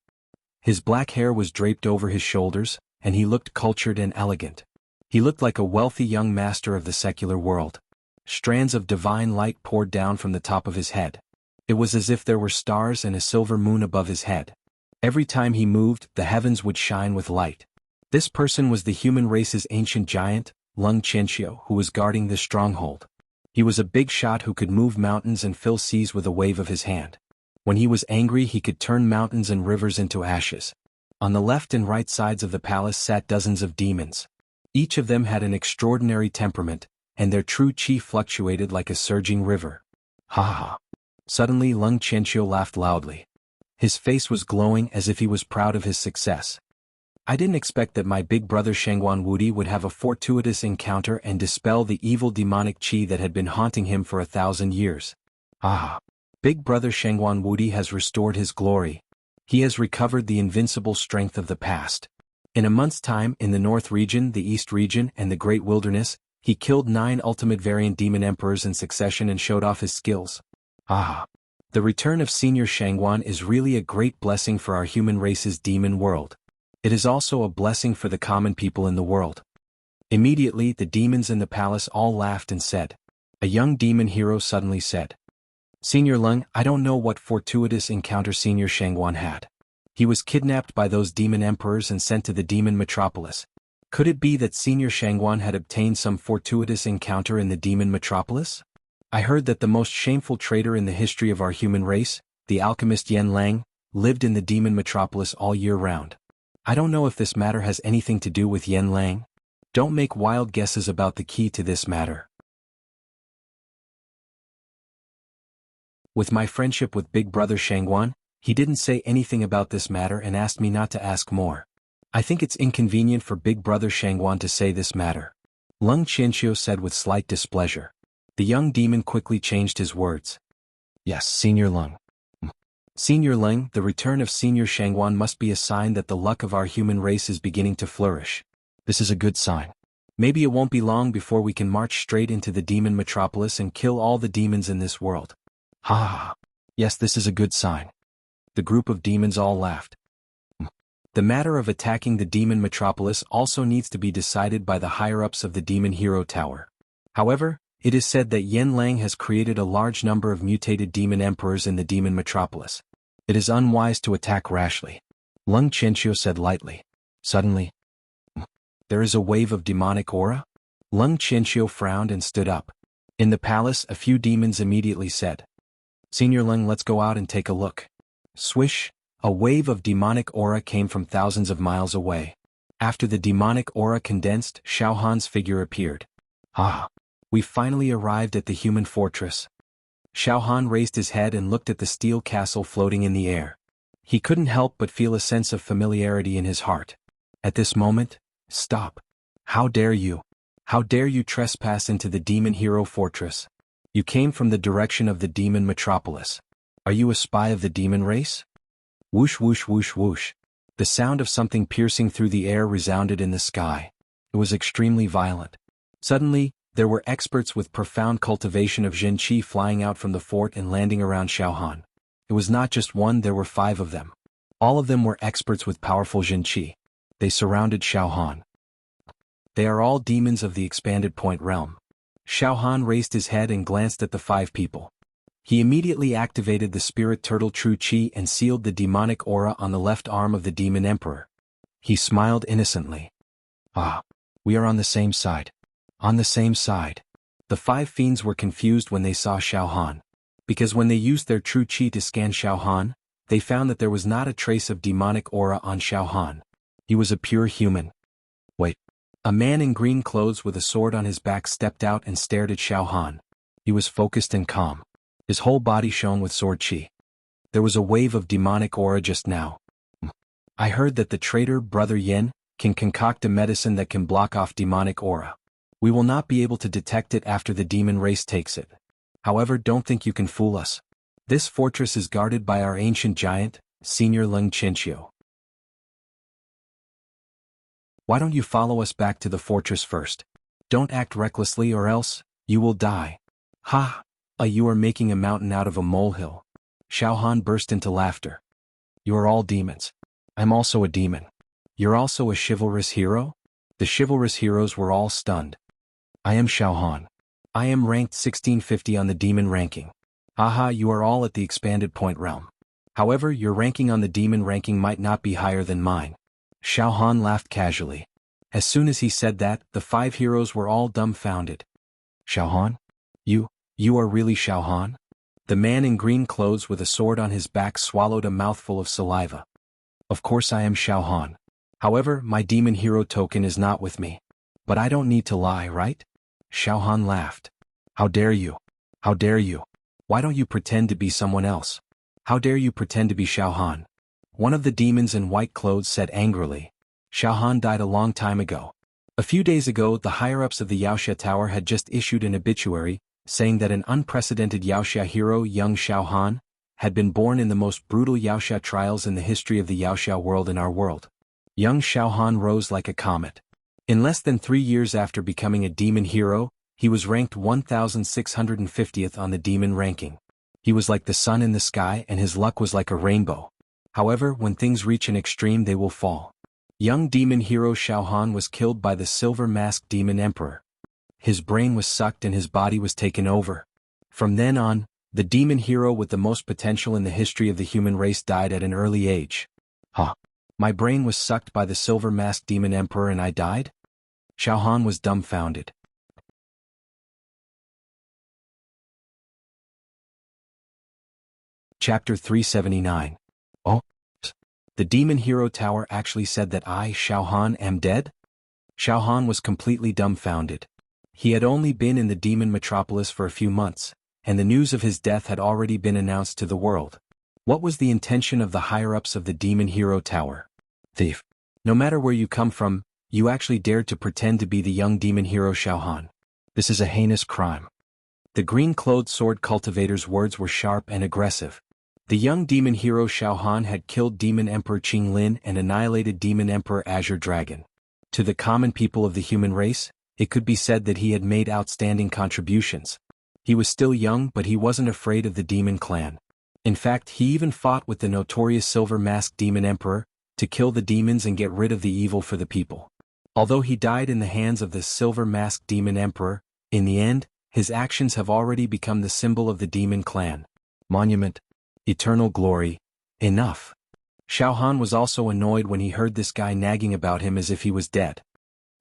His black hair was draped over his shoulders, and he looked cultured and elegant. He looked like a wealthy young master of the secular world. Strands of divine light poured down from the top of his head. It was as if there were stars and a silver moon above his head. Every time he moved, the heavens would shine with light. This person was the human race's ancient giant, Lung Qianxiu, who was guarding this stronghold. He was a big shot who could move mountains and fill seas with a wave of his hand. When he was angry, he could turn mountains and rivers into ashes. On the left and right sides of the palace sat dozens of demons. Each of them had an extraordinary temperament, and their true chi fluctuated like a surging river. Ha ha! Suddenly Lung Qianxiu laughed loudly. His face was glowing as if he was proud of his success. I didn't expect that my big brother Shangguan Wudi would have a fortuitous encounter and dispel the evil demonic chi that had been haunting him for 1,000 years. Ah! Big brother Shangguan Wudi has restored his glory. He has recovered the invincible strength of the past. In a month's time, in the North region, the East region, and the Great Wilderness, he killed 9 ultimate variant demon emperors in succession and showed off his skills. Ah! The return of Senior Shangguan is really a great blessing for our human race's demon world. It is also a blessing for the common people in the world. Immediately, the demons in the palace all laughed and said, A young demon hero suddenly said. Senior Leng, I don't know what fortuitous encounter Senior Shangguan had. He was kidnapped by those demon emperors and sent to the demon metropolis. Could it be that Senior Shangguan had obtained some fortuitous encounter in the demon metropolis? I heard that the most shameful traitor in the history of our human race, the alchemist Yen Lang, lived in the demon metropolis all year round. I don't know if this matter has anything to do with Yen Lang. Don't make wild guesses about the key to this matter. With my friendship with Big Brother Shangguan, he didn't say anything about this matter and asked me not to ask more. I think it's inconvenient for Big Brother Shangguan to say this matter. Leng Qianxiu said with slight displeasure. The young demon quickly changed his words. Yes, Senior Leng. Senior Leng, the return of Senior Shangguan must be a sign that the luck of our human race is beginning to flourish. This is a good sign. Maybe it won't be long before we can march straight into the demon metropolis and kill all the demons in this world. Ha ha. Yes, this is a good sign. The group of demons all laughed. The matter of attacking the demon metropolis also needs to be decided by the higher-ups of the Demon Hero Tower. However, it is said that Yen Lang has created a large number of mutated demon emperors in the demon metropolis. It is unwise to attack rashly. Leng Qianxiu said lightly. Suddenly, there is a wave of demonic aura? Leng Qianxiu frowned and stood up. In the palace, a few demons immediately said. Senior Leng, let's go out and take a look. Swish, a wave of demonic aura came from thousands of miles away. After the demonic aura condensed, Xiao Han's figure appeared. Ah, we finally arrived at the human fortress. Xiao Han raised his head and looked at the steel castle floating in the air. He couldn't help but feel a sense of familiarity in his heart. At this moment, stop. How dare you? How dare you trespass into the Demon Hero Fortress? You came from the direction of the Demon Metropolis. Are you a spy of the demon race? Whoosh whoosh whoosh whoosh. The sound of something piercing through the air resounded in the sky. It was extremely violent. Suddenly, there were experts with profound cultivation of Jin Qi flying out from the fort and landing around Xiao Han. It was not just one, there were 5 of them. All of them were experts with powerful Jin Qi. They surrounded Xiao Han. They are all demons of the expanded point realm. Xiao Han raised his head and glanced at the 5 people. He immediately activated the spirit turtle True Qi and sealed the demonic aura on the left arm of the demon emperor. He smiled innocently. Ah, we are on the same side. On the same side. The 5 fiends were confused when they saw Xiao Han. Because when they used their True Qi to scan Xiao Han, they found that there was not a trace of demonic aura on Xiao Han. He was a pure human. Wait. A man in green clothes with a sword on his back stepped out and stared at Xiao Han. He was focused and calm. His whole body shone with sword qi. There was a wave of demonic aura just now. I heard that the traitor Brother Yen can concoct a medicine that can block off demonic aura. We will not be able to detect it after the demon race takes it. However, don't think you can fool us. This fortress is guarded by our ancient giant, Senior Leng Qianxiu. Why don't you follow us back to the fortress first? Don't act recklessly or else, you will die. Ha! You are making a mountain out of a molehill. Xiao Han burst into laughter. You are all demons. I'm also a demon. You're also a chivalrous hero? The chivalrous heroes were all stunned. I am Xiao Han. I am ranked 1650 on the demon ranking. Haha, you are all at the expanded point realm. However, your ranking on the demon ranking might not be higher than mine. Xiao Han laughed casually. As soon as he said that, the 5 heroes were all dumbfounded. Xiao Han? You are really Xiao Han? The man in green clothes with a sword on his back swallowed a mouthful of saliva. Of course I am Xiao Han. However, my demon hero token is not with me. But I don't need to lie, right? Xiao Han laughed. How dare you? How dare you? Why don't you pretend to be someone else? How dare you pretend to be Xiao Han? One of the demons in white clothes said angrily. Xiao Han died a long time ago. A few days ago, the higher-ups of the Yaoxia Tower had just issued an obituary, saying that an unprecedented Yaoxia hero, young Xiao Han, had been born in the most brutal Yaoxia trials in the history of the Yaoxia world in our world. Young Xiao Han rose like a comet. In less than 3 years after becoming a demon hero, he was ranked 1650th on the demon ranking. He was like the sun in the sky and his luck was like a rainbow. However, when things reach an extreme they will fall. Young demon hero Xiao Han was killed by the silver-masked demon emperor. his brain was sucked and his body was taken over. From then on, the demon hero with the most potential in the history of the human race died at an early age. Huh. My brain was sucked by the silver-masked demon emperor and I died? Xiao Han was dumbfounded. Chapter 379. Oh? The demon hero tower actually said that I, Xiao Han, am dead? Xiao Han was completely dumbfounded. He had only been in the demon metropolis for a few months, and the news of his death had already been announced to the world. What was the intention of the higher-ups of the demon hero tower? Thief. No matter where you come from, you actually dared to pretend to be the young demon hero Xiao Han. This is a heinous crime. The green-clothed sword cultivator's words were sharp and aggressive. The young demon hero Xiao Han had killed Demon Emperor Qing Lin and annihilated Demon Emperor Azure Dragon. To the common people of the human race, it could be said that he had made outstanding contributions. He was still young, but he wasn't afraid of the demon clan. In fact, he even fought with the notorious silver-masked demon emperor to kill the demons and get rid of the evil for the people. Although he died in the hands of the silver-masked demon emperor, in the end, his actions have already become the symbol of the demon clan. Monument. Eternal glory. Enough. Xiao Han was also annoyed when he heard this guy nagging about him as if he was dead.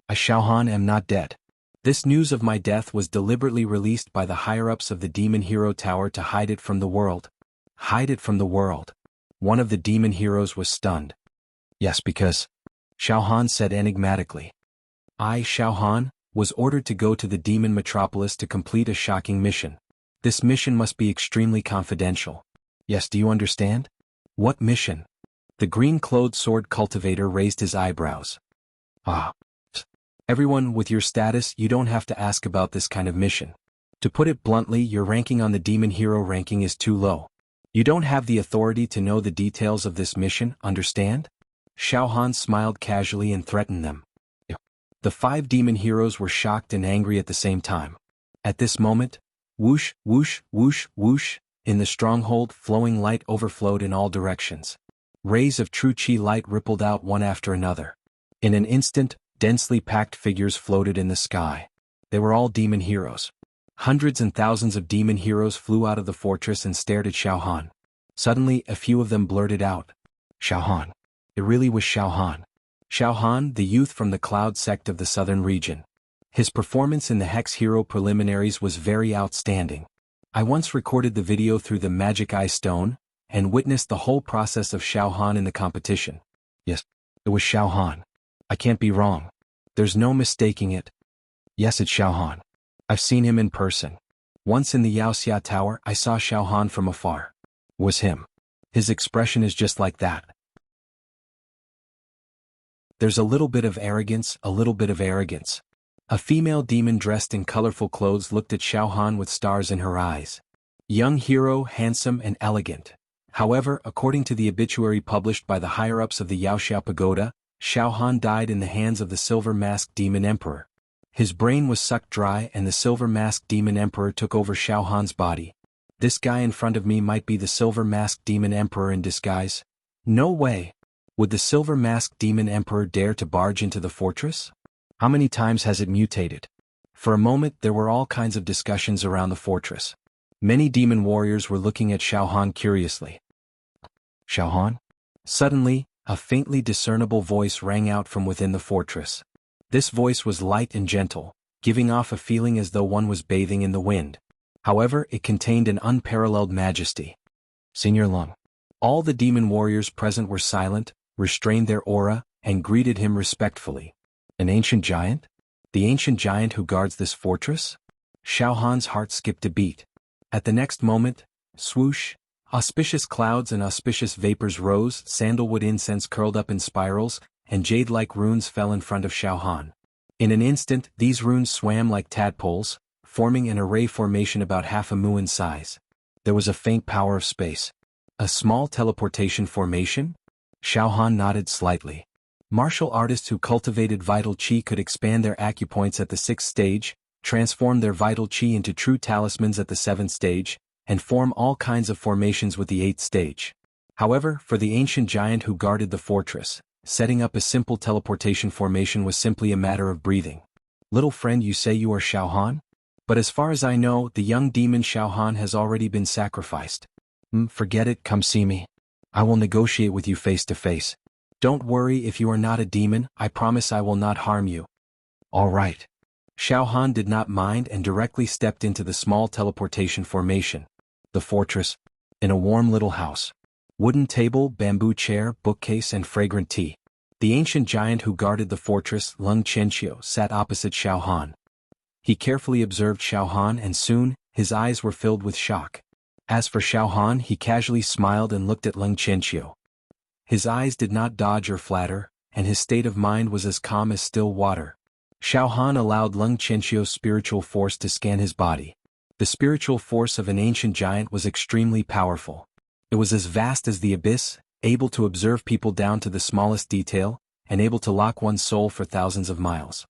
I, Xiao Han, am not dead. This news of my death was deliberately released by the higher-ups of the demon hero tower to hide it from the world. Hide it from the world. One of the demon heroes was stunned. Yes, because Xiao Han said enigmatically. I, Xiao Han, was ordered to go to the demon metropolis to complete a shocking mission. This mission must be extremely confidential. Yes, do you understand? What mission? The green-clothed sword cultivator raised his eyebrows. Ah. Everyone, with your status, you don't have to ask about this kind of mission. To put it bluntly, your ranking on the demon hero ranking is too low. You don't have the authority to know the details of this mission, understand? Xiao Han smiled casually and threatened them. The 5 demon heroes were shocked and angry at the same time. At this moment, whoosh, whoosh, whoosh, whoosh, in the stronghold, flowing light overflowed in all directions. Rays of true chi light rippled out one after another. In an instant, densely packed figures floated in the sky. They were all demon heroes. Hundreds and thousands of demon heroes flew out of the fortress and stared at Xiao Han. Suddenly, a few of them blurted out. Xiao Han. It really was Xiao Han. Xiao Han, the youth from the Cloud sect of the southern region. His performance in the Hex Hero preliminaries was very outstanding. I once recorded the video through the Magic Eye Stone, and witnessed the whole process of Xiao Han in the competition. Yes, it was Xiao Han. I can't be wrong. There's no mistaking it. Yes, it's Xiao Han. I've seen him in person. Once in the Yaoxia Tower, I saw Xiao Han from afar. It was him. His expression is just like that. There's a little bit of arrogance, a little bit of arrogance. A female demon dressed in colorful clothes looked at Xiao Han with stars in her eyes. Young hero, handsome and elegant. However, according to the obituary published by the higher-ups of the Yaoxia Pagoda, Xiao Han died in the hands of the silver-masked demon emperor. His brain was sucked dry and the silver-masked demon emperor took over Xiao Han's body. This guy in front of me might be the silver-masked demon emperor in disguise. No way. Would the silver-masked demon emperor dare to barge into the fortress? How many times has it mutated? For a moment there were all kinds of discussions around the fortress. Many demon warriors were looking at Xiao Han curiously. Xiao Han? Suddenly, a faintly discernible voice rang out from within the fortress. This voice was light and gentle, giving off a feeling as though one was bathing in the wind. However, it contained an unparalleled majesty. Senior Lung. All the demon warriors present were silent, restrained their aura, and greeted him respectfully. An ancient giant? The ancient giant who guards this fortress? Xiao Han's heart skipped a beat. At the next moment, swoosh, auspicious clouds and auspicious vapors rose, sandalwood incense curled up in spirals, and jade-like runes fell in front of Xiao Han. In an instant, these runes swam like tadpoles, forming an array formation about half a mu in size. There was a faint power of space. A small teleportation formation? Xiao Han nodded slightly. Martial artists who cultivated vital chi could expand their acupoints at the 6th stage, transform their vital chi into true talismans at the 7th stage, and form all kinds of formations with the 8th stage. However, for the ancient giant who guarded the fortress, setting up a simple teleportation formation was simply a matter of breathing. Little friend, you say you are Xiao Han? But as far as I know, the young demon Xiao Han has already been sacrificed. Forget it, come see me. I will negotiate with you face to face. Don't worry, if you are not a demon, I promise I will not harm you. All right. Xiao Han did not mind and directly stepped into the small teleportation formation. The fortress. In a warm little house. Wooden table, bamboo chair, bookcase and fragrant tea. The ancient giant who guarded the fortress, Lung Qianqiu, sat opposite Xiao Han. He carefully observed Xiao Han and soon, his eyes were filled with shock. As for Xiao Han, he casually smiled and looked at Lung Qianqiu. His eyes did not dodge or flatter, and his state of mind was as calm as still water. Xiao Han allowed Lung Qianqiu's spiritual force to scan his body. The spiritual force of an ancient giant was extremely powerful. It was as vast as the abyss, able to observe people down to the smallest detail, and able to lock one's soul for thousands of miles.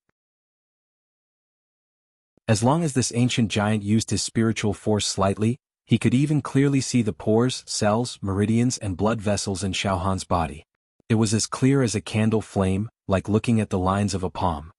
As long as this ancient giant used his spiritual force slightly, he could even clearly see the pores, cells, meridians and blood vessels in Xiao Han's body. It was as clear as a candle flame, like looking at the lines of a palm.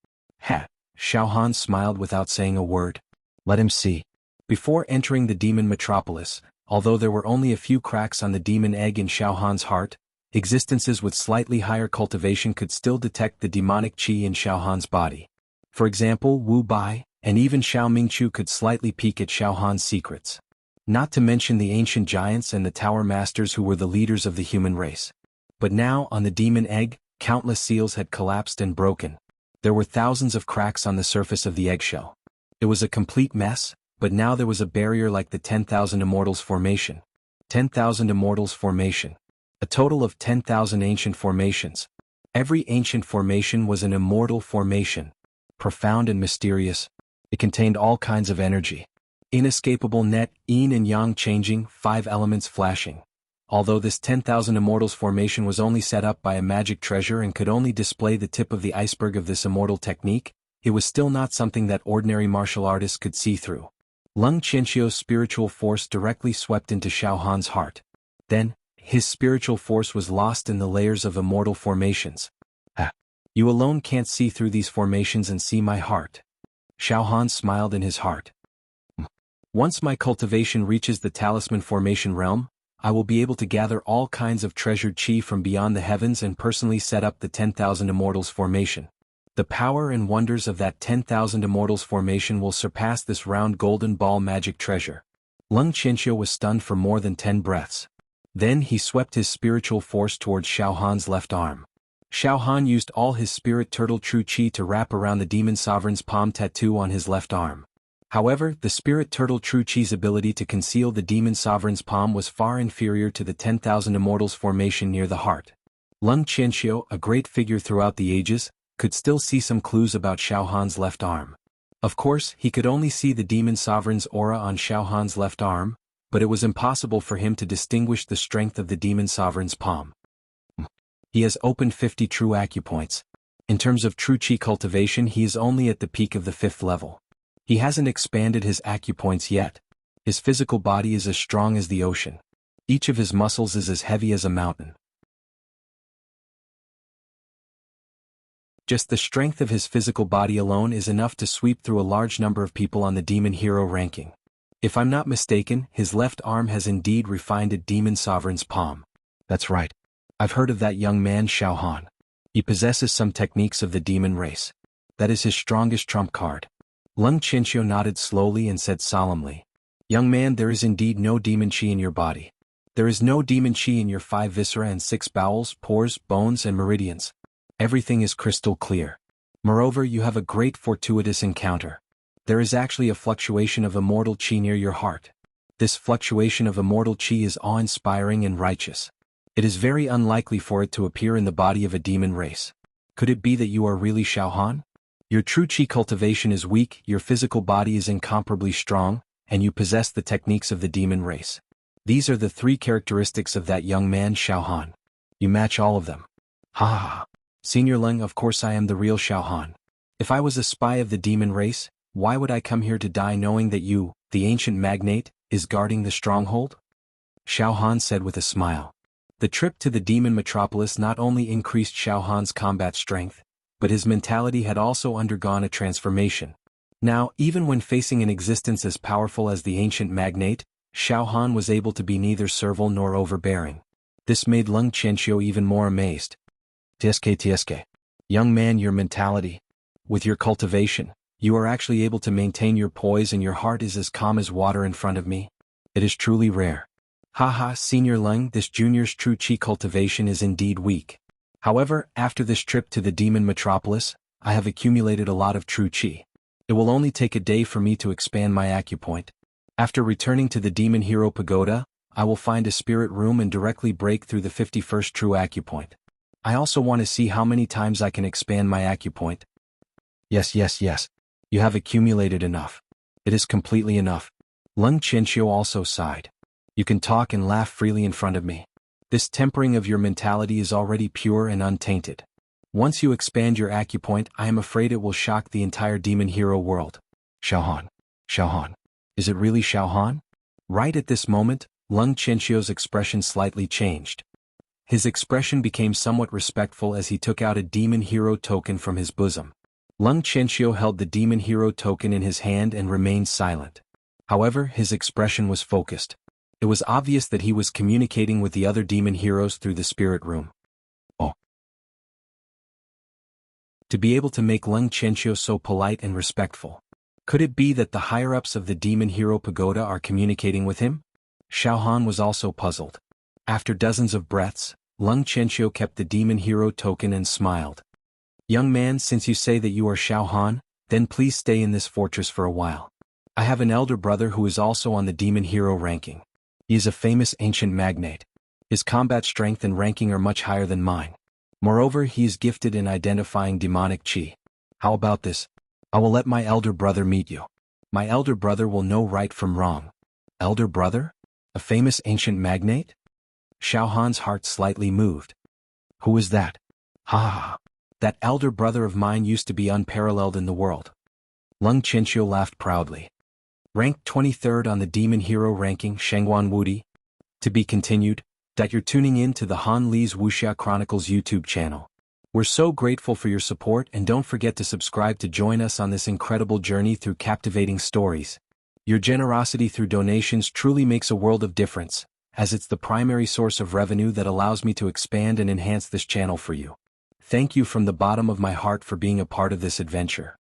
Ha! Xiao Han smiled without saying a word. Let him see. Before entering the demon metropolis, although there were only a few cracks on the demon egg in Xiao Han's heart, existences with slightly higher cultivation could still detect the demonic qi in Xiao Han's body. For example, Wu Bai, and even Xiao Mingqiu could slightly peek at Xiao Han's secrets. Not to mention the ancient giants and the tower masters who were the leaders of the human race. But now, on the demon egg, countless seals had collapsed and broken. There were thousands of cracks on the surface of the eggshell. It was a complete mess, but now there was a barrier like the 10,000 Immortals formation. 10,000 Immortals formation. A total of 10,000 ancient formations. Every ancient formation was an immortal formation. Profound and mysterious. It contained all kinds of energy. Inescapable net, yin and yang changing, 5 elements flashing. Although this 10,000 Immortals formation was only set up by a magic treasure and could only display the tip of the iceberg of this immortal technique, it was still not something that ordinary martial artists could see through. Lung Qianqiu's spiritual force directly swept into Xiao Han's heart. Then, his spiritual force was lost in the layers of immortal formations. Ah! You alone can't see through these formations and see my heart. Xiao Han smiled in his heart. Once my cultivation reaches the talisman formation realm, I will be able to gather all kinds of treasured qi from beyond the heavens and personally set up the 10,000 Immortals formation. The power and wonders of that 10,000 Immortals formation will surpass this round golden ball magic treasure. Lung Qianqiu was stunned for more than 10 breaths. Then he swept his spiritual force towards Xiao Han's left arm. Xiao Han used all his spirit turtle true qi to wrap around the demon sovereign's palm tattoo on his left arm. However, the spirit turtle true qi's ability to conceal the demon sovereign's palm was far inferior to the 10,000 Immortals formation near the heart. Lung Qianqiu, a great figure throughout the ages, could still see some clues about Xiao Han's left arm. Of course, he could only see the demon sovereign's aura on Xiao Han's left arm, but it was impossible for him to distinguish the strength of the demon sovereign's palm. He has opened 50 true acupoints. In terms of true qi cultivation, he is only at the peak of the 5th level. He hasn't expanded his acupoints yet. His physical body is as strong as the ocean. Each of his muscles is as heavy as a mountain. Just the strength of his physical body alone is enough to sweep through a large number of people on the demon hero ranking. If I'm not mistaken, his left arm has indeed refined a demon sovereign's palm. That's right. I've heard of that young man Xiao Han. He possesses some techniques of the demon race. That is his strongest trump card. Lung Qianqiu nodded slowly and said solemnly, "Young man, there is indeed no demon qi in your body. There is no demon qi in your 5 viscera and 6 bowels, pores, bones and meridians. Everything is crystal clear. Moreover, you have a great fortuitous encounter. There is actually a fluctuation of immortal qi near your heart. This fluctuation of immortal qi is awe-inspiring and righteous. It is very unlikely for it to appear in the body of a demon race. Could it be that you are really Xiao Han? Your true qi cultivation is weak, your physical body is incomparably strong, and you possess the techniques of the demon race. These are the 3 characteristics of that young man Xiao Han. You match all of them." Ha ha ha. Senior Lung, of course I am the real Xiao Han. If I was a spy of the demon race, why would I come here to die knowing that you, the ancient magnate, is guarding the stronghold? Xiao Han said with a smile. The trip to the demon metropolis not only increased Xiao Han's combat strength, but his mentality had also undergone a transformation. Now, even when facing an existence as powerful as the ancient magnate, Xiao Han was able to be neither servile nor overbearing. This made Leng Qianqiu even more amazed. TSK. Young man, your mentality. With your cultivation, you are actually able to maintain your poise and your heart is as calm as water in front of me. It is truly rare. Haha, Senior Leng, this junior's true qi cultivation is indeed weak. However, after this trip to the demon metropolis, I have accumulated a lot of true qi. It will only take a day for me to expand my acupoint. After returning to the Demon Hero Pagoda, I will find a spirit room and directly break through the 51st true acupoint. I also want to see how many times I can expand my acupoint. Yes. You have accumulated enough. It is completely enough. Leng Qianqiu also sighed. You can talk and laugh freely in front of me. This tempering of your mentality is already pure and untainted. Once you expand your acupoint, I am afraid it will shock the entire demon hero world. Xiao Han. Is it really Xiao Han? Right at this moment, Leng Qianqiu's expression slightly changed. His expression became somewhat respectful as he took out a demon hero token from his bosom. Leng Qianqiu held the demon hero token in his hand and remained silent. However, his expression was focused. It was obvious that he was communicating with the other demon heroes through the spirit room. Oh. To be able to make Leng Qianqiu so polite and respectful. Could it be that the higher-ups of the Demon Hero Pagoda are communicating with him? Xiao Han was also puzzled. After dozens of breaths, Leng Qianqiu kept the Demon Hero token and smiled. Young man, since you say that you are Xiao Han, then please stay in this fortress for a while. I have an elder brother who is also on the Demon Hero ranking. He is a famous ancient magnate. His combat strength and ranking are much higher than mine. Moreover, he is gifted in identifying demonic qi. How about this? I will let my elder brother meet you. My elder brother will know right from wrong. Elder brother? A famous ancient magnate? Xiao Han's heart slightly moved. Who is that? Ha! That elder brother of mine used to be unparalleled in the world. Leng Qianqiu laughed proudly. Ranked 23rd on the Demon Hero ranking, Shengguan Wudi. To be continued, that you're tuning in to the Han Li's Wuxia Chronicles YouTube channel. We're so grateful for your support and don't forget to subscribe to join us on this incredible journey through captivating stories. Your generosity through donations truly makes a world of difference, as it's the primary source of revenue that allows me to expand and enhance this channel for you. Thank you from the bottom of my heart for being a part of this adventure.